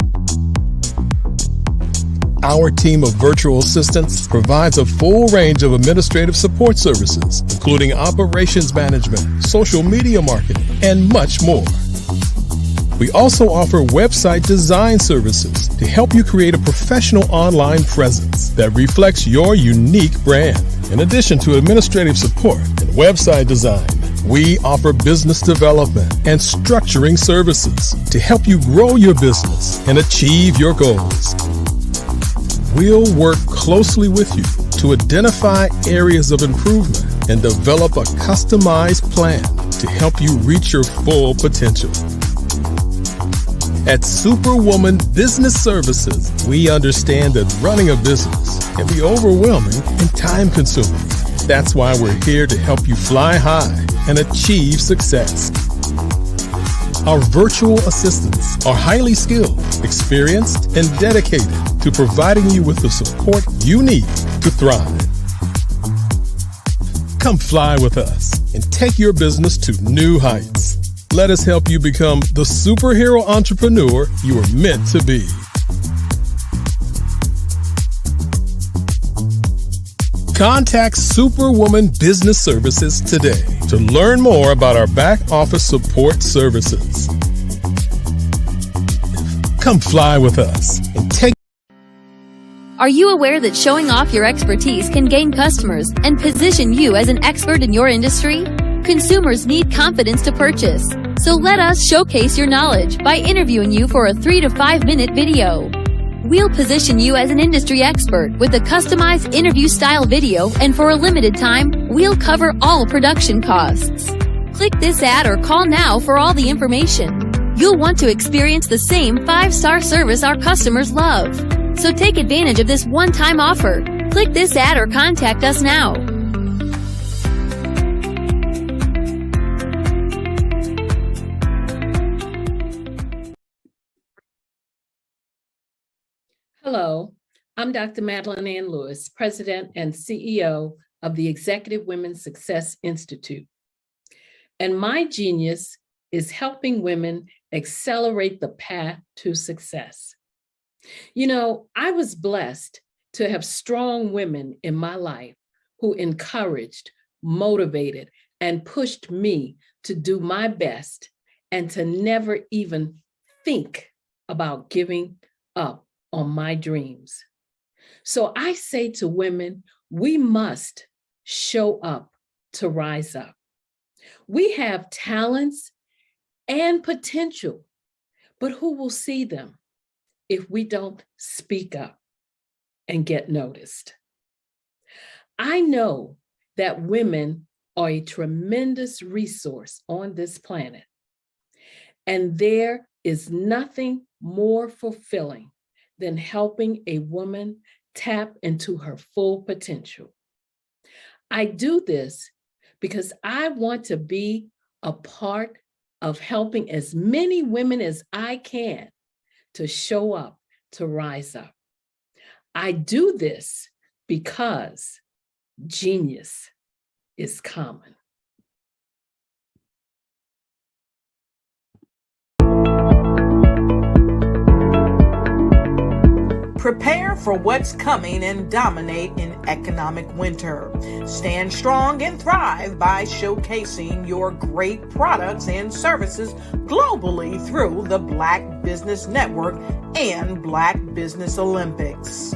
Our team of virtual assistants provides a full range of administrative support services, including operations management, social media marketing, and much more. We also offer website design services to help you create a professional online presence that reflects your unique brand. In addition to administrative support and website design, we offer business development and structuring services to help you grow your business and achieve your goals. We'll work closely with you to identify areas of improvement and develop a customized plan to help you reach your full potential. At Superwoman Business Services, we understand that running a business can be overwhelming and time-consuming. That's why we're here to help you fly high and achieve success. Our virtual assistants are highly skilled, experienced, and dedicated to providing you with the support you need to thrive. Come fly with us and take your business to new heights. Let us help you become the superhero entrepreneur you are meant to be. Contact Superwoman Business Services today to learn more about our back office support services. Come fly with us and take. Are you aware that showing off your expertise can gain customers and position you as an expert in your industry? Consumers need confidence to purchase, so let us showcase your knowledge by interviewing you for a 3 to 5 minute video. We'll position you as an industry expert with a customized interview-style video, and for a limited time, we'll cover all production costs. Click this ad or call now for all the information. You'll want to experience the same 5-star service our customers love. So take advantage of this one-time offer. Click this ad or contact us now. Hello, I'm Dr. Madeline Ann Lewis, President and CEO of the Executive Women's Success Institute. And my genius is helping women accelerate the path to success. You know, I was blessed to have strong women in my life who encouraged, motivated, and pushed me to do my best and to never even think about giving up on my dreams. So I say to women, we must show up to rise up. We have talents and potential, but who will see them if we don't speak up and get noticed? I know that women are a tremendous resource on this planet, and there is nothing more fulfilling than helping a woman tap into her full potential. I do this because I want to be a part of helping as many women as I can to show up, to rise up. I do this because genius is common. Prepare for what's coming and dominate in economic winter. Stand strong and thrive by showcasing your great products and services globally through the Black Business Network and Black Business Olympics.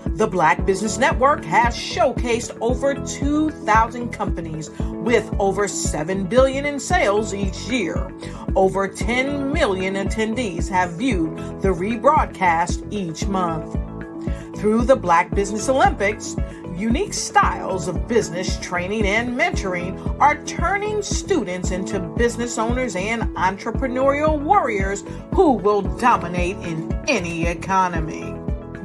The Black Business Network has showcased over 2,000 companies with over $7 billion in sales each year. Over 10 million attendees have viewed the rebroadcast each month. Through the Black Business Olympics, unique styles of business training and mentoring are turning students into business owners and entrepreneurial warriors who will dominate in any economy.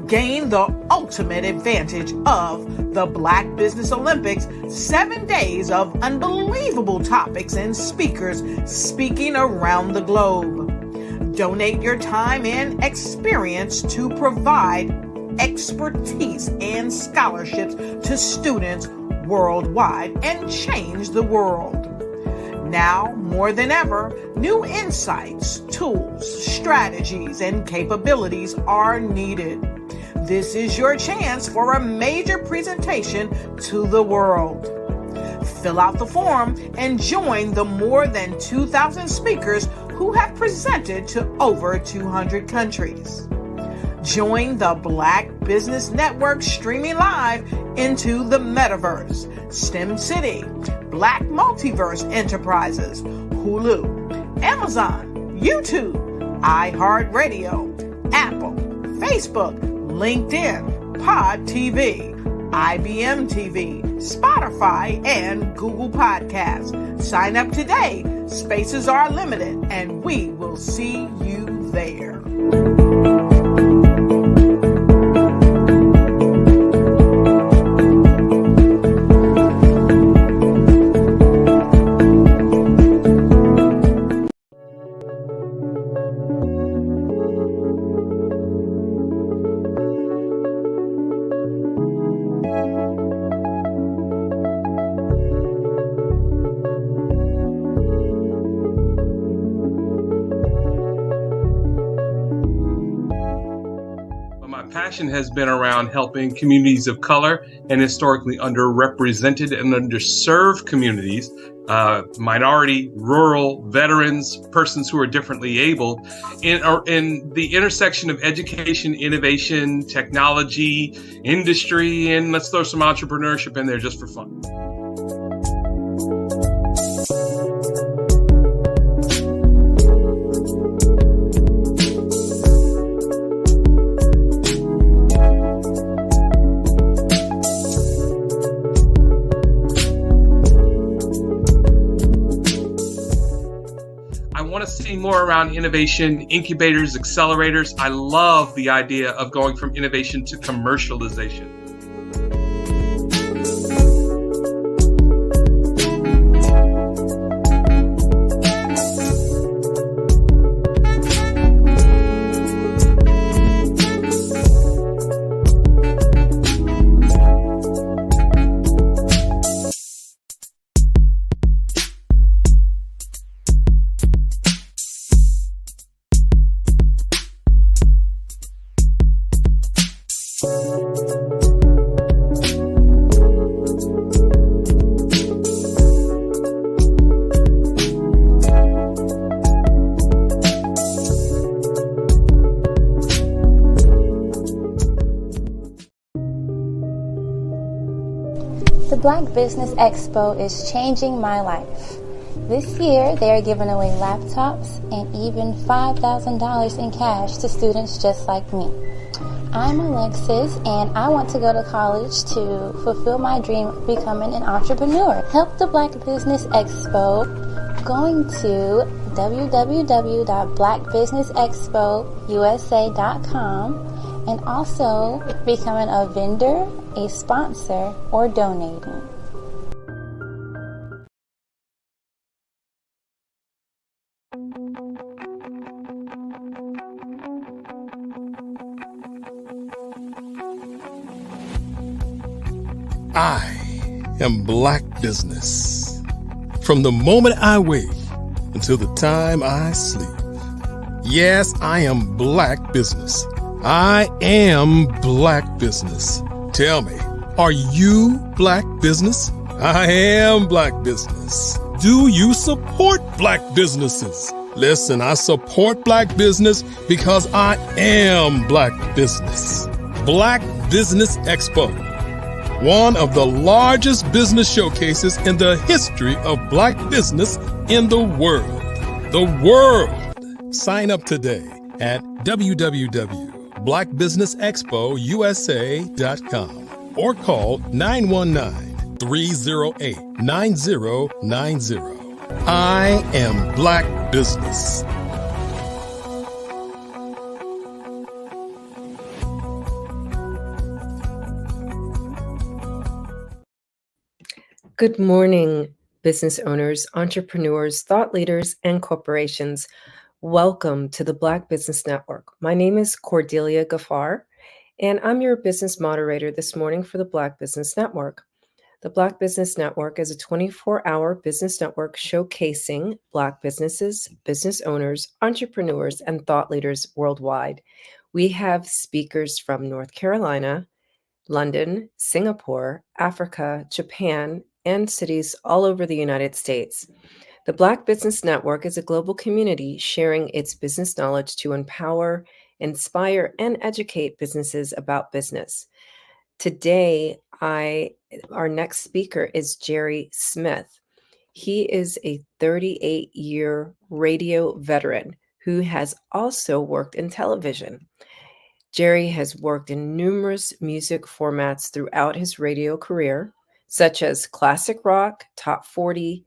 Gain the ultimate advantage of the Black Business Olympics, 7 days of unbelievable topics and speakers speaking around the globe. Donate your time and experience to provide expertise and scholarships to students worldwide and change the world. Now, more than ever, new insights, tools, strategies, and capabilities are needed. This is your chance for a major presentation to the world. Fill out the form and join the more than 2,000 speakers who have presented to over 200 countries. Join the Black Business Network streaming live into the Metaverse, STEM City, Black Multiverse Enterprises, Hulu, Amazon, YouTube, iHeartRadio, Apple, Facebook, LinkedIn, Pod TV, IBM TV, Spotify, and Google Podcasts. Sign up today. Spaces are limited, and we will see you there. passion has been around helping communities of color and historically underrepresented and underserved communities, minority, rural, veterans, persons who are differently abled, in the intersection of education, innovation, technology, industry, and let's throw some entrepreneurship in there just for fun. See more around innovation, incubators, accelerators. I love the idea of going from innovation to commercialization. The Black Business Expo is changing my life. This year, they are giving away laptops and even $5,000 in cash to students just like me. I'm Alexis, and I want to go to college to fulfill my dream of becoming an entrepreneur. Help the Black Business Expo going to www.blackbusinessexpousa.com and also becoming a vendor, a sponsor, or donating. I am Black Business. From the moment I wake until the time I sleep. Yes, I am Black Business. I am Black Business. Tell me, are you Black Business? I am Black Business. Do you support Black businesses? Listen, I support Black business because I am Black Business. Black Business Expo, one of the largest business showcases in the history of Black business in the world. The world! Sign up today at www.blackbusinessexpousa.com or call 919-308-9090. I am Black Business. Good morning, business owners, entrepreneurs, thought leaders, and corporations. Welcome to the Black Business Network. My name is Cordelia Gaffar, and I'm your business moderator this morning for the Black Business Network. The Black Business Network is a 24-hour business network showcasing Black businesses, business owners, entrepreneurs, and thought leaders worldwide. We have speakers from North Carolina, London, Singapore, Africa, Japan, and cities all over the United States. The Black Business Network is a global community sharing its business knowledge to empower, inspire, and educate businesses about business. Today, our next speaker is Jerry Smith. He is a 38-year radio veteran who has also worked in television. Jerry has worked in numerous music formats throughout his radio career, such as classic rock, top 40,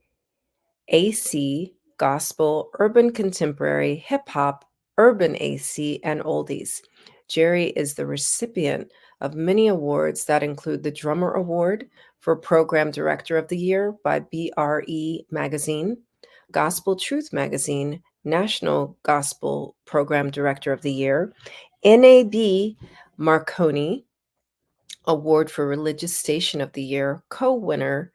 AC, gospel, urban contemporary, hip hop, urban AC, and oldies. Jerry is the recipient of many awards that include the Drummer Award for Program Director of the Year by BRE Magazine, Gospel Truth Magazine, National Gospel Program Director of the Year, NAB Marconi Award for Religious Station of the Year, co-winner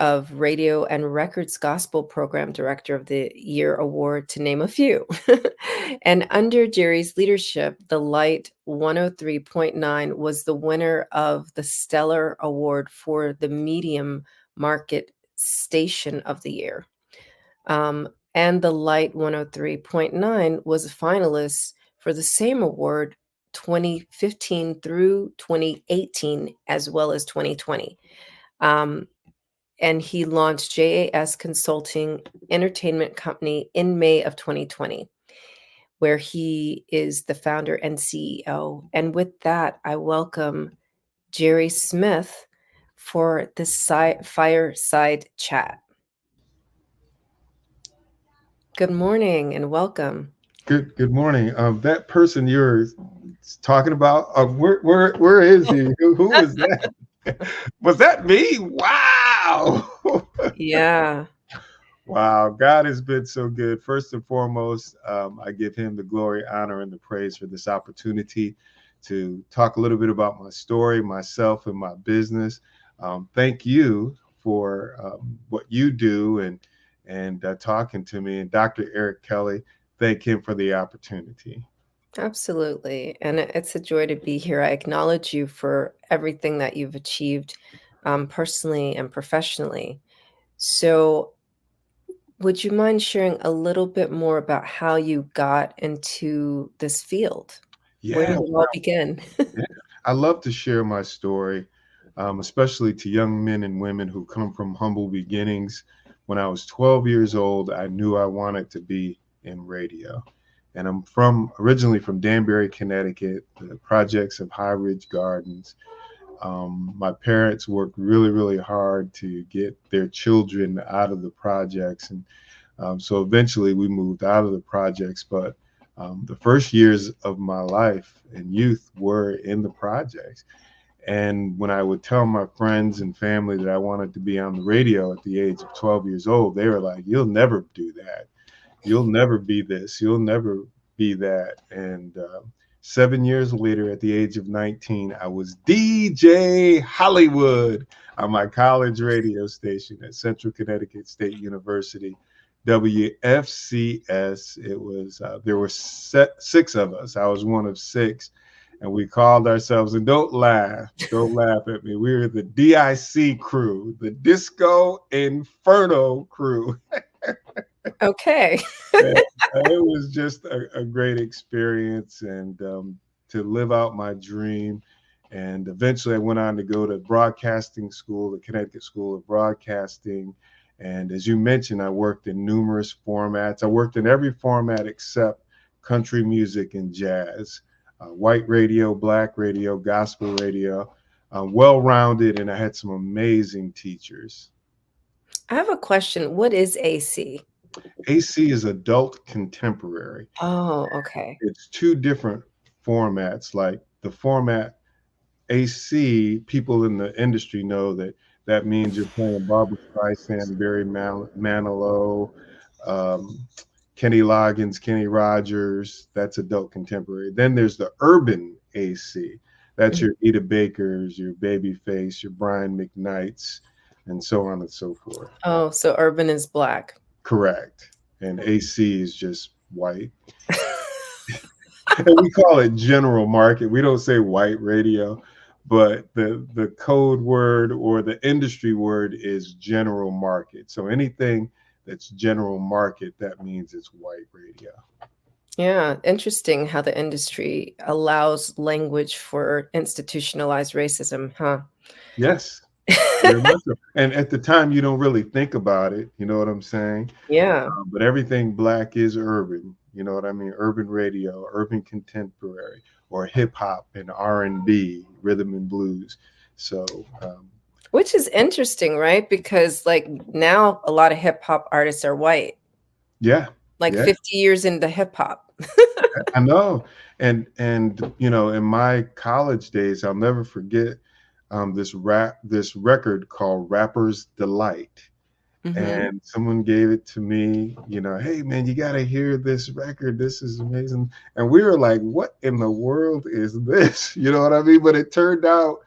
of Radio and Records Gospel Program Director of the Year Award, to name a few. And under Jerry's leadership, the Light 103.9 was the winner of the Stellar Award for the Medium Market Station of the Year. And the Light 103.9 was a finalist for the same award 2015 through 2018, as well as 2020. And he launched JAS Consulting Entertainment Company in May of 2020, where he is the founder and CEO. And with that, I welcome Jerry Smith for this fireside chat. Good morning and welcome. Good morning. That person you're talking about, where is he? Who is that? Was that me? Wow. Yeah. Wow. God has been so good. First and foremost, I give him the glory, honor, and the praise for this opportunity to talk a little bit about my story, myself, and my business. Thank you for what you do and talking to me. And Dr. Eric Kelly, thank him for the opportunity. Absolutely. And it's a joy to be here. I acknowledge you for everything that you've achieved personally and professionally. So would you mind sharing a little bit more about how you got into this field? Where did it all begin? Yeah. I love to share my story, especially to young men and women who come from humble beginnings. When I was 12 years old, I knew I wanted to be in radio. And I'm originally from Danbury, Connecticut, the projects of High Ridge Gardens. My parents worked really, really hard to get their children out of the projects. And so eventually we moved out of the projects. But the first years of my life and youth were in the projects. And when I would tell my friends and family that I wanted to be on the radio at the age of 12 years old, they were like, "You'll never do that. You'll never be this. You'll never be that." And 7 years later, at the age of 19, I was DJ Hollywood on my college radio station at Central Connecticut State University, WFCS. It was there were 6 of us. I was one of 6, and we called ourselves, and don't laugh at me, we were the DIC crew, the Disco Inferno crew. Okay. It was just a great experience, and to live out my dream. And eventually I went on to go to broadcasting school, the Connecticut School of Broadcasting. And as you mentioned, I worked in numerous formats. I worked in every format except country music and jazz, white radio, black radio, gospel radio, well-rounded, and I had some amazing teachers. I have a question. What is AC? AC is adult contemporary. Oh, okay. It's 2 different formats. Like the format AC, people in the industry know that means you're playing Barbra Streisand, Barry Manilow, Kenny Loggins, Kenny Rogers. That's adult contemporary. Then there's the urban AC. That's your Eda Bakers, your Babyface, your Brian McKnights, and so on and so forth. Oh, so urban is black. Correct. And AC is just white. And we call it general market. We don't say white radio, but the code word or the industry word is general market. So anything that's general market, that means it's white radio. Yeah, interesting how the industry allows language for institutionalized racism, huh? Yes. Very much so. And at the time, you don't really think about it. You know what I'm saying? Yeah. But everything black is urban. You know what I mean? Urban radio, urban contemporary, or hip hop and R&B, rhythm and blues. So, which is interesting, right? Because like now a lot of hip hop artists are white. Yeah. Like 50 years into hip hop. I know. And you know, in my college days, I'll never forget this record called Rapper's Delight. And someone gave it to me, you know, "Hey man, you got to hear this record. This is amazing." And we were like, "What in the world is this?" You know what I mean? But it turned out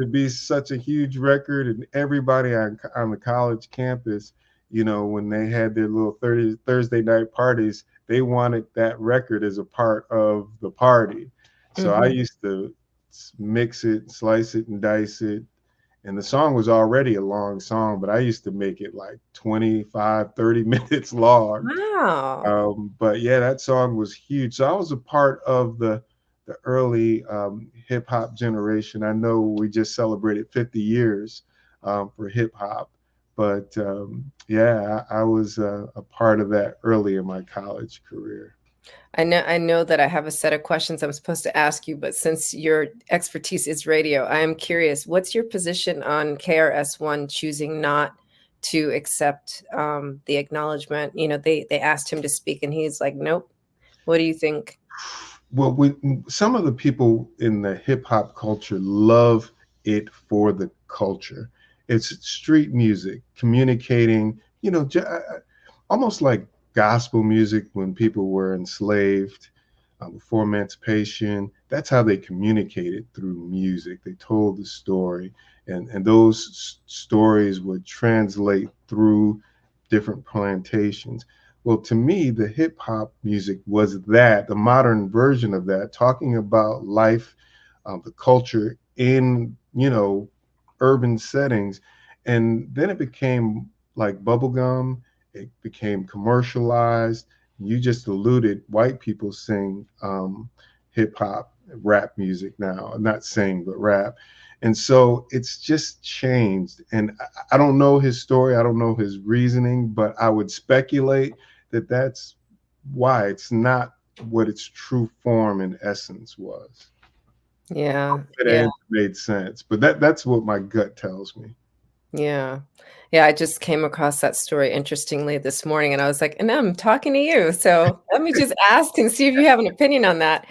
to be such a huge record, and everybody on the college campus, you know, when they had their little Thursday night parties, they wanted that record as a part of the party. So I used to mix it, slice it, and dice it. And the song was already a long song, but I used to make it like 25, 30 minutes long. Wow. But yeah, that song was huge. So I was a part of the early hip hop generation. I know we just celebrated 50 years for hip hop, but yeah, I was a part of that early in my college career. I know that I have a set of questions I'm supposed to ask you, but since your expertise is radio, I am curious, what's your position on KRS-One choosing not to accept the acknowledgement? You know, they asked him to speak and he's like, nope. What do you think? Well, some of the people in the hip hop culture love it for the culture. It's street music, communicating, you know, almost like gospel music when people were enslaved before emancipation. That's how they communicated, through music. They told the story, and those stories would translate through different plantations. Well, to me, the hip hop music was that, the modern version of that, talking about life, the culture in, you know, urban settings. And then it became like bubblegum, it became commercialized. You just alluded, white people sing hip hop, rap music now, not sing, but rap. And so it's just changed. And I don't know his story, I don't know his reasoning, but I would speculate that that's why it's not what its true form and essence was. Yeah. It made sense, but that's what my gut tells me. Yeah. Yeah, I just came across that story interestingly this morning and I was like, and I'm talking to you. So let me just ask and see if you have an opinion on that.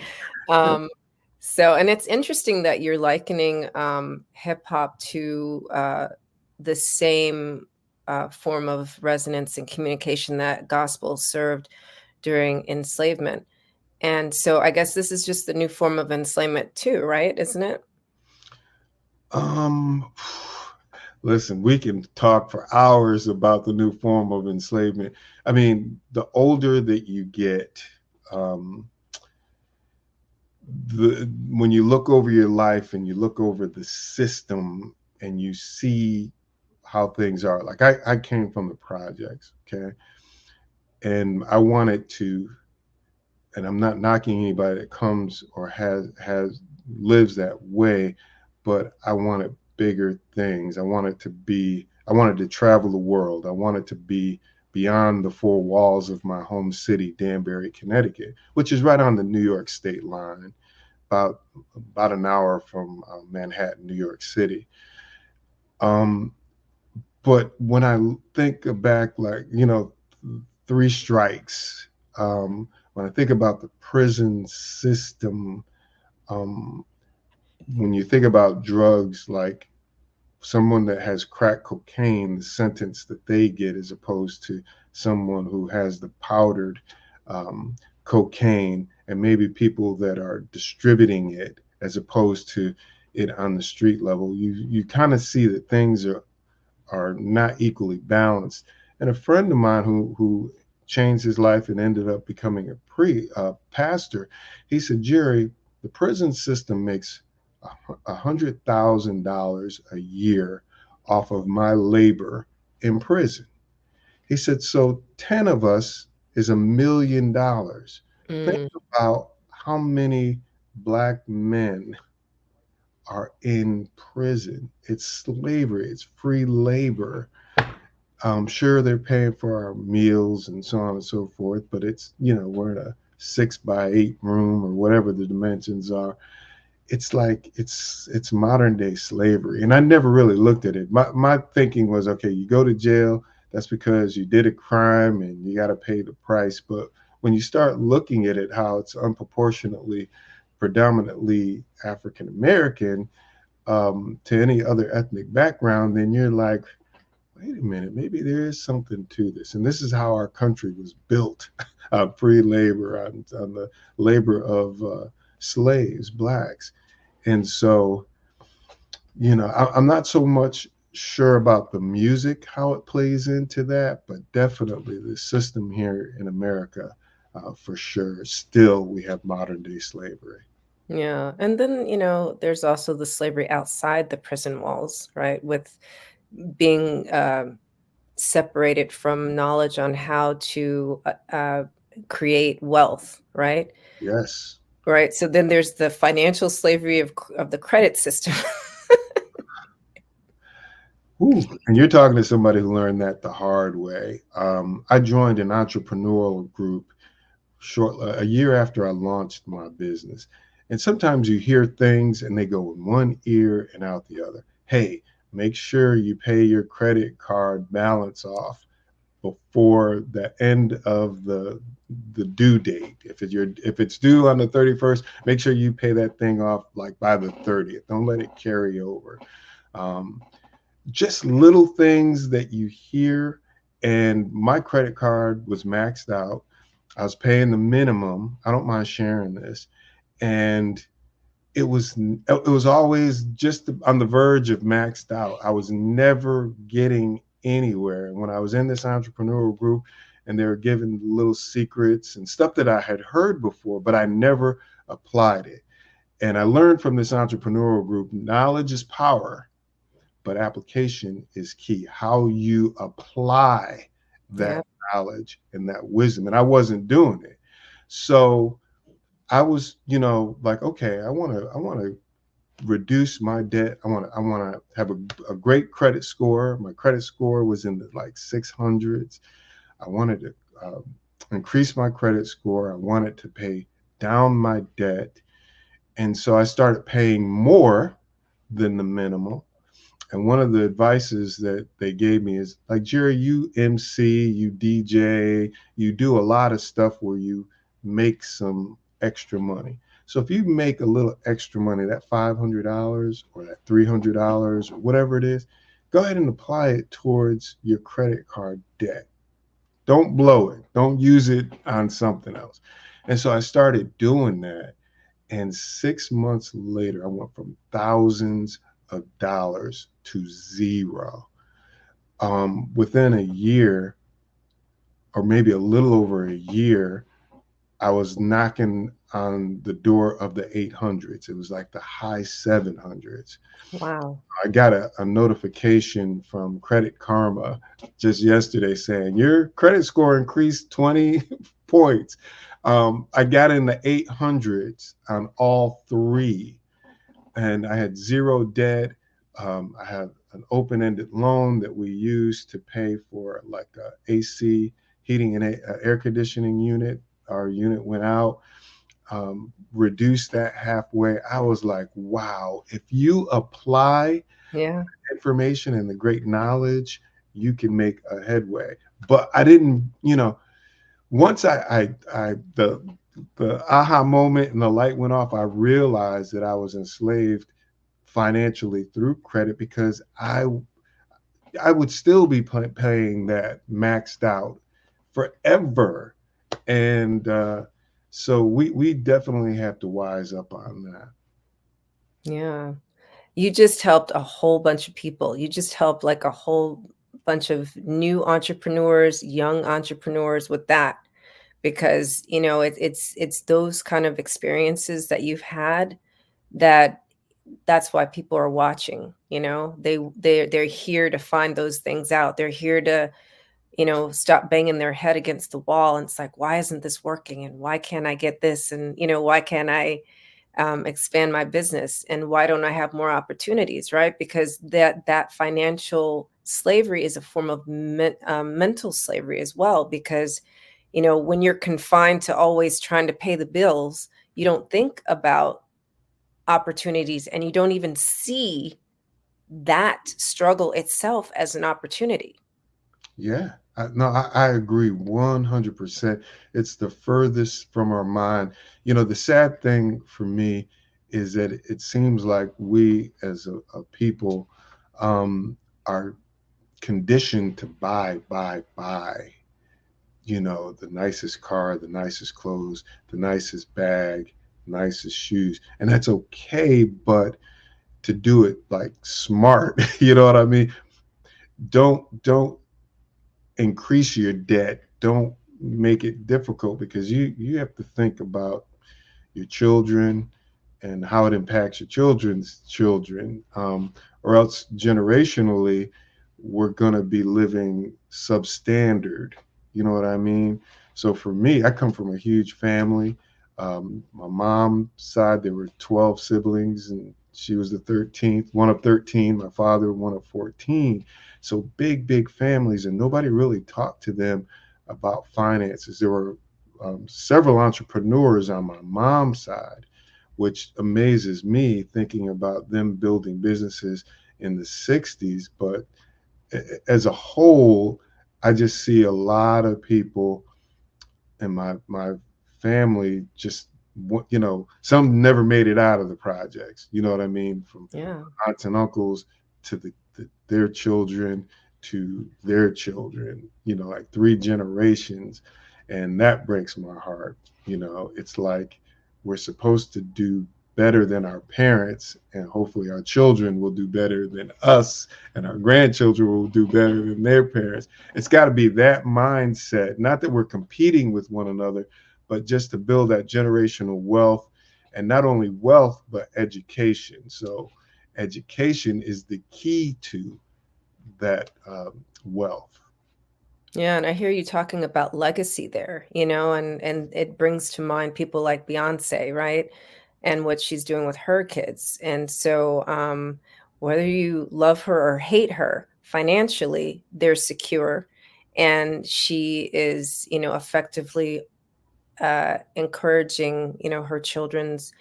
And it's interesting that you're likening hip hop to the same form of resonance and communication that gospel served during enslavement. And so I guess this is just the new form of enslavement too, right? Isn't it? Listen, we can talk for hours about the new form of enslavement. I mean, the older that you get, when you look over your life and you look over the system and you see how things are, like I came from the projects, okay? And I wanted to, and I'm not knocking anybody that comes or has lives that way, but I wanted bigger things. I wanted to travel the world. I wanted to be beyond the four walls of my home city, Danbury, Connecticut, which is right on the New York state line, about an hour from Manhattan, New York City. But when I think back, like, you know, three strikes, when I think about the prison system, when you think about drugs, like someone that has crack cocaine, the sentence that they get as opposed to someone who has the powdered cocaine, and maybe people that are distributing it as opposed to it on the street level, you kind of see that things are not equally balanced. And a friend of mine who changed his life and ended up becoming a pastor, he said, Jerry, the prison system makes $100,000 a year off of my labor in prison. He said, so 10 of us is $1 million. Think about how many Black men are in prison. It's slavery, it's free labor. I'm sure they're paying for our meals and so on and so forth, but it's, you know, we're in a 6x8 room or whatever the dimensions are. It's like it's modern day slavery. And I never really looked at it. My thinking was, okay, you go to jail, that's because you did a crime and you got to pay the price. But when you start looking at it, how it's unproportionately predominantly African American to any other ethnic background, then you're like, wait a minute, maybe there is something to this. And this is how our country was built on free labor, on the labor of slaves, Blacks. And so, you know, I'm not so much sure about the music, how it plays into that, but definitely the system here in America for sure. Still, we have modern day slavery. Yeah. And then, there's also the slavery outside the prison walls, right? With being separated from knowledge on how to create wealth, right? Yes. Right. So then there's the financial slavery of the credit system. Ooh, and you're talking to somebody who learned that the hard way. I joined an entrepreneurial group a year after I launched my business. And sometimes you hear things and they go in one ear and out the other. Hey, make sure you pay your credit card balance off before the end of the due date. If it's due on the 31st, make sure you pay that thing off like by the 30th. Don't let it carry over. Just little things that you hear. And my credit card was maxed out. I was paying the minimum. I don't mind sharing this. And it was always just on the verge of maxed out. I was never getting anywhere. And when I was in this entrepreneurial group and they were giving little secrets and stuff that I had heard before, but I never applied it. And I learned from this entrepreneurial group, knowledge is power, but application is key. How you apply that knowledge and that wisdom. And I wasn't doing it. So I was, like, okay, I want to reduce my debt. I want to have a great credit score. My credit score was in the like 600s. I wanted to increase my credit score. I wanted to pay down my debt. And so I started paying more than the minimum. And one of the advices that they gave me is like, Jerry, you MC, you DJ, you do a lot of stuff where you make some extra money. So if you make a little extra money, that $500 or that $300 or whatever it is, go ahead and apply it towards your credit card debt. Don't blow it. Don't use it on something else. And so I started doing that. And 6 months later, I went from thousands of dollars to zero. Within a year, or maybe a little over a year, I was knocking on the door of the 800s. It was like the high 700s. Wow. I got a notification from Credit Karma just yesterday saying your credit score increased 20 points. I got in the 800s on all three, and I had zero debt. I have an open-ended loan that we use to pay for like a AC heating and air conditioning unit. Our unit went out, reduced that halfway. I was like, wow, if you apply information and the great knowledge, you can make a headway. But I didn't, once the aha moment and the light went off, I realized that I was enslaved financially through credit because I would still be paying that maxed out forever. And so we definitely have to wise up on that. Yeah. You just helped a whole bunch of people. You just helped like a whole bunch of new entrepreneurs, young entrepreneurs with that, because, it's those kind of experiences that you've had that's why people are watching. They're here to find those things out. They're here to, stop banging their head against the wall. And it's like, why isn't this working? And why can't I get this? And, why can't I expand my business? And why don't I have more opportunities? Right? Because that financial slavery is a form of mental slavery as well. Because, when you're confined to always trying to pay the bills, you don't think about opportunities, and you don't even see that struggle itself as an opportunity. Yeah, I agree 100%. It's the furthest from our mind. The sad thing for me is that it seems like we as a people are conditioned to buy. The nicest car, the nicest clothes, the nicest bag, nicest shoes. And that's okay, but to do it like smart, you know what I mean? Don't increase your debt. Don't make it difficult because you have to think about your children and how it impacts your children's children, or else generationally, we're going to be living substandard. You know what I mean? So for me, I come from a huge family. My mom's side, there were 12 siblings, and she was the 13th, one of 13. My father, one of 14. So big families, and nobody really talked to them about finances. There were several entrepreneurs on my mom's side, which amazes me thinking about them building businesses in the 60s. But as a whole, I just see a lot of people in my family just, some never made it out of the projects. You know what I mean? From aunts and uncles to their children to their children, like 3 generations. And that breaks my heart. It's like we're supposed to do better than our parents, and hopefully our children will do better than us, and our grandchildren will do better than their parents. It's got to be that mindset, not that we're competing with one another, but just to build that generational wealth, and not only wealth, but education. So education is the key to that wealth. Yeah, and I hear you talking about legacy there, and it brings to mind people like Beyonce, right? And what she's doing with her kids. And so whether you love her or hate her, financially, they're secure. And she is, effectively encouraging, her children's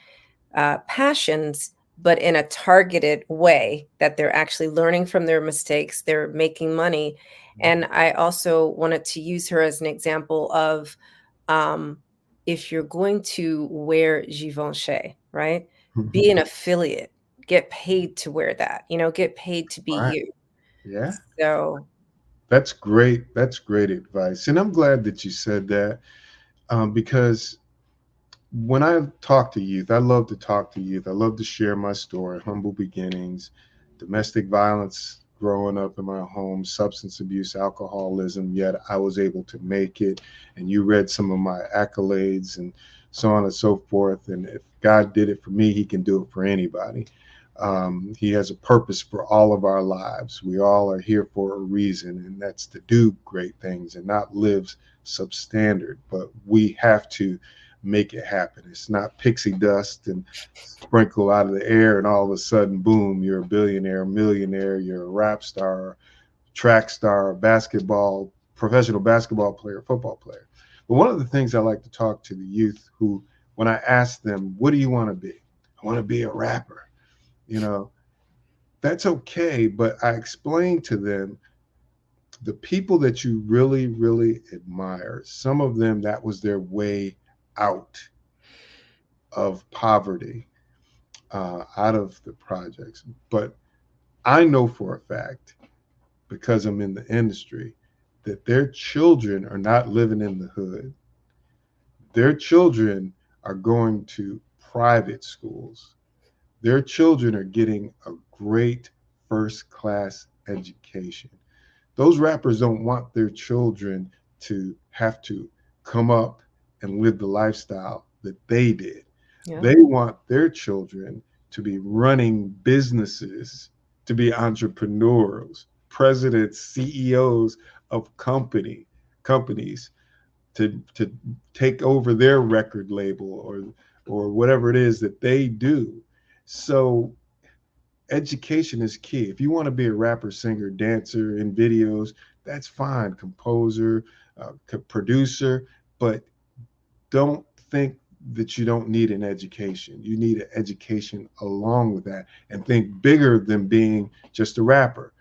passions, but in a targeted way that they're actually learning from their mistakes. They're making money. And I also wanted to use her as an example of if you're going to wear Givenchy, right? Be an affiliate, get paid to wear that, get paid to be Right. you. Yeah. So That's great. That's great advice. And I'm glad that you said that, because when I talk to youth, I love to talk to youth. I love to share my story, humble beginnings, domestic violence growing up in my home, substance abuse, alcoholism, yet I was able to make it. And you read some of my accolades and so on and so forth. And if God did it for me, he can do it for anybody. He has a purpose for all of our lives. We all are here for a reason, and that's to do great things and not live substandard. But we have to make it happen. It's not pixie dust and sprinkle out of the air and all of a sudden, boom, you're a billionaire, millionaire, you're a rap star, track star, basketball, professional basketball player, football player. But one of the things I like to talk to the youth who, when I ask them, what do you want to be? I want to be a rapper. That's okay. But I explain to them the people that you really, really admire, some of them, that was their way out of poverty, out of the projects. But I know for a fact, because I'm in the industry, that their children are not living in the hood. Their children are going to private schools. Their children are getting a great first class education. Those rappers don't want their children to have to come up and live the lifestyle that they did. Yeah. They want their children to be running businesses, to be entrepreneurs, presidents, CEOs of companies, to take over their record label or whatever it is that they do. So education is key. If you want to be a rapper, singer, dancer in videos, that's fine. Composer, producer, but don't think that you don't need an education. You need an education along with that, and think bigger than being just a rapper.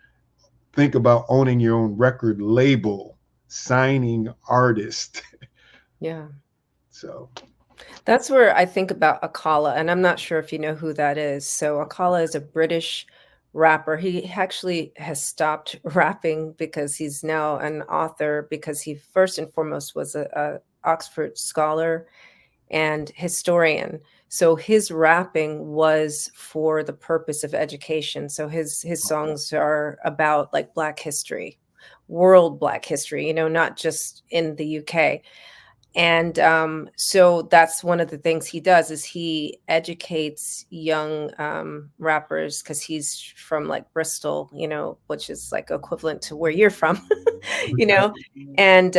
Think about owning your own record label, signing artist. yeah. So That's where I think about Akala, and I'm not sure if you know who that is. So Akala is a British rapper. He actually has stopped rapping because he's now an author, because he first and foremost was a Oxford scholar and historian. So his rapping was for the purpose of education. So his songs are about like Black history. world Black history, not just in the UK. And so that's one of the things he does is he educates young rappers, because he's from like Bristol, which is like equivalent to where you're from, and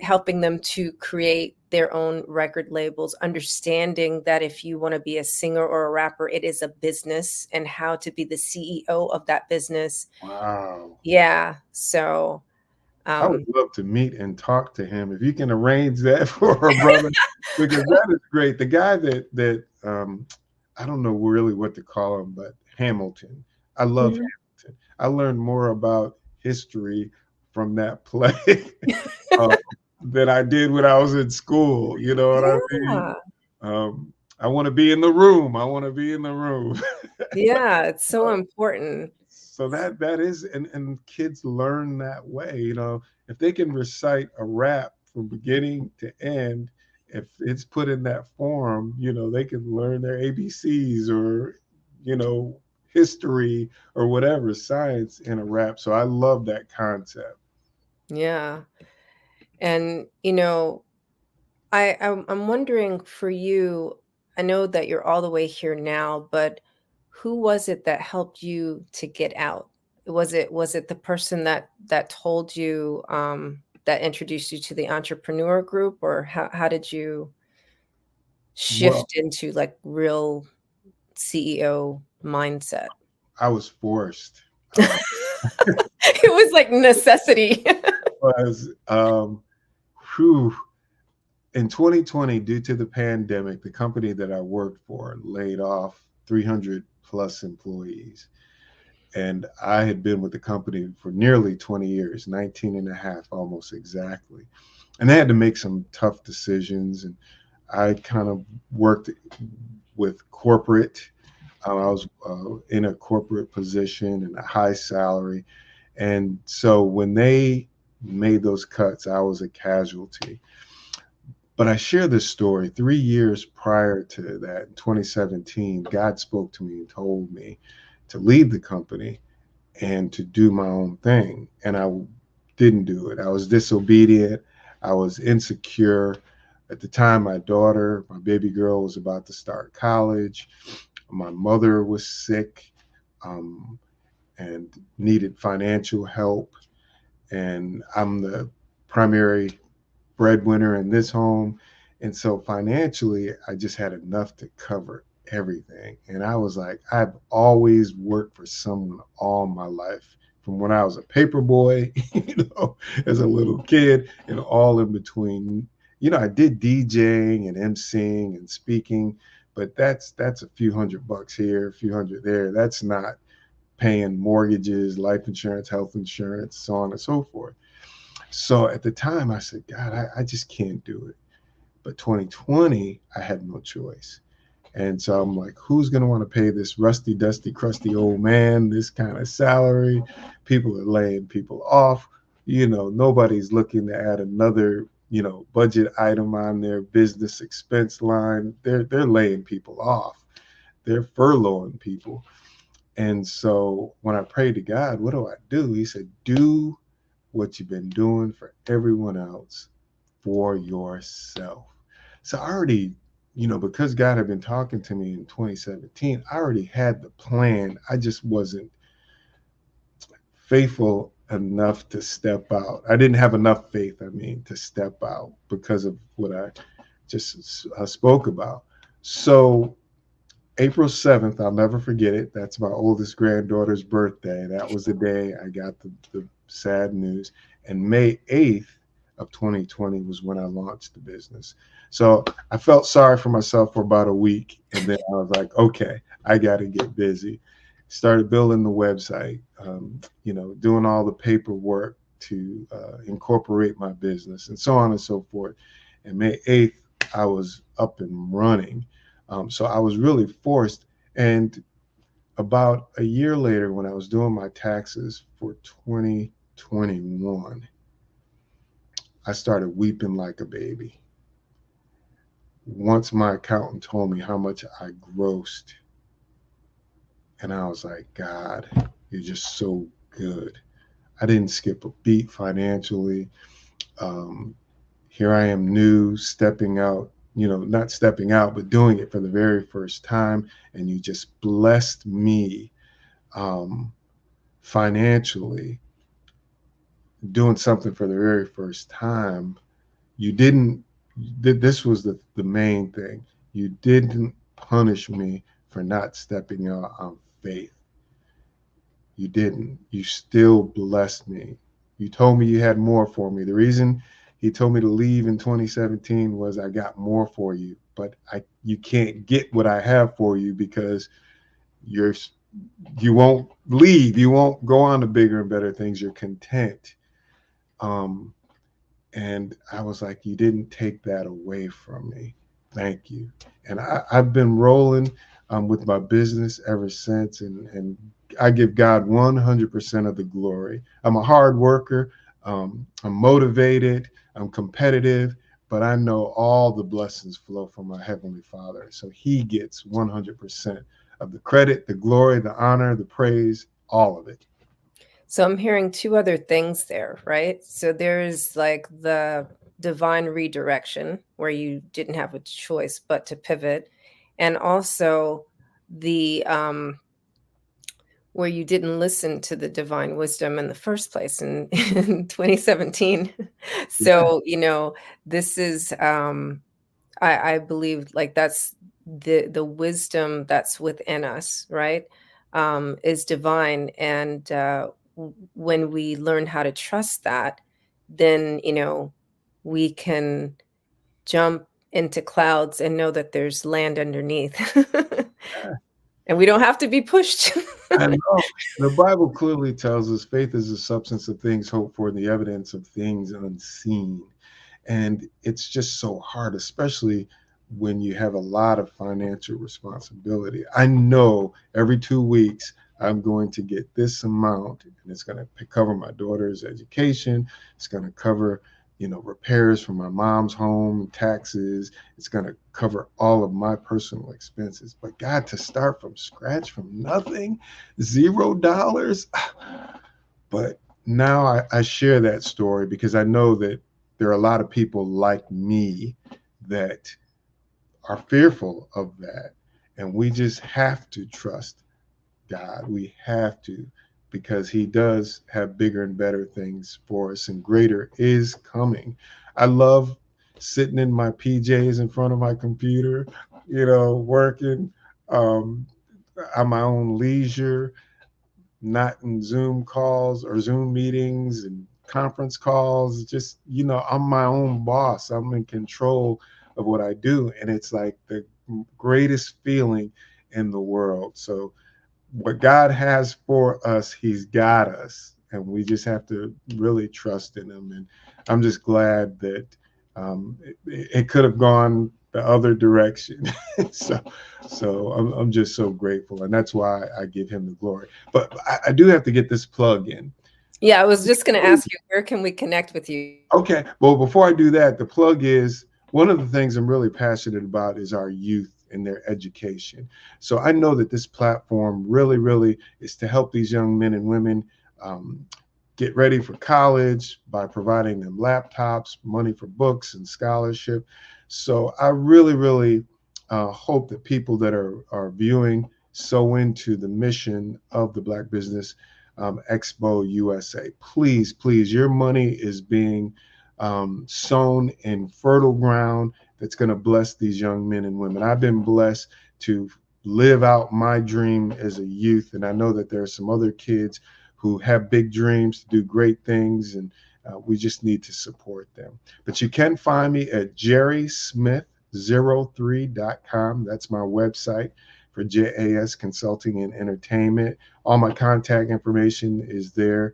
helping them to create their own record labels, understanding that if you want to be a singer or a rapper, it is a business, and how to be the CEO of that business. Wow. Yeah. So I would love to meet and talk to him if you can arrange that for a brother, because that is great. The guy that I don't know really what to call him, but Hamilton. I love Hamilton. I learned more about history from that play than I did when I was in school. You know what I mean? I want to be in the room. I want to be in the room. Yeah, it's so important. So that is, and kids learn that way. If they can recite a rap from beginning to end, if it's put in that form, they can learn their ABCs or, history or whatever, science in a rap. So I love that concept. Yeah. And, I'm wondering for you, I know that you're all the way here now, but who was it that helped you to get out? Was it the person that told you, that introduced you to the entrepreneur group, or how did you shift into like real CEO mindset? I was forced. It was like necessity. Was in 2020, due to the pandemic, the company that I worked for laid off 300 plus employees. And I had been with the company for nearly 20 years, 19 and a half, almost exactly. And they had to make some tough decisions. And I kind of worked with corporate. I was in a corporate position and a high salary. And so when they made those cuts, I was a casualty. But I share this story 3 years prior to that, in 2017, God spoke to me and told me to leave the company and to do my own thing. And I didn't do it. I was disobedient. I was insecure. At the time, my baby girl, was about to start college. My mother was sick and needed financial help. And I'm the primary breadwinner in this home. And so financially, I just had enough to cover everything. And I was like, I've always worked for someone all my life, from when I was a paper boy, as a little kid, and all in between. I did DJing and emceeing and speaking, but that's a few $100 here, a few hundred there. That's not paying mortgages, life insurance, health insurance, so on and so forth. So at the time I said, God, I just can't do it. But 2020, I had no choice. And so I'm like, who's going to want to pay this rusty, dusty, crusty old man this kind of salary? People are laying people off. Nobody's looking to add another, budget item on their business expense line. They're laying people off. They're furloughing people. And so when I prayed to God, what do? He said, do what you've been doing for everyone else for yourself. So I already, because God had been talking to me in 2017, I already had the plan. I just wasn't faithful enough to step out. I didn't have enough faith, to step out because of what I just spoke about. So April 7th, I'll never forget it. That's my oldest granddaughter's birthday. That was the day I got the sad news. And May 8th of 2020 was when I launched the business. So I felt sorry for myself for about a week. And then I was like, okay, I got to get busy. Started building the website, doing all the paperwork to incorporate my business and so on and so forth. And May 8th, I was up and running. So I was really forced. And about a year later, when I was doing my taxes for 2021, I started weeping like a baby. Once my accountant told me how much I grossed, and I was like, God, you're just so good. I didn't skip a beat financially. Here I am new, stepping out, not stepping out, but doing it for the very first time. And you just blessed me financially, doing something for the very first time. You didn't, this was the main thing. You didn't punish me for not stepping out on faith. You didn't. You still blessed me. You told me you had more for me. The reason he told me to leave in 2017 was I got more for you, but you can't get what I have for you because you won't leave. You won't go on to bigger and better things. You're content. And I was like, you didn't take that away from me. Thank you. And I've been rolling with my business ever since. And I give God 100% of the glory. I'm a hard worker. I'm motivated. I'm competitive. But I know all the blessings flow from my Heavenly Father. So he gets 100% of the credit, the glory, the honor, the praise, all of it. So I'm hearing two other things there, right? So there's like the divine redirection where you didn't have a choice but to pivot, and also the where you didn't listen to the divine wisdom in the first place in 2017. So, this is I believe like that's the wisdom that's within us, right? Is divine. And when we learn how to trust that, then, we can jump into clouds and know that there's land underneath. And we don't have to be pushed. I know. The Bible clearly tells us faith is the substance of things hoped for, the evidence of things unseen. And it's just so hard, especially when you have a lot of financial responsibility. I know every 2 weeks I'm going to get this amount, and it's going to cover my daughter's education. It's going to cover, repairs for my mom's home, taxes. It's going to cover all of my personal expenses. But God, to start from scratch, from nothing, $0. But now I share that story because I know that there are a lot of people like me that are fearful of that. And we just have to trust God. We have to, because he does have bigger and better things for us, and greater is coming. I love sitting in my PJs in front of my computer, working on my own leisure, not in Zoom calls or Zoom meetings and conference calls. Just, I'm my own boss. I'm in control of what I do. And it's like the greatest feeling in the world. So what God has for us, he's got us. And we just have to really trust in him. And I'm just glad that it could have gone the other direction. so I'm just so grateful. And that's why I give him the glory. But I do have to get this plug in. Yeah, I was just going to ask you, where can we connect with you? Okay. Well, before I do that, the plug is one of the things I'm really passionate about is our youth and their education. So I know that this platform really, really is to help these young men and women get ready for college by providing them laptops, money for books and scholarship. So I really, really hope that people that are viewing sow into the mission of the Black Business Expo USA. Please, please, your money is being sown in fertile ground that's going to bless these young men and women. I've been blessed to live out my dream as a youth, and I know that there are some other kids who have big dreams to do great things, and we just need to support them. But you can find me at jerrysmith03.com. That's my website for JAS Consulting and Entertainment. All my contact information is there,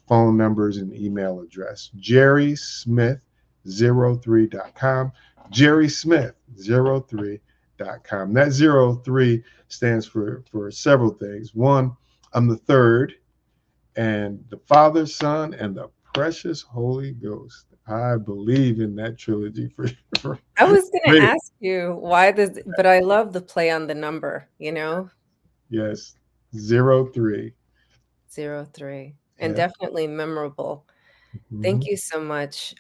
phone numbers and email address. jerrysmith03.com. jerrysmith03.com. That 03 stands for several things. One, I'm the third, and the Father, Son, and the precious Holy Ghost. I believe in that trilogy for I was going to ask you why this, but I love the play on the number, Yes, 03. 03. and Yeah. definitely memorable. Thank you so much,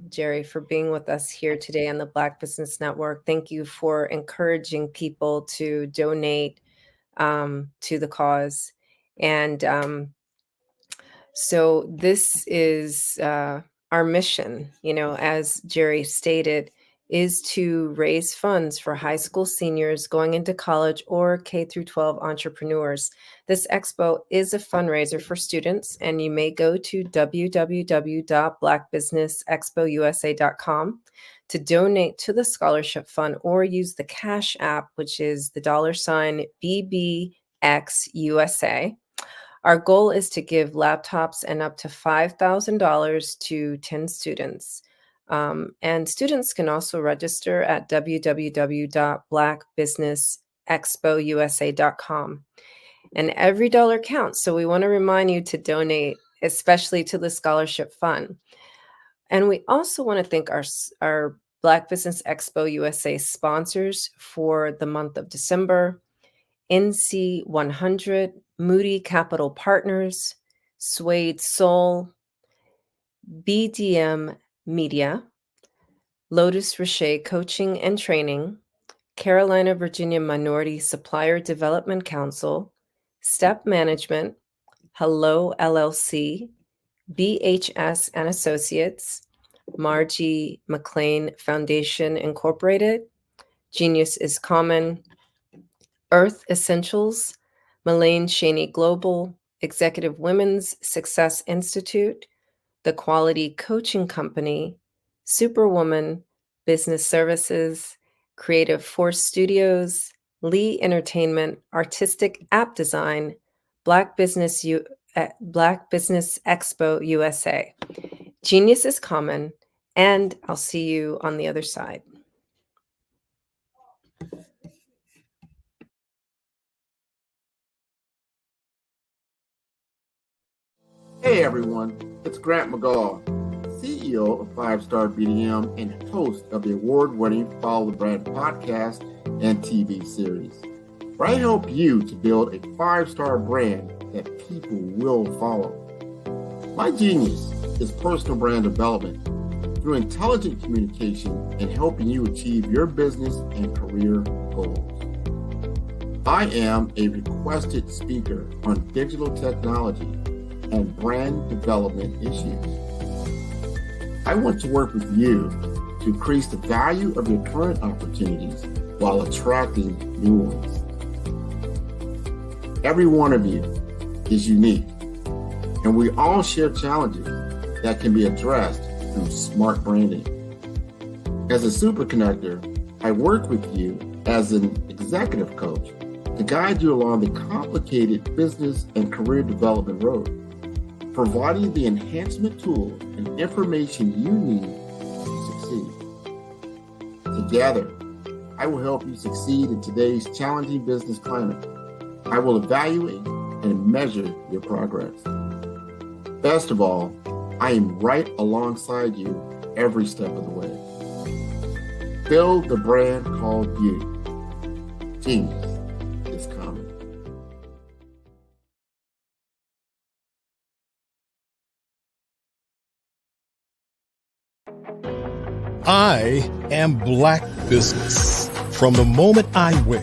Jerry, for being with us here today on the Black Business Network. Thank you for encouraging people to donate to the cause. And so this is our mission, as Jerry stated, is to raise funds for high school seniors going into college or K through 12 entrepreneurs. This expo is a fundraiser for students, and you may go to www.blackbusinessexpousa.com to donate to the scholarship fund, or use the Cash App, which is the $BBXUSA. Our goal is to give laptops and up to $5,000 to 10 students. And students can also register at www.blackbusinessexpousa.com. And every dollar counts. So we want to remind you to donate, especially to the scholarship fund. And we also want to thank our Black Business Expo USA sponsors for the month of December: NC 100, Moody Capital Partners, Suede Soul, BDM Media, Lotus Richer Coaching and Training, Carolina, Virginia Minority Supplier Development Council, Step Management, Hello LLC, BHS and Associates, Margie McLean Foundation Incorporated, Genius is Common, Earth Essentials, Melaine Cheney Global, Executive Women's Success Institute, The Quality Coaching Company, Superwoman Business Services, Creative Force Studios, Lee Entertainment, Artistic App Design, Black Business Expo USA. Genius is Common, and I'll see you on the other side. Hey everyone, it's Grant McGaw, CEO of 5-Star BDM and host of the award-winning Follow the Brand podcast and TV series, where I help you to build a 5-star brand that people will follow. My genius is personal brand development through intelligent communication and helping you achieve your business and career goals. I am a requested speaker on digital technology and brand development issues. I want to work with you to increase the value of your current opportunities while attracting new ones. Every one of you is unique, and we all share challenges that can be addressed through smart branding. As a super connector, I work with you as an executive coach to guide you along the complicated business and career development road, providing the enhancement tools and information you need to succeed. Together, I will help you succeed in today's challenging business climate. I will evaluate and measure your progress. Best of all, I am right alongside you every step of the way. Build the brand called you. Genius is common. I am Black Business. From the moment I wake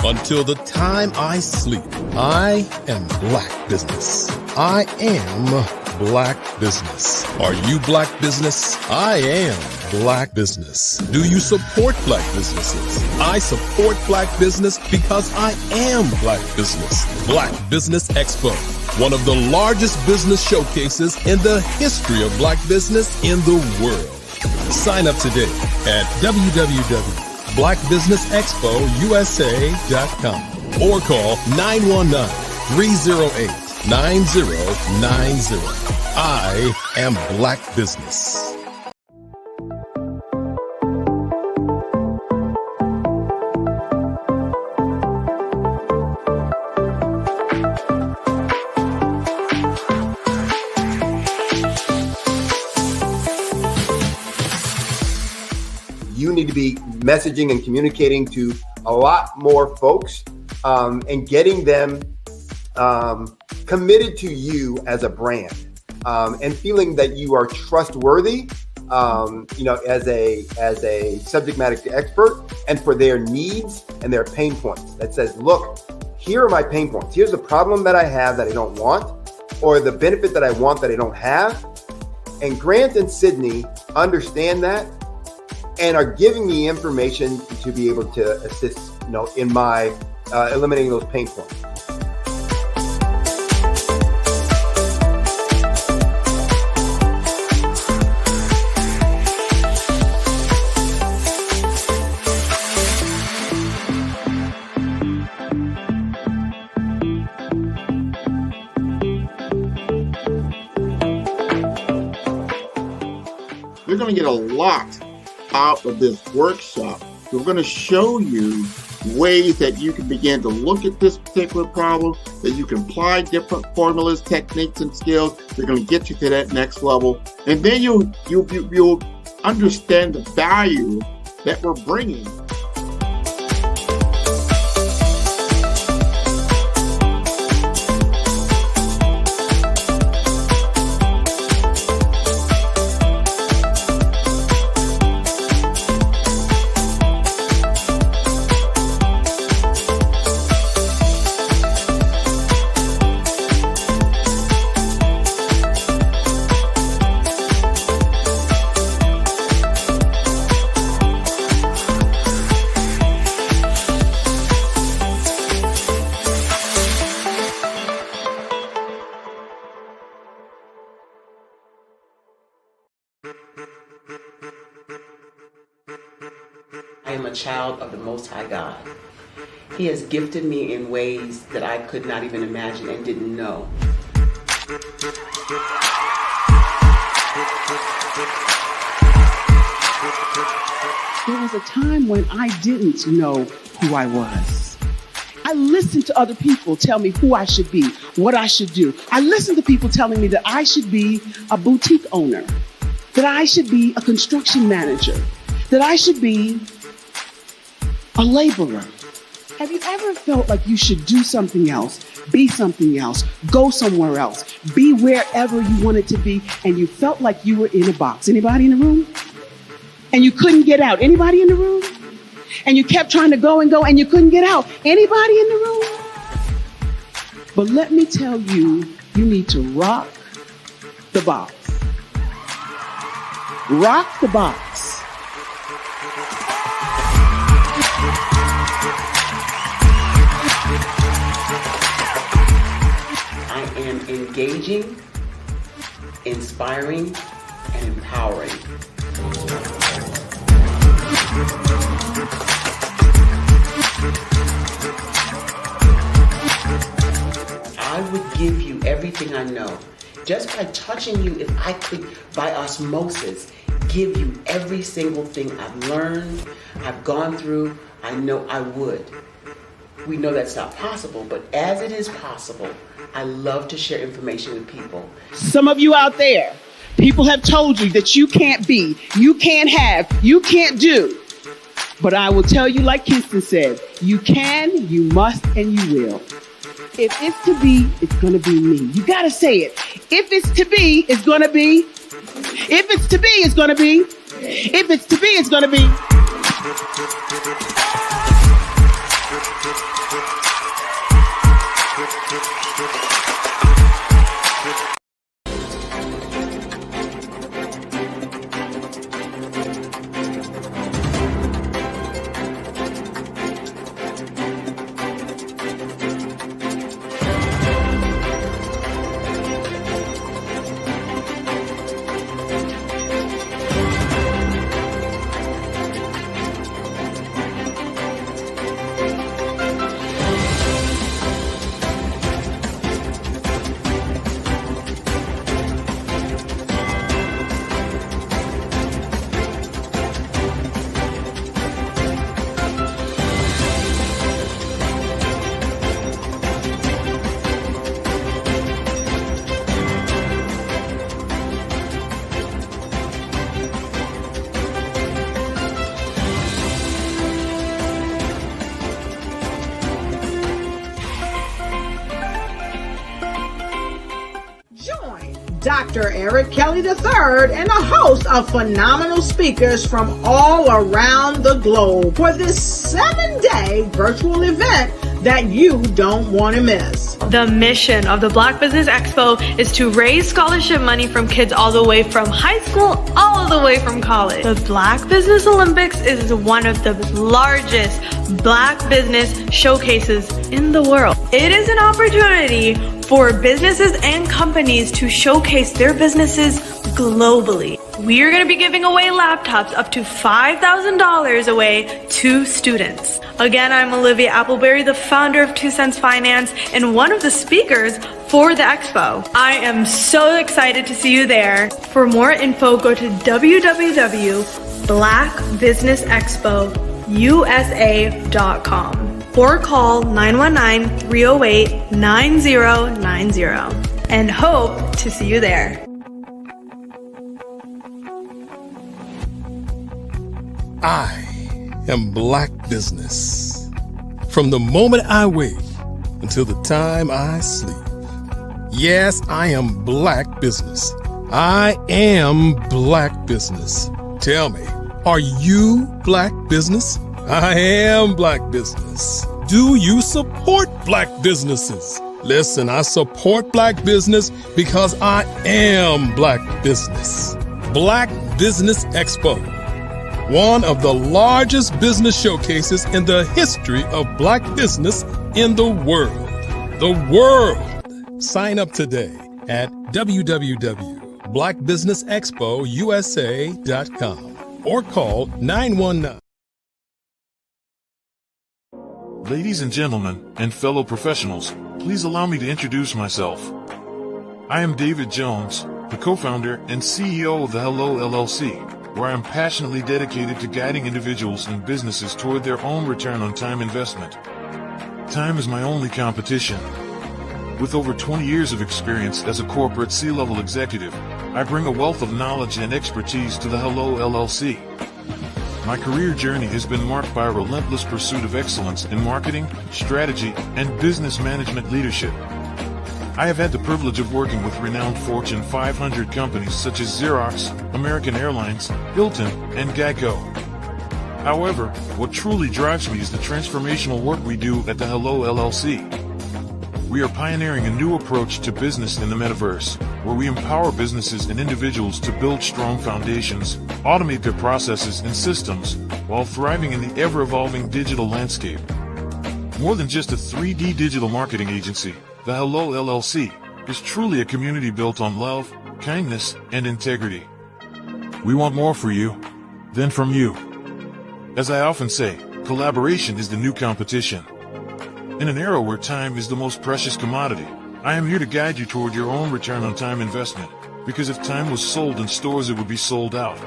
until the time I sleep, I am Black Business. I am Black Business. Are you Black Business? I am Black Business. Do you support Black businesses? I support Black business because I am Black Business. Black Business Expo, one of the largest business showcases in the history of Black business in the world. Sign up today at www.blackbusinessexpousa.com or call 919-308-9090. I am Black Business. You need to be messaging and communicating to a lot more folks and getting them committed to you as a brand, and feeling that you are trustworthy, as a subject matter expert, and for their needs and their pain points. That says, look, here are my pain points. Here's the problem that I have that I don't want, or the benefit that I want that I don't have. And Grant and Sydney understand that and are giving me information to be able to assist, in my eliminating those pain points. You're going to get a lot out of this workshop. We're going to show you ways that you can begin to look at this particular problem, that you can apply different formulas, techniques, and skills. They're going to get you to that next level. And then you'll understand the value that we're bringing. I am a child of the Most High God. He has gifted me in ways that I could not even imagine and didn't know. There was a time when I didn't know who I was. I listened to other people tell me who I should be, what I should do. I listened to people telling me that I should be a boutique owner, that I should be a construction manager, that I should be a laborer. Have you ever felt like you should do something else, be something else, go somewhere else, be wherever you wanted to be, and you felt like you were in a box? Anybody in the room? And you couldn't get out? Anybody in the room? And you kept trying to go and you couldn't get out? Anybody in the room? But let me tell you, you need to rock the box. Rock the box. I am engaging, inspiring, and empowering. I would give you everything I know. Just by touching you, if I could, by osmosis, give you every single thing I've learned, I've gone through, I know I would. We know that's not possible, but as it is possible, I love to share information with people. Some of you out there, people have told you that you can't be, you can't have, you can't do. But I will tell you, like Kingston said, you can, you must, and you will. If it's to be, it's going to be me. You got to say it. If it's to be, it's going to be. If it's to be, it's going to be. If it's to be, it's going to be. Dr. Eric Kelly III and a host of phenomenal speakers from all around the globe for this 7-day virtual event that you don't want to miss. The mission of the Black Business Expo is to raise scholarship money from kids all the way from high school, all the way from college. The Black Business Olympics is one of the largest Black business showcases in the world. It is an opportunity for businesses and companies to showcase their businesses globally. We are going to be giving away laptops up to $5,000 away to students. Again, I'm Olivia Appleberry, the founder of 2 Cents Finance and one of the speakers for the expo. I am so excited to see you there. For more info, go to www.blackbusinessexpousa.com or call 919-308-9090 and hope to see you there. I am Black Business. From the moment I wake until the time I sleep. Yes, I am Black Business. I am Black Business. Tell me, are you Black Business? I am Black Business. Do you support Black businesses? Listen, I support Black business because I am Black Business. Black Business Expo, one of the largest business showcases in the history of Black business in the world. The world! Sign up today at www.blackbusinessexpousa.com or call 919. Ladies and gentlemen, and fellow professionals, please allow me to introduce myself. I am David Jones, the co-founder and CEO of the Hello LLC, where I am passionately dedicated to guiding individuals and businesses toward their own return on time investment. Time is my only competition. With over 20 years of experience as a corporate C-level executive, I bring a wealth of knowledge and expertise to the Hello LLC. My career journey has been marked by a relentless pursuit of excellence in marketing, strategy, and business management leadership. I have had the privilege of working with renowned Fortune 500 companies such as Xerox, American Airlines, Hilton, and Geico. However, what truly drives me is the transformational work we do at the Hello LLC. We are pioneering a new approach to business in the metaverse, where we empower businesses and individuals to build strong foundations, automate their processes and systems, while thriving in the ever-evolving digital landscape. More than just a 3D digital marketing agency, the Hello LLC is truly a community built on love, kindness, and integrity. We want more for you than from you. As I often say, collaboration is the new competition. In an era where time is the most precious commodity, I am here to guide you toward your own return on time investment, because if time was sold in stores, it would be sold out.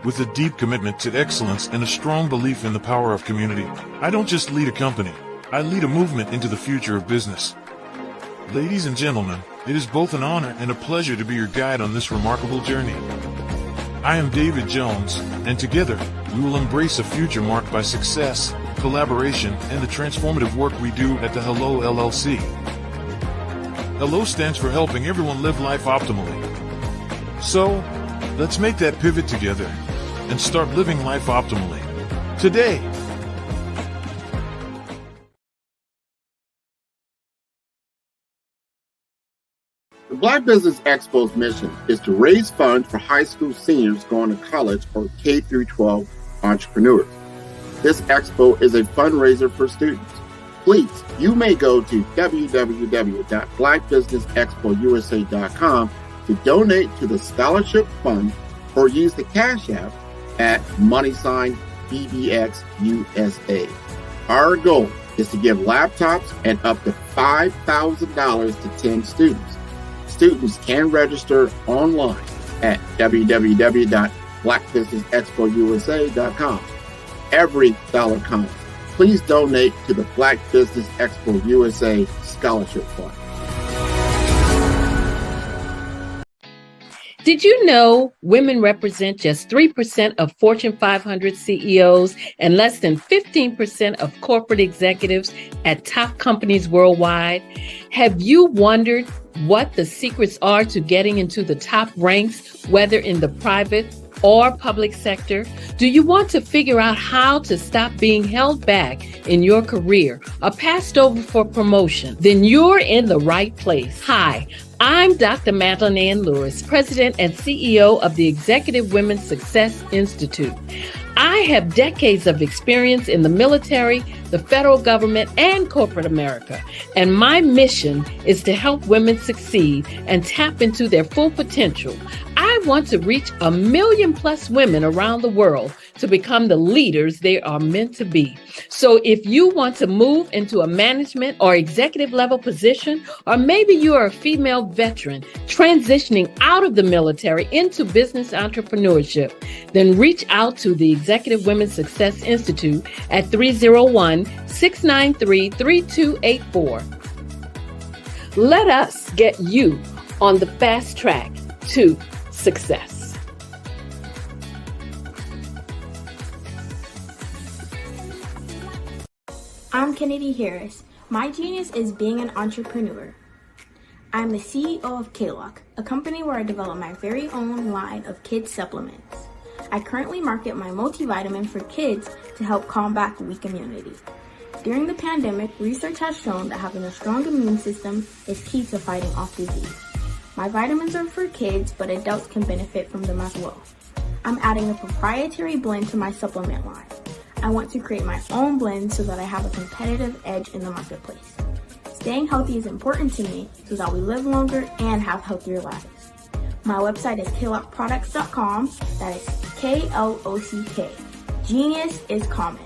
With a deep commitment to excellence and a strong belief in the power of community, I don't just lead a company, I lead a movement into the future of business. Ladies and gentlemen, it is both an honor and a pleasure to be your guide on this remarkable journey. I am David Jones, and together, we will embrace a future marked by success, collaboration, and the transformative work we do at the Hello LLC. Hello stands for helping everyone live life optimally. So, let's make that pivot together and start living life optimally today. The Black Business Expo's mission is to raise funds for high school seniors going to college or K-12 entrepreneurs. This expo is a fundraiser for students. Please, you may go to www.blackbusinessexpousa.com to donate to the scholarship fund or use the Cash App at $BBXUSA. Our goal is to give laptops and up to $5,000 to 10 students. Students can register online at www.blackbusinessexpousa.com. Every dollar counts. Please donate to the Black Business Expo USA Scholarship Fund. Did you know women represent just 3% of Fortune 500 CEOs and less than 15% of corporate executives at top companies worldwide? Have you wondered what the secrets are to getting into the top ranks, whether in the private or public sector? Do you want to figure out how to stop being held back in your career or passed over for promotion? Then you're in the right place. Hi, I'm Dr. Madeline Ann Lewis, President and CEO of the Executive Women's Success Institute. I have decades of experience in the military, the federal government, and corporate America, and my mission is to help women succeed and tap into their full potential. I want to reach 1 million plus women around the world to become the leaders they are meant to be. So if you want to move into a management or executive level position, or maybe you are a female veteran transitioning out of the military into business entrepreneurship, then reach out to the Executive Women's Success Institute at 301-693-3284. Let us get you on the fast track to success. I'm Kennedy Harris. My genius is being an entrepreneur. I'm the CEO of K-Lock, a company where I develop my very own line of kids supplements. I currently market my multivitamin for kids to help combat weak immunity. During the pandemic, research has shown that having a strong immune system is key to fighting off disease. My vitamins are for kids, but adults can benefit from them as well. I'm adding a proprietary blend to my supplement line. I want to create my own blend so that I have a competitive edge in the marketplace. Staying healthy is important to me so that we live longer and have healthier lives. My website is klockproducts.com. That is K-L-O-C-K. Genius is common.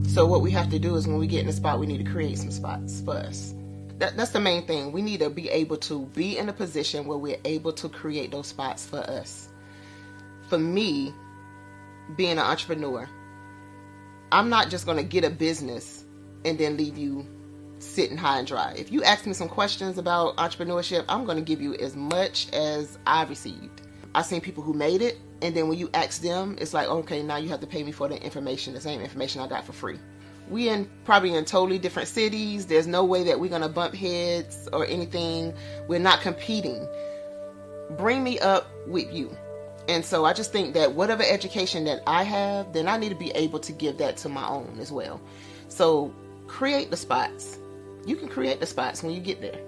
So what we have to do is when we get in a spot, we need to create some spots for us. That's the main thing. We need to be able to be in a position where we're able to create those spots for us. For me, being an entrepreneur, I'm not just going to get a business and then leave you sitting high and dry. If you ask me some questions about entrepreneurship, I'm going to give you as much as I received. I've seen people who made it, and then when you ask them, it's like, okay, now you have to pay me for the information, the same information I got for free. We probably in totally different cities. There's no way that we're going to bump heads or anything. We're not competing. Bring me up with you. And so I just think that whatever education that I have, then I need to be able to give that to my own as well. So create the spots. You can create the spots when you get there.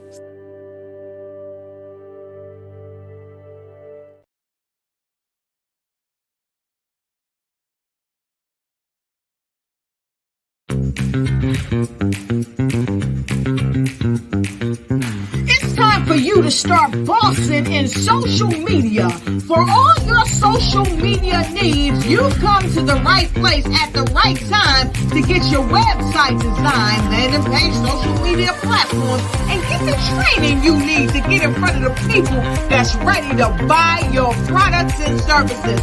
It's time for you to start bossing in social media. For all your social media needs, you've come to the right place at the right time to get your website designed, landing page, social media platforms, and get the training you need to get in front of the people that's ready to buy your products and services.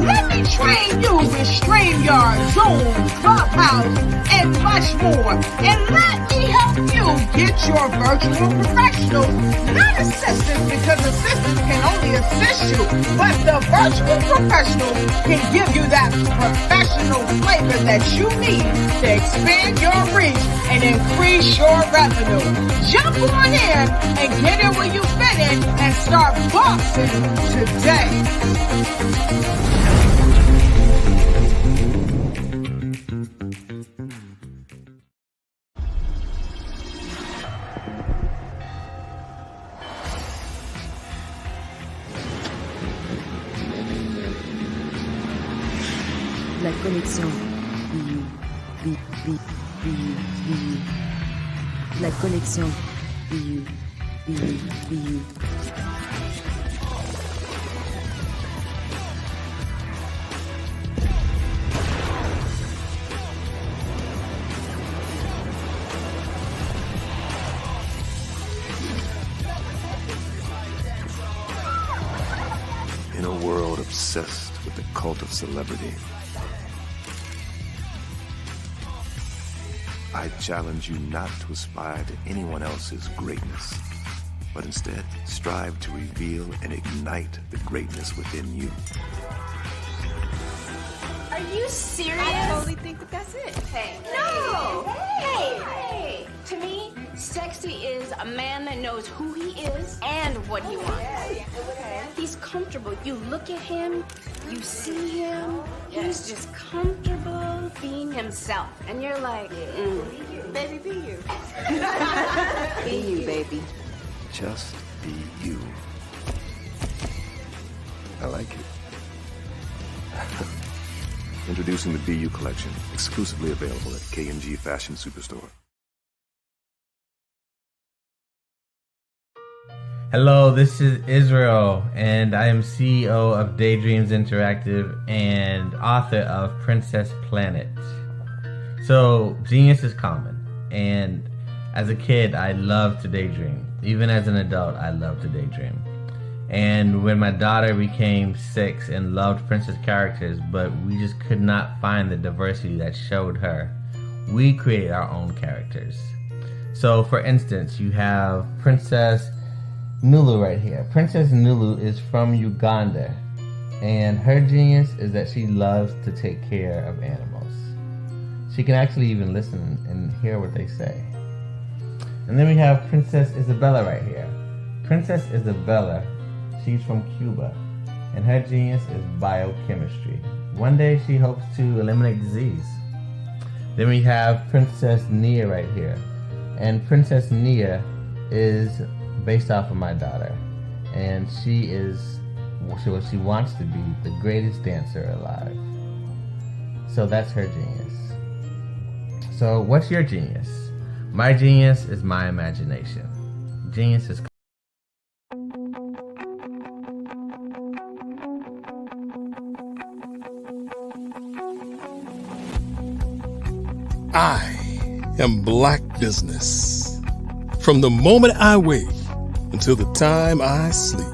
Let me train you with StreamYard, Zoom, Clubhouse, and much more. And let me help you get your virtual professionals, not assistants, because assistants can only assist you, but the virtual professionals can give you that professional flavor that you need to expand your reach and increase your revenue. Jump on in and get in where you fit in and start boxing today. La connexion. La connexion. In a world obsessed with the cult of celebrity, I challenge you not to aspire to anyone else's greatness, but instead strive to reveal and ignite the greatness within you. Are you serious? I totally think that that's it. Hey. No! Hey! To me, sexy is a man that knows who he is and what he wants. Okay. He's comfortable. You look at him, you see him, he's just comfortable being himself. And you're like, Baby, be you. be you, baby. Just be you. I like it. Introducing the BU collection, exclusively available at K&G Fashion Superstore. Hello, this is Israel, and I am CEO of Daydreams Interactive and author of Princess Planet. So, genius is common, and as a kid, I loved to daydream. Even as an adult, I love to daydream. And when my daughter became 6 and loved princess characters, but we just could not find the diversity that showed her, we created our own characters. So, for instance, you have Princess Nulu right here. Princess Nulu is from Uganda, and her genius is that she loves to take care of animals. She can actually even listen and hear what they say. And then we have Princess Isabella right here. Princess Isabella, she's from Cuba, and her genius is biochemistry. One day she hopes to eliminate disease. Then we have Princess Nia right here, and Princess Nia is based off of my daughter, and she wants to be the greatest dancer alive. So that's her genius. So what's your genius? My genius is my imagination. Genius is I am Black Business. From the moment I wake until the time I sleep.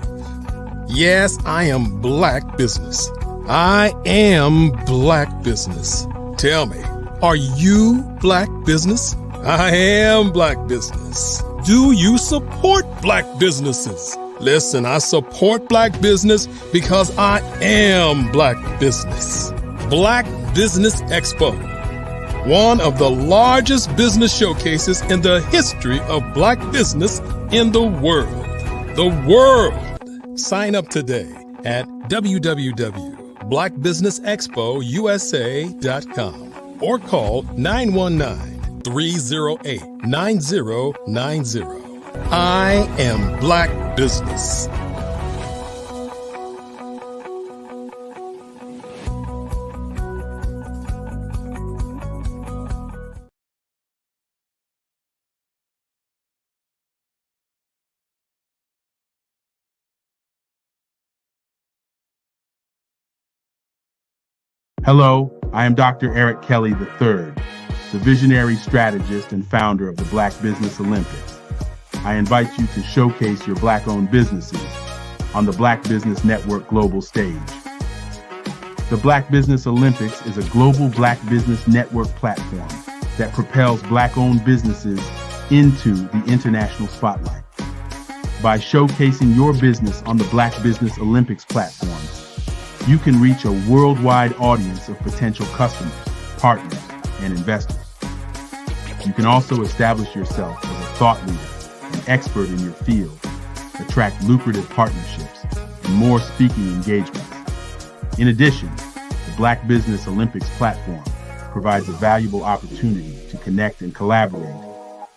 Yes, I am Black Business. I am Black Business. Tell me, are you Black Business? I am Black Business. Do you support Black businesses? Listen, I support Black business because I am Black Business. Black Business Expo, one of the largest business showcases in the history of Black business in the world. The world! Sign up today at www.blackbusinessexpousa.com or call 919-308-9090. I am Black Business. Hello, I am Dr. Eric Kelly III, the visionary strategist and founder of the Black Business Olympics. I invite you to showcase your Black-owned businesses on the Black Business Network global stage. The Black Business Olympics is a global Black Business Network platform that propels Black-owned businesses into the international spotlight. By showcasing your business on the Black Business Olympics platform, you can reach a worldwide audience of potential customers, partners, and investors. You can also establish yourself as a thought leader, an expert in your field, attract lucrative partnerships, and more speaking engagements. In addition, the Black Business Olympics platform provides a valuable opportunity to connect and collaborate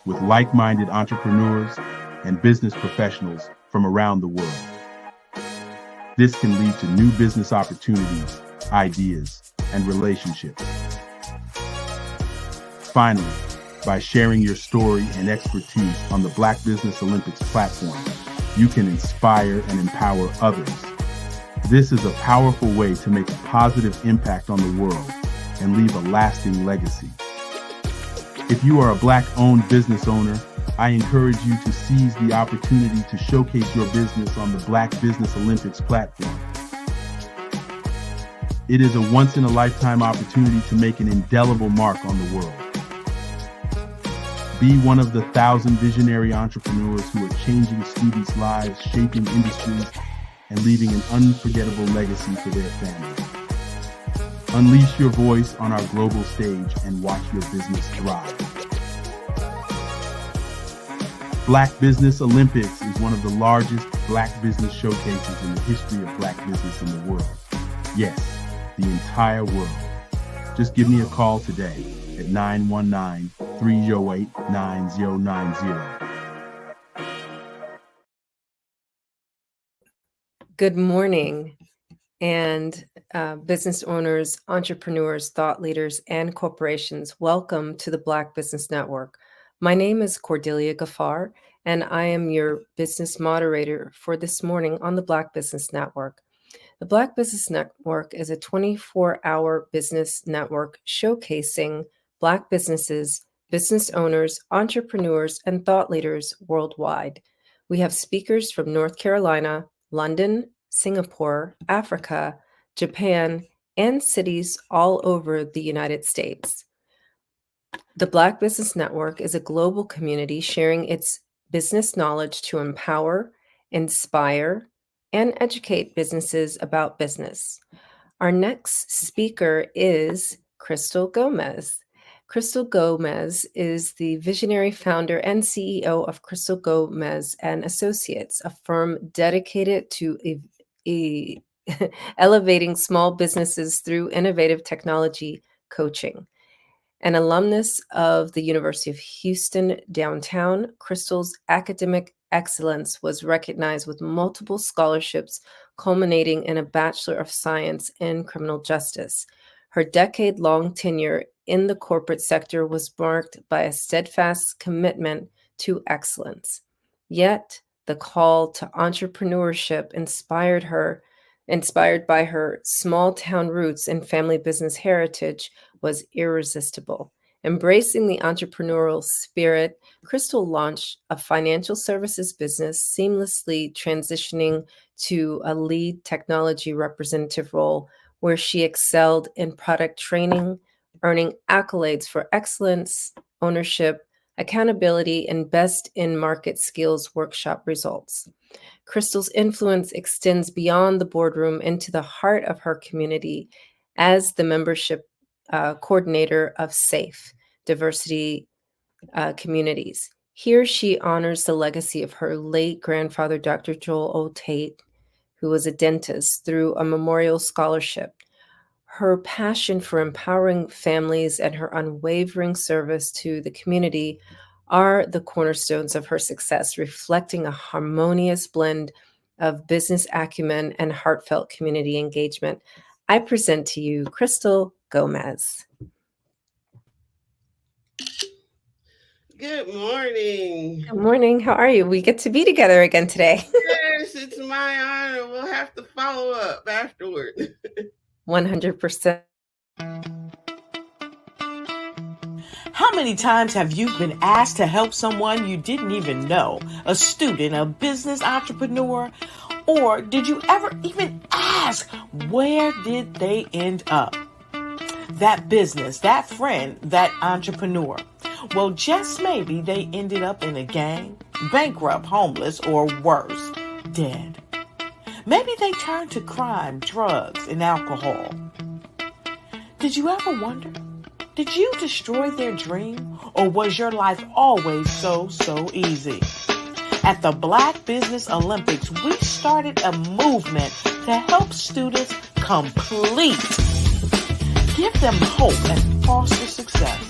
with like-minded entrepreneurs and business professionals from around the world. This can lead to new business opportunities, ideas, and relationships. Finally, by sharing your story and expertise on the Black Business Olympics platform, you can inspire and empower others. This is a powerful way to make a positive impact on the world and leave a lasting legacy. If you are a Black-owned business owner, I encourage you to seize the opportunity to showcase your business on the Black Business Olympics platform. It is a once-in-a-lifetime opportunity to make an indelible mark on the world. Be one of the 1,000 visionary entrepreneurs who are changing students' lives, shaping industries, and leaving an unforgettable legacy for their families. Unleash your voice on our global stage and watch your business thrive. Black Business Olympics is one of the largest Black business showcases in the history of Black business in the world. Yes, the entire world. Just give me a call today at 919-308-9090. Good morning, and business owners, entrepreneurs, thought leaders, and corporations, welcome to the Black Business Network. My name is Cordelia Gaffar, and I am your business moderator for this morning on the Black Business Network. The Black Business Network is a 24-hour business network showcasing Black businesses, business owners, entrepreneurs, and thought leaders worldwide. We have speakers from North Carolina, London, Singapore, Africa, Japan, and cities all over the United States. The Black Business Network is a global community sharing its business knowledge to empower, inspire, and educate businesses about business. Our next speaker is Crystal Gomez. Crystal Gomez is the visionary founder and CEO of Crystal Gomez and Associates, a firm dedicated to elevating small businesses through innovative technology coaching. An alumnus of the University of Houston downtown, Crystal's academic excellence was recognized with multiple scholarships, culminating in a Bachelor of Science in Criminal Justice. Her decade-long tenure in the corporate sector was marked by a steadfast commitment to excellence. Yet, the call to entrepreneurship inspired by her small-town roots and family business heritage, was irresistible. Embracing the entrepreneurial spirit, Crystal launched a financial services business, seamlessly transitioning to a lead technology representative role where she excelled in product training, earning accolades for excellence, ownership, accountability, and best in market skills workshop results. Crystal's influence extends beyond the boardroom into the heart of her community as the membership coordinator of SAFE, Diversity Communities. Here she honors the legacy of her late grandfather, Dr. Joel O. Tate, who was a dentist, through a memorial scholarship. Her passion for empowering families and her unwavering service to the community are the cornerstones of her success, reflecting a harmonious blend of business acumen and heartfelt community engagement. I present to you Crystal Gomez. Good morning. Good morning. How are you? We get to be together again today. Yes, it's my honor. We'll have to follow up afterward. 100%. How many times have you been asked to help someone you didn't even know, a student, a business entrepreneur, or did you ever even ask, where did they end up? That business, that friend, that entrepreneur. Well, just maybe they ended up in a gang, bankrupt, homeless, or worse, dead. Maybe they turned to crime, drugs, and alcohol. Did you ever wonder? Did you destroy their dream, or was your life always so easy? At the Black Business Olympics, we started a movement to help students complete. Give them hope and foster success.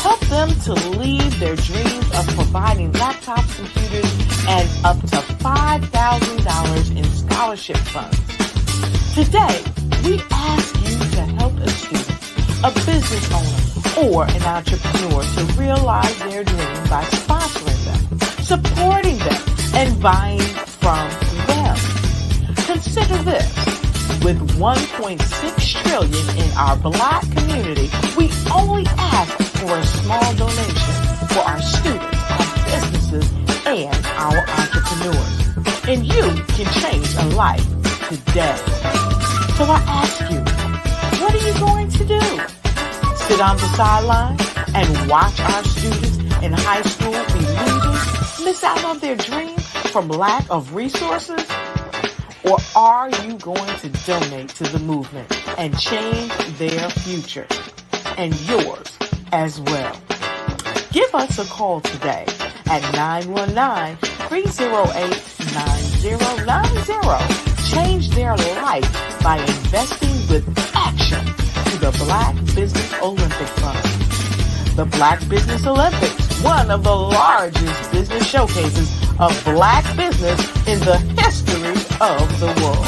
Help them to leave their dreams of providing laptops, computers, and up to $5,000 in scholarship funds. Today, we ask you to help a student, a business owner, or an entrepreneur to realize their dreams by sponsoring them, supporting them, and buying from them. Consider this. With $1.6 trillion in our Black community, we only ask for a small donation for our students, our businesses, and our entrepreneurs. And you can change a life today. So I ask you, what are you going to do? Sit on the sideline and watch our students in high school be losing, miss out on their dream from lack of resources? Or are you going to donate to the movement and change their future and yours as well? Give us a call today at 919-308-9090. Change their life by investing with action to the Black Business Olympic Fund. The Black Business Olympics, one of the largest business showcases of Black business in the history of the world.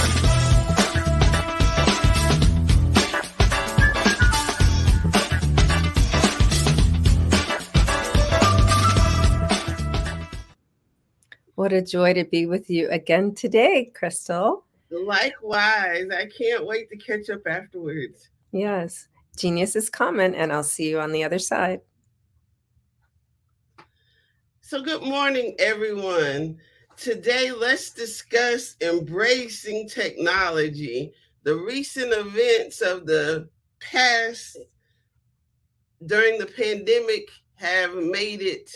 What a joy to be with you again today, Crystal. Likewise. I can't wait to catch up afterwards. Yes. Genius is coming, and I'll see you on the other side. So good morning, everyone. Today, let's discuss embracing technology. The recent events of the past during the pandemic have made it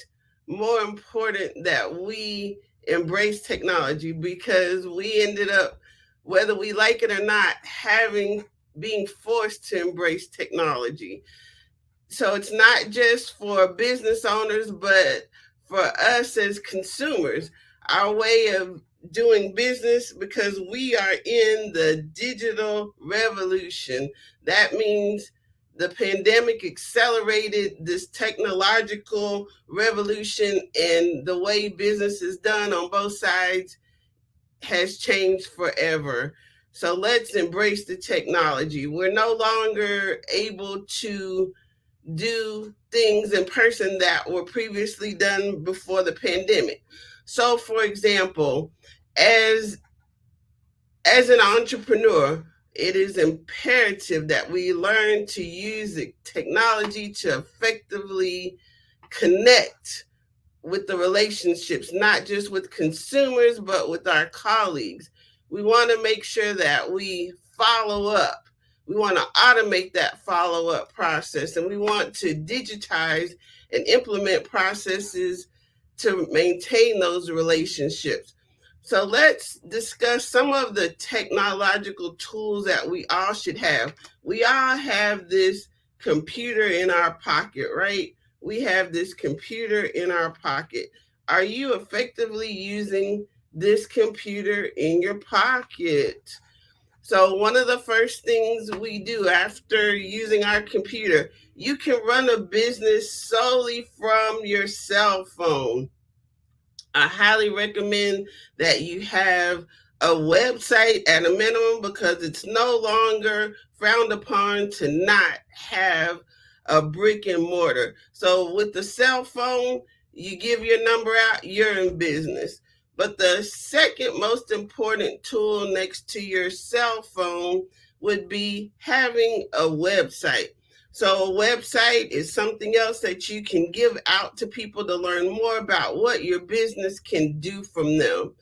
more important that we embrace technology, because we ended up, whether we like it or not, being forced to embrace technology. So it's not just for business owners, but for us as consumers, our way of doing business, because we are in the digital revolution. That means the pandemic accelerated this technological revolution, and the way business is done on both sides has changed forever. So let's embrace the technology. We're no longer able to do things in person that were previously done before the pandemic. So, for example, as an entrepreneur, it is imperative that we learn to use the technology to effectively connect with the relationships, not just with consumers, but with our colleagues. We want to make sure that we follow up. We want to automate that follow-up process, and we want to digitize and implement processes to maintain those relationships. So let's discuss some of the technological tools that we all should have. We all have this computer in our pocket, right? We have this computer in our pocket. Are you effectively using this computer in your pocket? So one of the first things we do after using our computer, you can run a business solely from your cell phone. I highly recommend that you have a website at a minimum, because it's no longer frowned upon to not have a brick and mortar. So with the cell phone, you give your number out, you're in business. But the second most important tool next to your cell phone would be having a website. So a website is something else that you can give out to people to learn more about what your business can do for them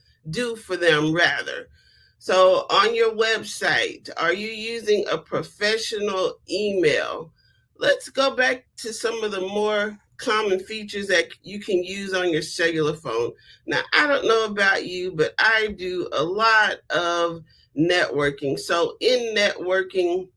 rather. So on your website, are you using a professional email? Let's go back to some of the more common features that you can use on your cellular phone. Now, I don't know about you, but I do a lot of networking. So in networking,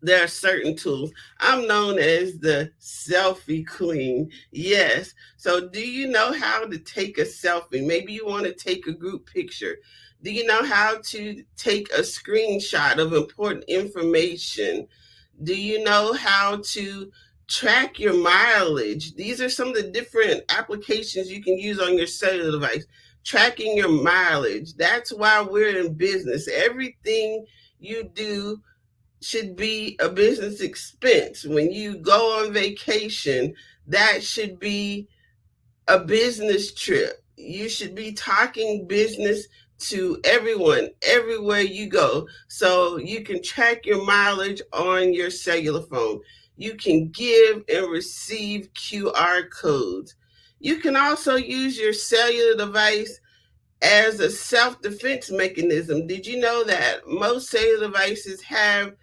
there are certain tools. I'm known as the selfie queen. Yes. So do you know how to take a selfie? Maybe you want to take a group picture. Do you know how to take a screenshot of important information? Do you know how to track your mileage? These are some of the different applications you can use on your cellular device. Tracking your mileage. That's why we're in business. Everything you do should be a business expense. When you go on vacation, that should be a business trip. You should be talking business to everyone, everywhere you go. So you can track your mileage on your cellular phone. You can give and receive QR codes. You can also use your cellular device as a self-defense mechanism. Did you know that most cellular devices have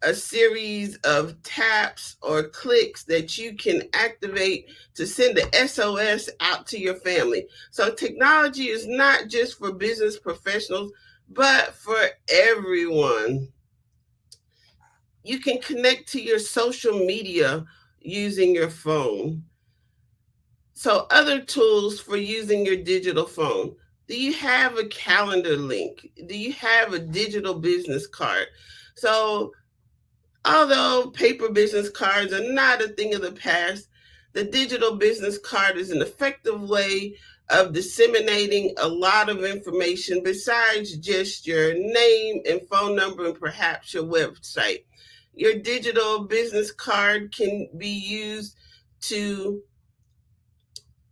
a series of taps or clicks that you can activate to send the SOS out to your family. So technology is not just for business professionals, but for everyone. You can connect to your social media using your phone. So other tools for using your digital phone. Do you have a calendar link? Do you have a digital business card? So although paper business cards are not a thing of the past, the digital business card is an effective way of disseminating a lot of information besides just your name and phone number and perhaps your website. Your digital business card can be used to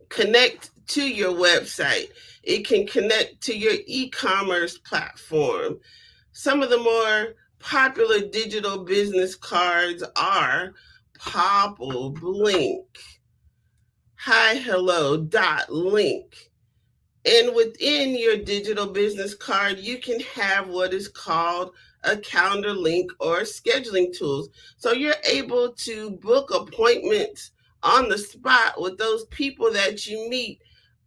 connect to your website. It can connect to your e-commerce platform. Some of the more popular digital business cards are Popple, Blink, Hi Hello, Dot Link. And within your digital business card, you can have what is called a calendar link or scheduling tools. So you're able to book appointments on the spot with those people that you meet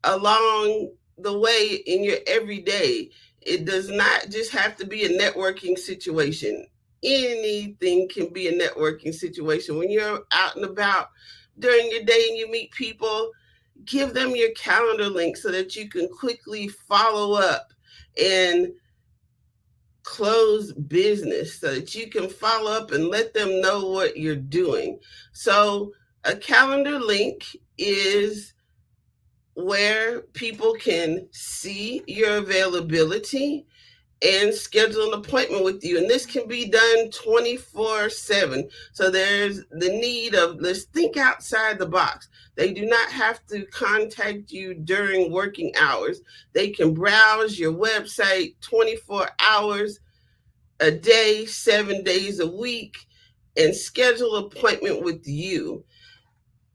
along the way in your everyday. It does not just have to be a networking situation. Anything can be a networking situation. When you're out and about during your day and you meet people, give them your calendar link so that you can quickly follow up and close business, so that you can follow up and let them know what you're doing. So a calendar link is where people can see your availability and schedule an appointment with you. And this can be done 24/7. So there's the need of, let's think outside the box. They do not have to contact you during working hours. They can browse your website 24 hours a day, 7 days a week, and schedule an appointment with you.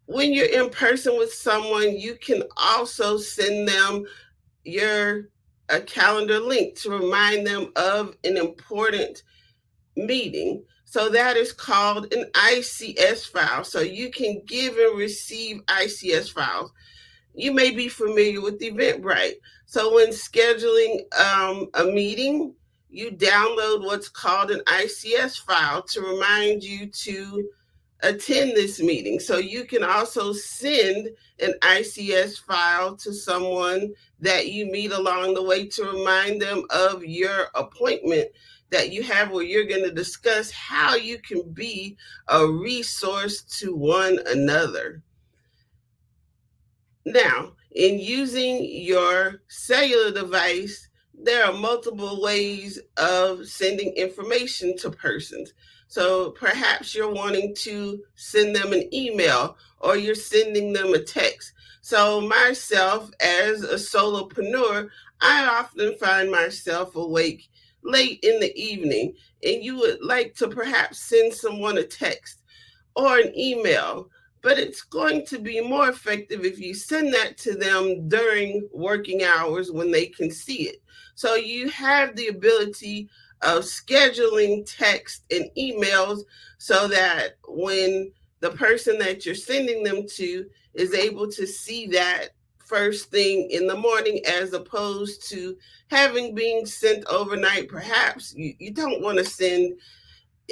When you're in person with someone, you can also send them a calendar link to remind them of an important meeting. So that is called an ICS file. So you can give and receive ICS files. You may be familiar with Eventbrite. So when scheduling a meeting, you download what's called an ICS file to remind you to attend this meeting. So you can also send an ICS file to someone that you meet along the way to remind them of your appointment that you have, where you're going to discuss how you can be a resource to one another. Now, in using your cellular device, there are multiple ways of sending information to persons. So perhaps you're wanting to send them an email or you're sending them a text. So myself, as a solopreneur, I often find myself awake late in the evening, and you would like to perhaps send someone a text or an email, but it's going to be more effective if you send that to them during working hours when they can see it. So you have the ability of scheduling text and emails so that when the person that you're sending them to is able to see that first thing in the morning, as opposed to having being sent overnight. Perhaps you don't want to send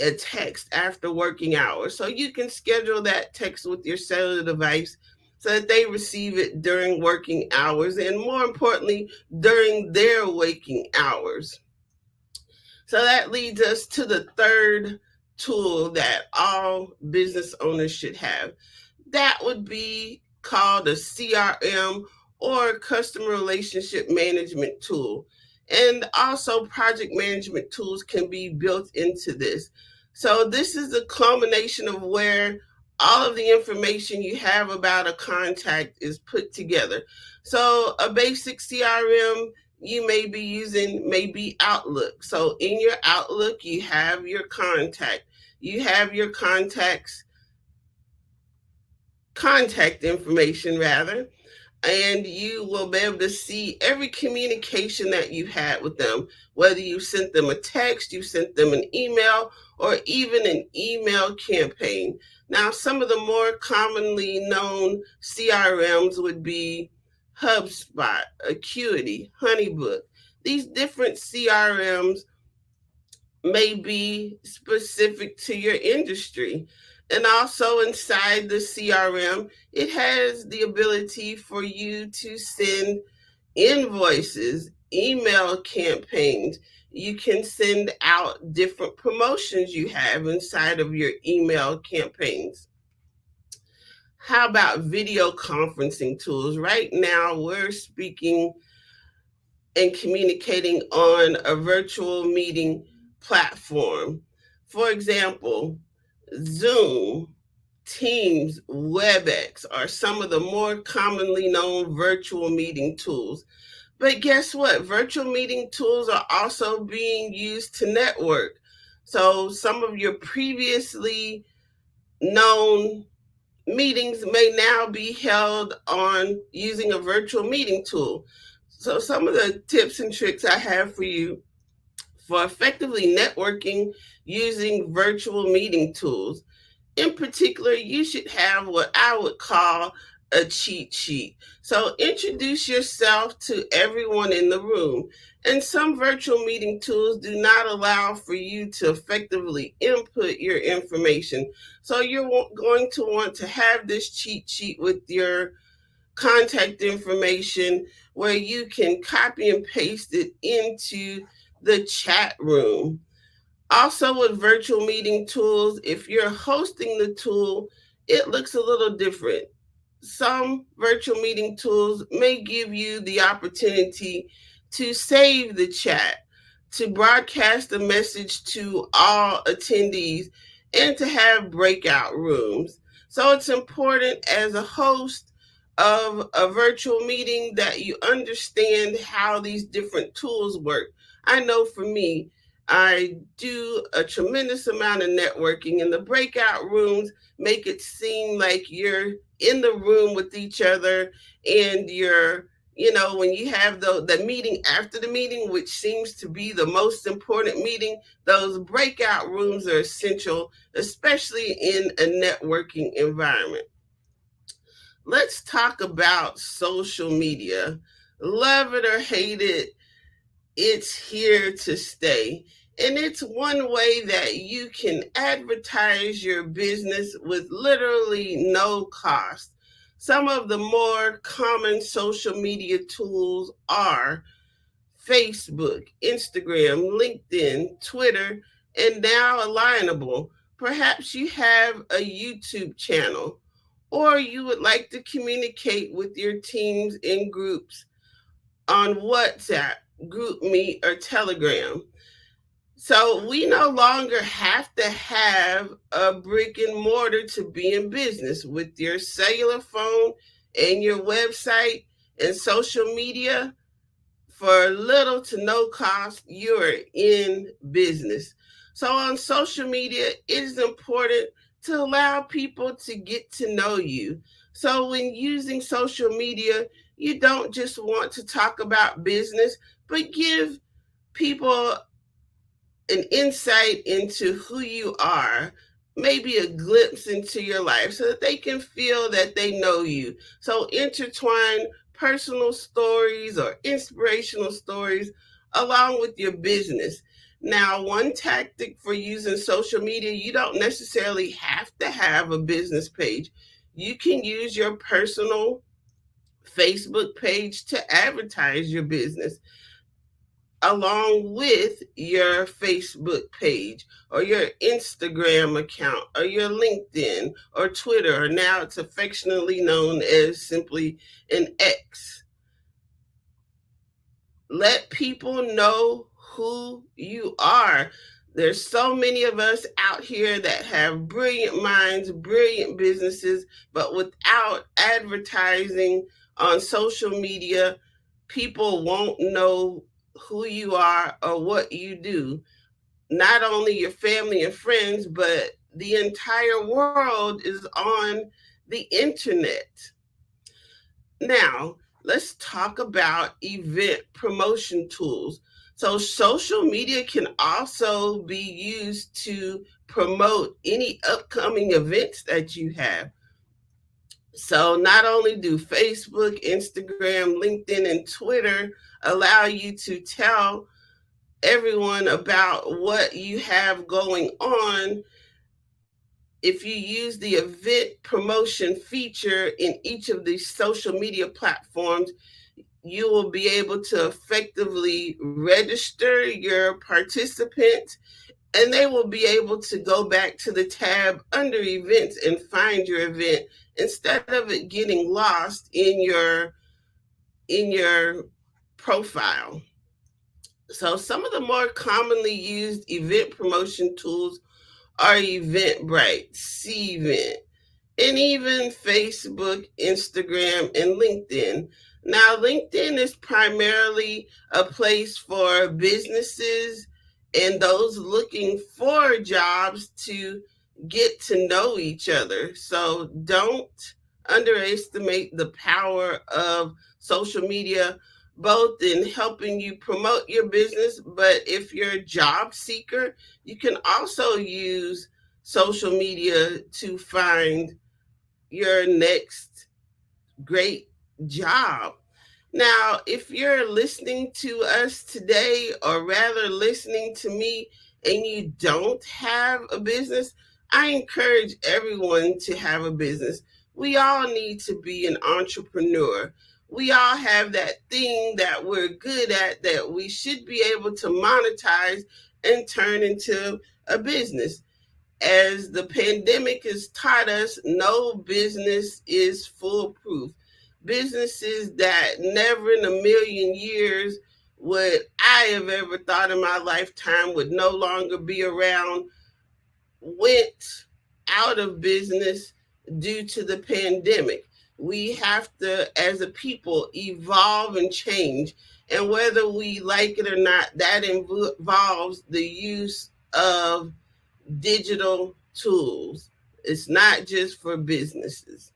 a text after working hours. So you can schedule that text with your cellular device so that they receive it during working hours, and more importantly, during their waking hours. So that leads us to the third tool that all business owners should have. That would be called a CRM, or customer relationship management tool. And also project management tools can be built into this. So this is a culmination of where all of the information you have about a contact is put together. So a basic CRM you may be using may be Outlook. So in your Outlook, you have your contact. You have your contact information rather. and you will be able to see every communication that you had with them, whether you sent them a text, you sent them an email, or even an email campaign. Now, some of the more commonly known CRMs would be HubSpot, Acuity, Honeybook. These different CRMs may be specific to your industry. And also inside the CRM, it has the ability for you to send invoices, email campaigns. You can send out different promotions you have inside of your email campaigns. How about video conferencing tools? Right now, we're speaking and communicating on a virtual meeting platform. For example, Zoom, Teams, WebEx are some of the more commonly known virtual meeting tools. But guess what? Virtual meeting tools are also being used to network. So some of your previously known meetings may now be held on using a virtual meeting tool. So some of the tips and tricks I have for you for effectively networking using virtual meeting tools. In particular, you should have what I would call a cheat sheet. So introduce yourself to everyone in the room. And some virtual meeting tools do not allow for you to effectively input your information. So you're going to want to have this cheat sheet with your contact information where you can copy and paste it into the chat room. Also, with virtual meeting tools, if you're hosting the tool, it looks a little different. Some virtual meeting tools may give you the opportunity to save the chat, to broadcast a message to all attendees, and to have breakout rooms. So it's important as a host of a virtual meeting that you understand how these different tools work. I know for me, I do a tremendous amount of networking, and the breakout rooms make it seem like you're in the room with each other, and you're, when you have the meeting after the meeting, which seems to be the most important meeting, those breakout rooms are essential, especially in a networking environment. Let's talk about social media. Love it or hate it, it's here to stay. And it's one way that you can advertise your business with literally no cost. Some of the more common social media tools are Facebook, Instagram, LinkedIn, Twitter, and now Alignable. Perhaps you have a YouTube channel, or you would like to communicate with your teams in groups on WhatsApp, GroupMe, or Telegram. So we no longer have to have a brick and mortar to be in business. With your cellular phone and your website and social media, for little to no cost, you're in business. So on social media, it is important to allow people to get to know you. So when using social media, you don't just want to talk about business, but give people an insight into who you are, maybe a glimpse into your life so that they can feel that they know you. So intertwine personal stories or inspirational stories along with your business. Now, one tactic for using social media, you don't necessarily have to have a business page. You can use your personal Facebook page to advertise your business along with your Facebook page or your Instagram account or your LinkedIn or Twitter, or now it's affectionately known as simply an X. Let people know who you are. There's so many of us out here that have brilliant minds, brilliant businesses, but without advertising on social media, people won't know who you are or what you do. Not only your family and friends, but the entire world is on the internet. Now, let's talk about event promotion tools. So, social media can also be used to promote any upcoming events that you have. So, not only do Facebook, Instagram, LinkedIn, and Twitter allow you to tell everyone about what you have going on, if you use the event promotion feature in each of these social media platforms, you will be able to effectively register your participants, and they will be able to go back to the tab under events and find your event instead of it getting lost in your profile. So some of the more commonly used event promotion tools are Eventbrite, Cvent, and even Facebook, Instagram, and LinkedIn. Now, LinkedIn is primarily a place for businesses and those looking for jobs to get to know each other. So don't underestimate the power of social media, both in helping you promote your business, but if you're a job seeker, you can also use social media to find your next great job. Now, if you're listening to us today, or rather listening to me, and you don't have a business, I encourage everyone to have a business. We all need to be an entrepreneur. We all have that thing that we're good at that we should be able to monetize and turn into a business. As the pandemic has taught us, no business is foolproof. Businesses that never in a million years would I have ever thought in my lifetime would no longer be around went out of business due to the pandemic. We have to, as a people, evolve and change. And whether we like it or not, that involves the use of digital tools. It's not just for businesses.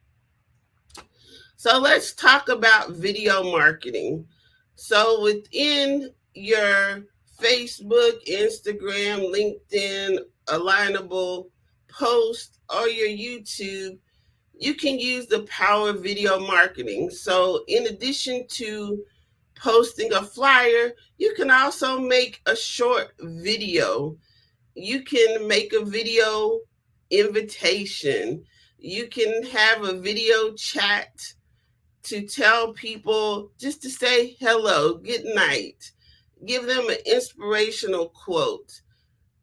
So let's talk about video marketing. So within your Facebook, Instagram, LinkedIn, alignable post, or your YouTube, you can use the power of video marketing. So in addition to posting a flyer, you can also make a short video. You can make a video invitation. You can have a video chat to tell people, just to say hello, good night, give them an inspirational quote.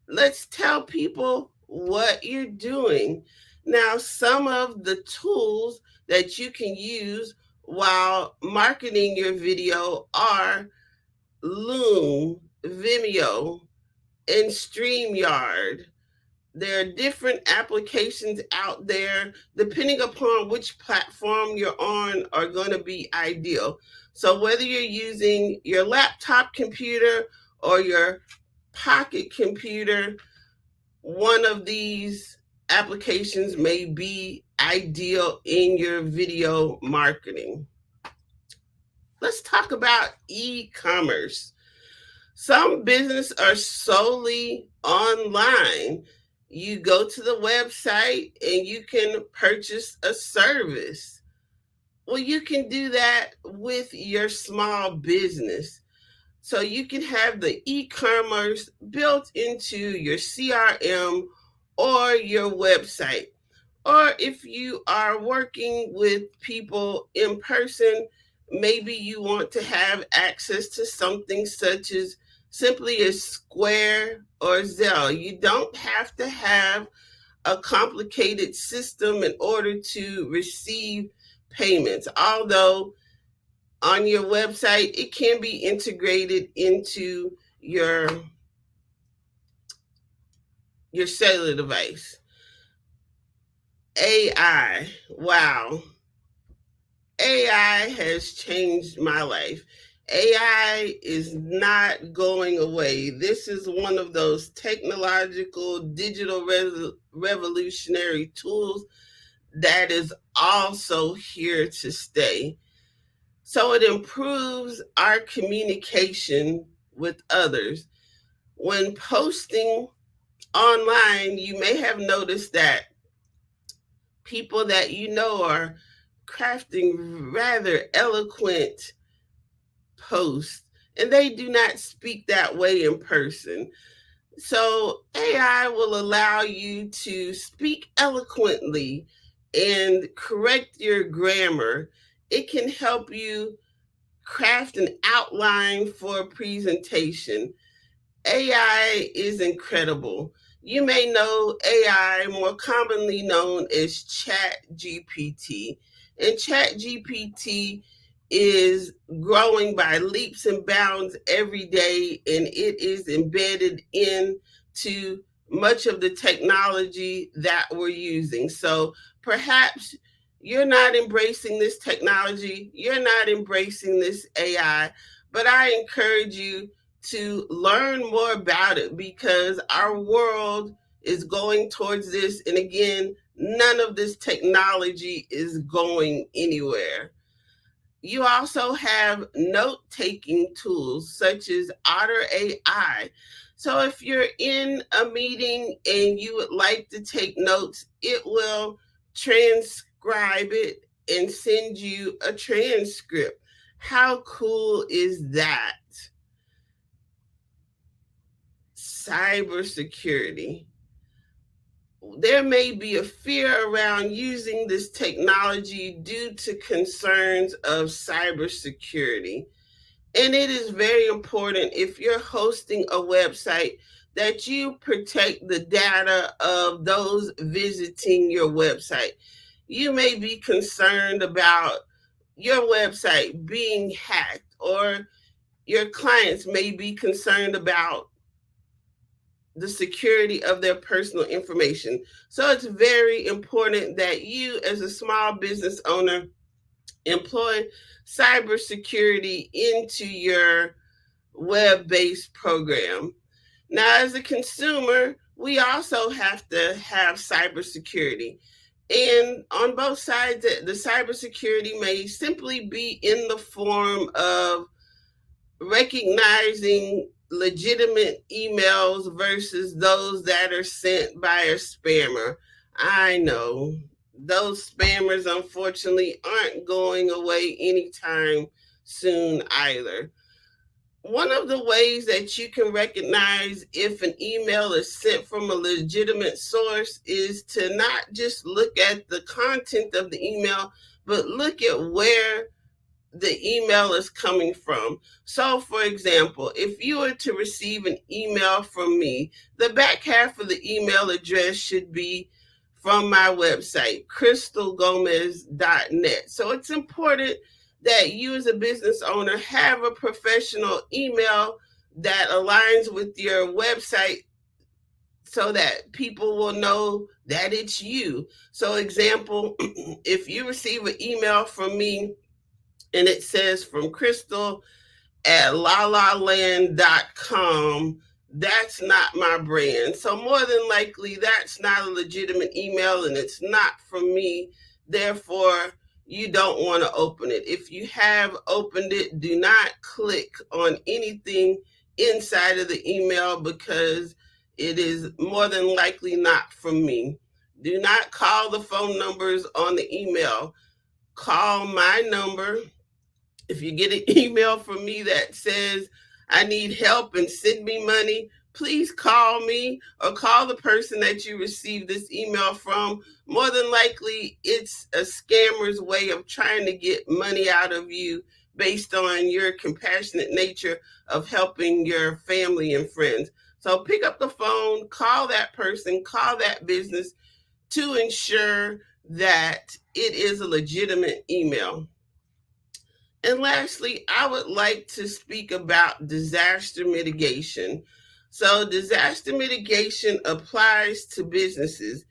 Let's tell people what you're doing. Now, some of the tools that you can use while marketing your video are Loom, Vimeo, and StreamYard. There are different applications out there, depending upon which platform you're on, are going to be ideal. So whether you're using your laptop computer or your pocket computer, one of these applications may be ideal in your video marketing. Let's talk about e-commerce. Some businesses are solely online. You go to the website and you can purchase a service. Well, you can do that with your small business. So you can have the e-commerce built into your CRM or your website. Or if you are working with people in person, maybe you want to have access to something such as simply as Square or Zelle. You don't have to have a complicated system in order to receive payments, although on your website it can be integrated into your cellular device. AI, wow. AI has changed my life. AI is not going away. This is one of those technological digital revolutionary tools that is also here to stay. So it improves our communication with others. When posting online, you may have noticed that people that you know are crafting rather eloquent posts, and they do not speak that way in person. So AI will allow you to speak eloquently and correct your grammar. It can help you craft an outline for a presentation. AI is incredible. You may know AI, more commonly known as Chat GPT. And Chat GPT is growing by leaps and bounds every day, and it is embedded into much of the technology that we're using. So perhaps you're not embracing this technology, you're not embracing this AI, but I encourage you to learn more about it because our world is going towards this. And again, none of this technology is going anywhere. You also have note-taking tools such as Otter AI. So if you're in a meeting and you would like to take notes, it will transcribe it and send you a transcript. How cool is that? Cybersecurity. There may be a fear around using this technology due to concerns of cybersecurity. And it is very important if you're hosting a website that you protect the data of those visiting your website. You may be concerned about your website being hacked, or your clients may be concerned about the security of their personal information. So it's very important that you, as a small business owner, employ cybersecurity into your web-based program. Now, as a consumer, we also have to have cybersecurity. And on both sides, the cybersecurity may simply be in the form of recognizing legitimate emails versus those that are sent by a spammer. I know those spammers, unfortunately, aren't going away anytime soon either. One of the ways that you can recognize if an email is sent from a legitimate source is to not just look at the content of the email, but look at where the email is coming from. So, for example, if you were to receive an email from me, the back half of the email address should be from my website, crystalgomez.net. So it's important that you as a business owner have a professional email that aligns with your website so that people will know that it's you. So example, if you receive an email from me and it says from Crystal at lalaland.com, that's not my brand. So more than likely, that's not a legitimate email and it's not from me. Therefore, you don't want to open it. If you have opened it, do not click on anything inside of the email because it is more than likely not from me. Do not call the phone numbers on the email. Call my number. If you get an email from me that says, I need help and send me money, please call me or call the person that you received this email from. More than likely, it's a scammer's way of trying to get money out of you based on your compassionate nature of helping your family and friends. So pick up the phone, call that person, call that business to ensure that it is a legitimate email. And lastly, I would like to speak about disaster mitigation. So disaster mitigation applies to businesses.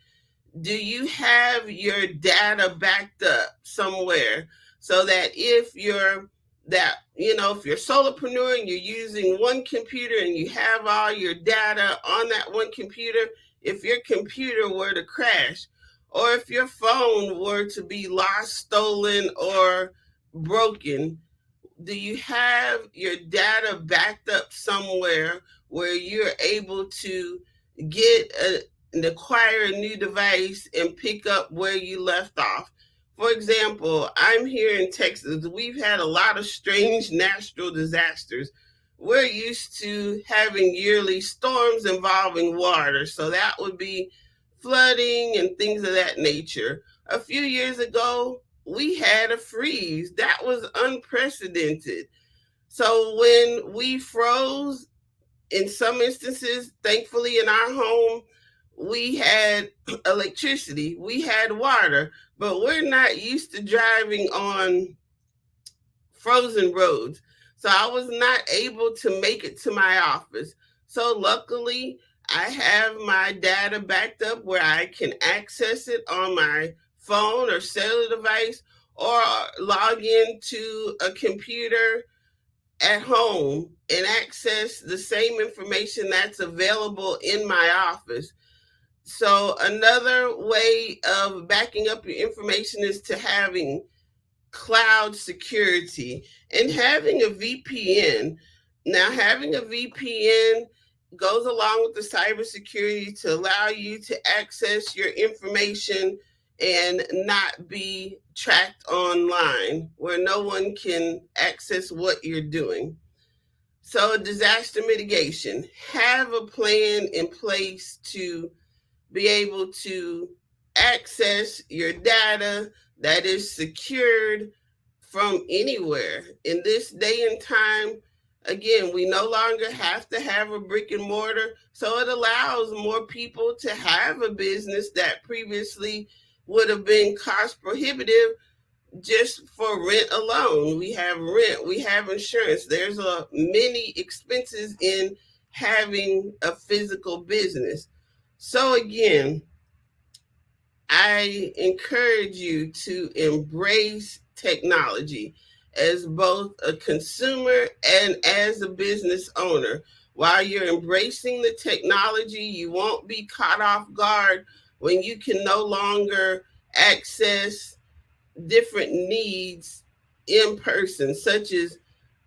Do you have your data backed up somewhere so that if you're solopreneur and you're using one computer and you have all your data on that one computer, if your computer were to crash, or if your phone were to be lost, stolen, or broken, Do you have your data backed up somewhere where you're able to get and acquire a new device and pick up where you left off? For example, I'm here in Texas. We've had a lot of strange natural disasters. We're used to having yearly storms involving water, so that would be flooding and things of that nature. A few years ago, we had a freeze. That was unprecedented. So when we froze, in some instances, thankfully in our home, we had electricity, we had water, but we're not used to driving on frozen roads. So I was not able to make it to my office. So luckily, I have my data backed up where I can access it on my phone or cellular device, or log into a computer at home and access the same information that's available in my office. So another way of backing up your information is to having cloud security and having a VPN. Now, having a VPN goes along with the cybersecurity to allow you to access your information and not be tracked online where no one can access what you're doing. So, disaster mitigation, have a plan in place to be able to access your data that is secured from anywhere. In this day and time, again, we no longer have to have a brick and mortar, so it allows more people to have a business that previously would have been cost prohibitive just for rent alone. We have rent, we have insurance. There's many expenses in having a physical business. So again, I encourage you to embrace technology as both a consumer and as a business owner. While you're embracing the technology, you won't be caught off guard when you can no longer access different needs in person, such as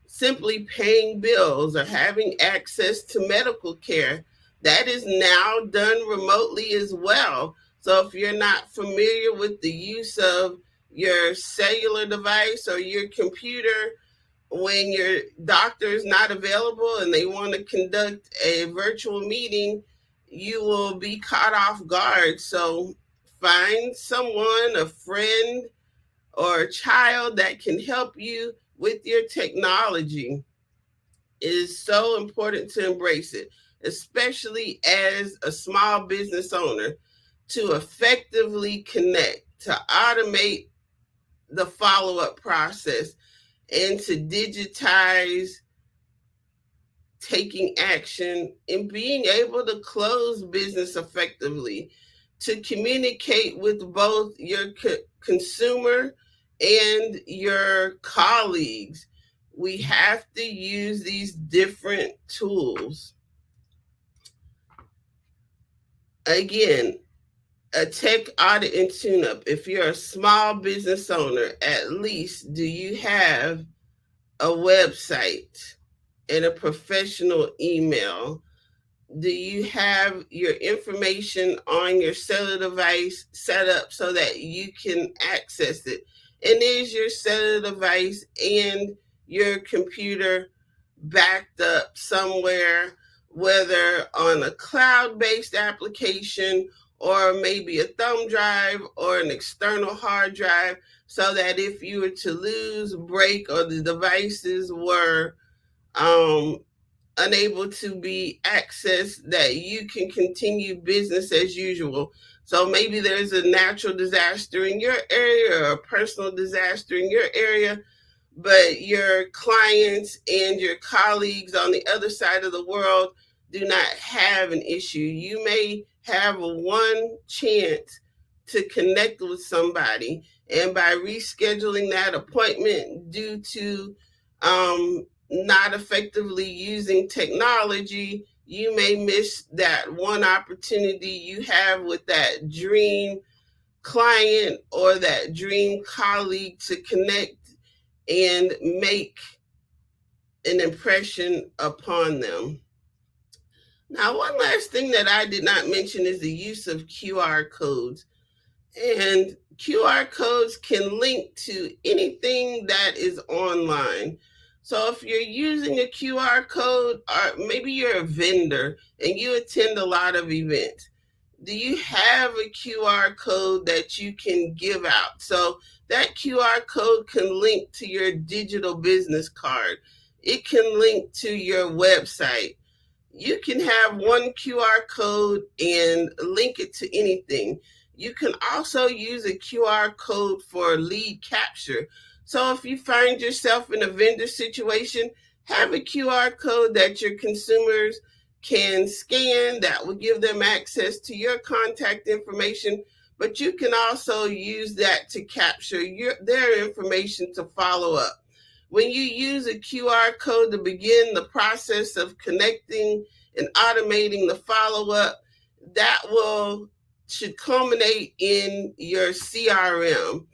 simply paying bills or having access to medical care. That is now done remotely as well. So if you're not familiar with the use of your cellular device or your computer, when your doctor is not available and they want to conduct a virtual meeting, you will be caught off guard. So find someone, a friend or a child that can help you with your technology. It is so important to embrace it, especially as a small business owner, to effectively connect, to automate the follow-up process, and to digitize taking action and being able to close business effectively, to communicate with both your consumer and your colleagues. We have to use these different tools. Again, a tech audit and tune-up. If you're a small business owner, at least do you have a website and a professional email? Do you have your information on your cellular device set up so that you can access it? And is your cellular device and your computer backed up somewhere, whether on a cloud-based application or maybe a thumb drive or an external hard drive, so that if you were to lose, break, or the devices were unable to be accessed, that you can continue business as usual? So maybe there's a natural disaster in your area or a personal disaster in your area, but your clients and your colleagues on the other side of the world do not have an issue. You may have one chance to connect with somebody, and by rescheduling that appointment due to not effectively using technology, you may miss that one opportunity you have with that dream client or that dream colleague to connect and make an impression upon them. Now, one last thing that I did not mention is the use of QR codes. And QR codes can link to anything that is online. So if you're using a QR code, or maybe you're a vendor and you attend a lot of events, do you have a QR code that you can give out? So that QR code can link to your digital business card. It can link to your website. You can have one QR code and link it to anything. You can also use a QR code for lead capture. So if you find yourself in a vendor situation, have a QR code that your consumers can scan that will give them access to your contact information, but you can also use that to capture their information to follow up. When you use a QR code to begin the process of connecting and automating the follow-up, that should culminate in your CRM.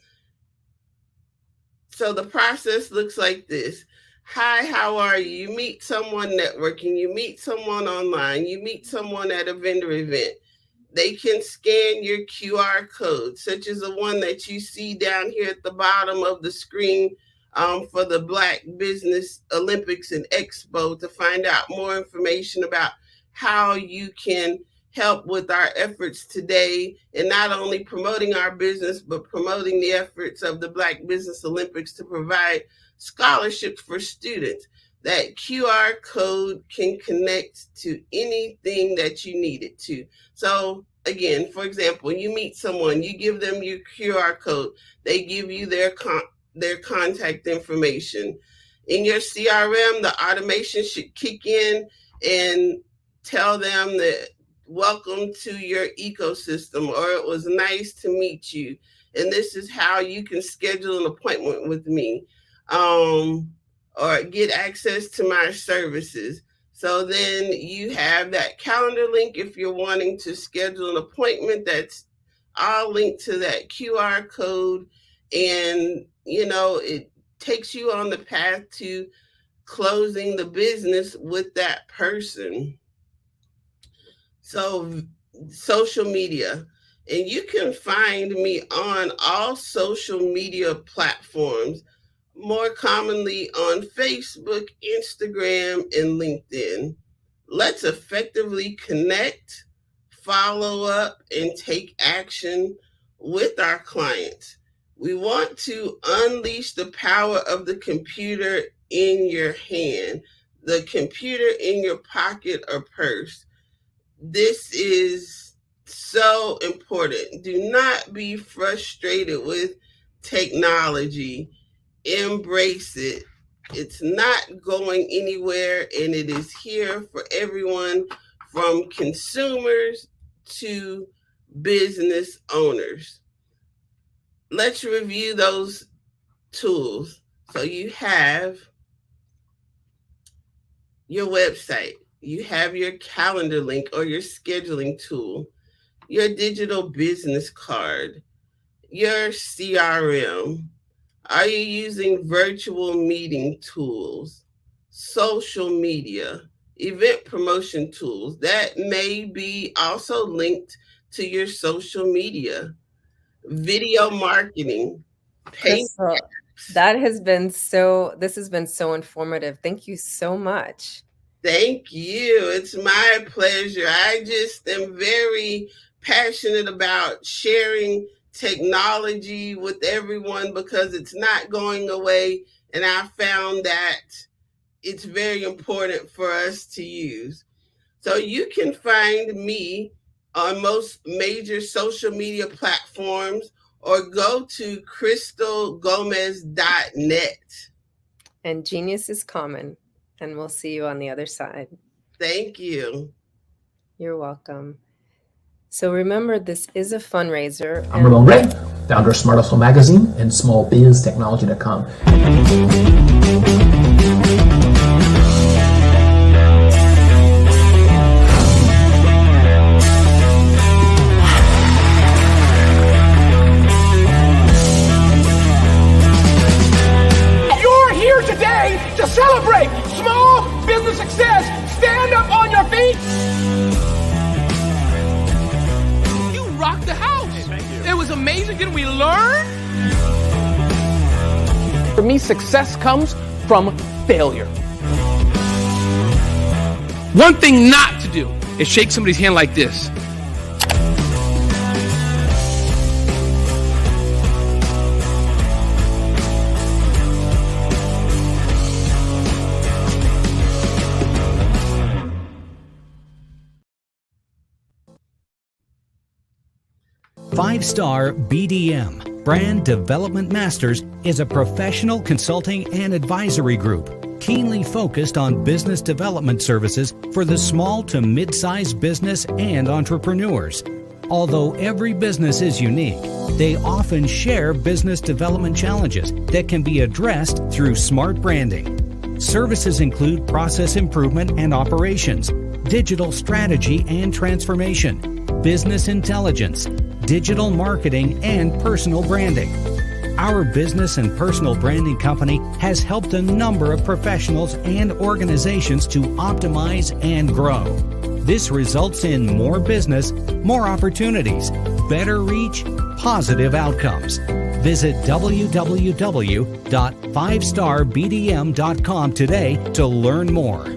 So the process looks like this. Hi, how are you? You meet someone networking, you meet someone online, you meet someone at a vendor event. They can scan your QR code, such as the one that you see down here at the bottom of the screen for the Black Business Olympics and Expo, to find out more information about how you can help with our efforts today, and not only promoting our business, but promoting the efforts of the Black Business Olympics to provide scholarships for students. That QR code can connect to anything that you need it to. So again, for example, you meet someone, you give them your QR code, they give you their contact information. In your CRM, the automation should kick in and tell them that welcome to your ecosystem, or it was nice to meet you, and this is how you can schedule an appointment with me, or get access to my services. So then you have that calendar link if you're wanting to schedule an appointment, that's all linked to that QR code, and it takes you on the path to closing the business with that person. So social media, and you can find me on all social media platforms, more commonly on Facebook, Instagram, and LinkedIn. Let's effectively connect, follow up, and take action with our clients. We want to unleash the power of the computer in your hand, the computer in your pocket or purse. This is so important. Do not be frustrated with technology. Embrace it. It's not going anywhere, and it is here for everyone, from consumers to business owners. Let's review those tools. So you have your website, you have your calendar link or your scheduling tool, your digital business card, your CRM. Are you using virtual meeting tools, social media, event promotion tools? That may be also linked to your social media, video marketing, Crystal, this has been so informative. Thank you so much. Thank you. It's my pleasure. I just am very passionate about sharing technology with everyone because it's not going away. And I found that it's very important for us to use. So you can find me on most major social media platforms, or go to crystalgomez.net. And genius is common. And we'll see you on the other side. Thank you. You're welcome. So remember, this is a fundraiser. I'm Ramon Ray, founder of Smart Hustle Magazine and smallbiztechnology.com. You're here today to celebrate success. Stand up on your feet. You rocked the house. Hey, thank you. It was amazing. Didn't we learn? For me, success comes from failure. One thing not to do is shake somebody's hand like this. Five-Star BDM, Brand Development Masters, is a professional consulting and advisory group keenly focused on business development services for the small to mid-sized business and entrepreneurs. Although every business is unique, they often share business development challenges that can be addressed through smart branding. Services include process improvement and operations, digital strategy and transformation, business intelligence, digital marketing, and personal branding. Our business and personal branding company has helped a number of professionals and organizations to optimize and grow. This results in more business, more opportunities, better reach, positive outcomes. Visit www.fivestarbdm.com today to learn more.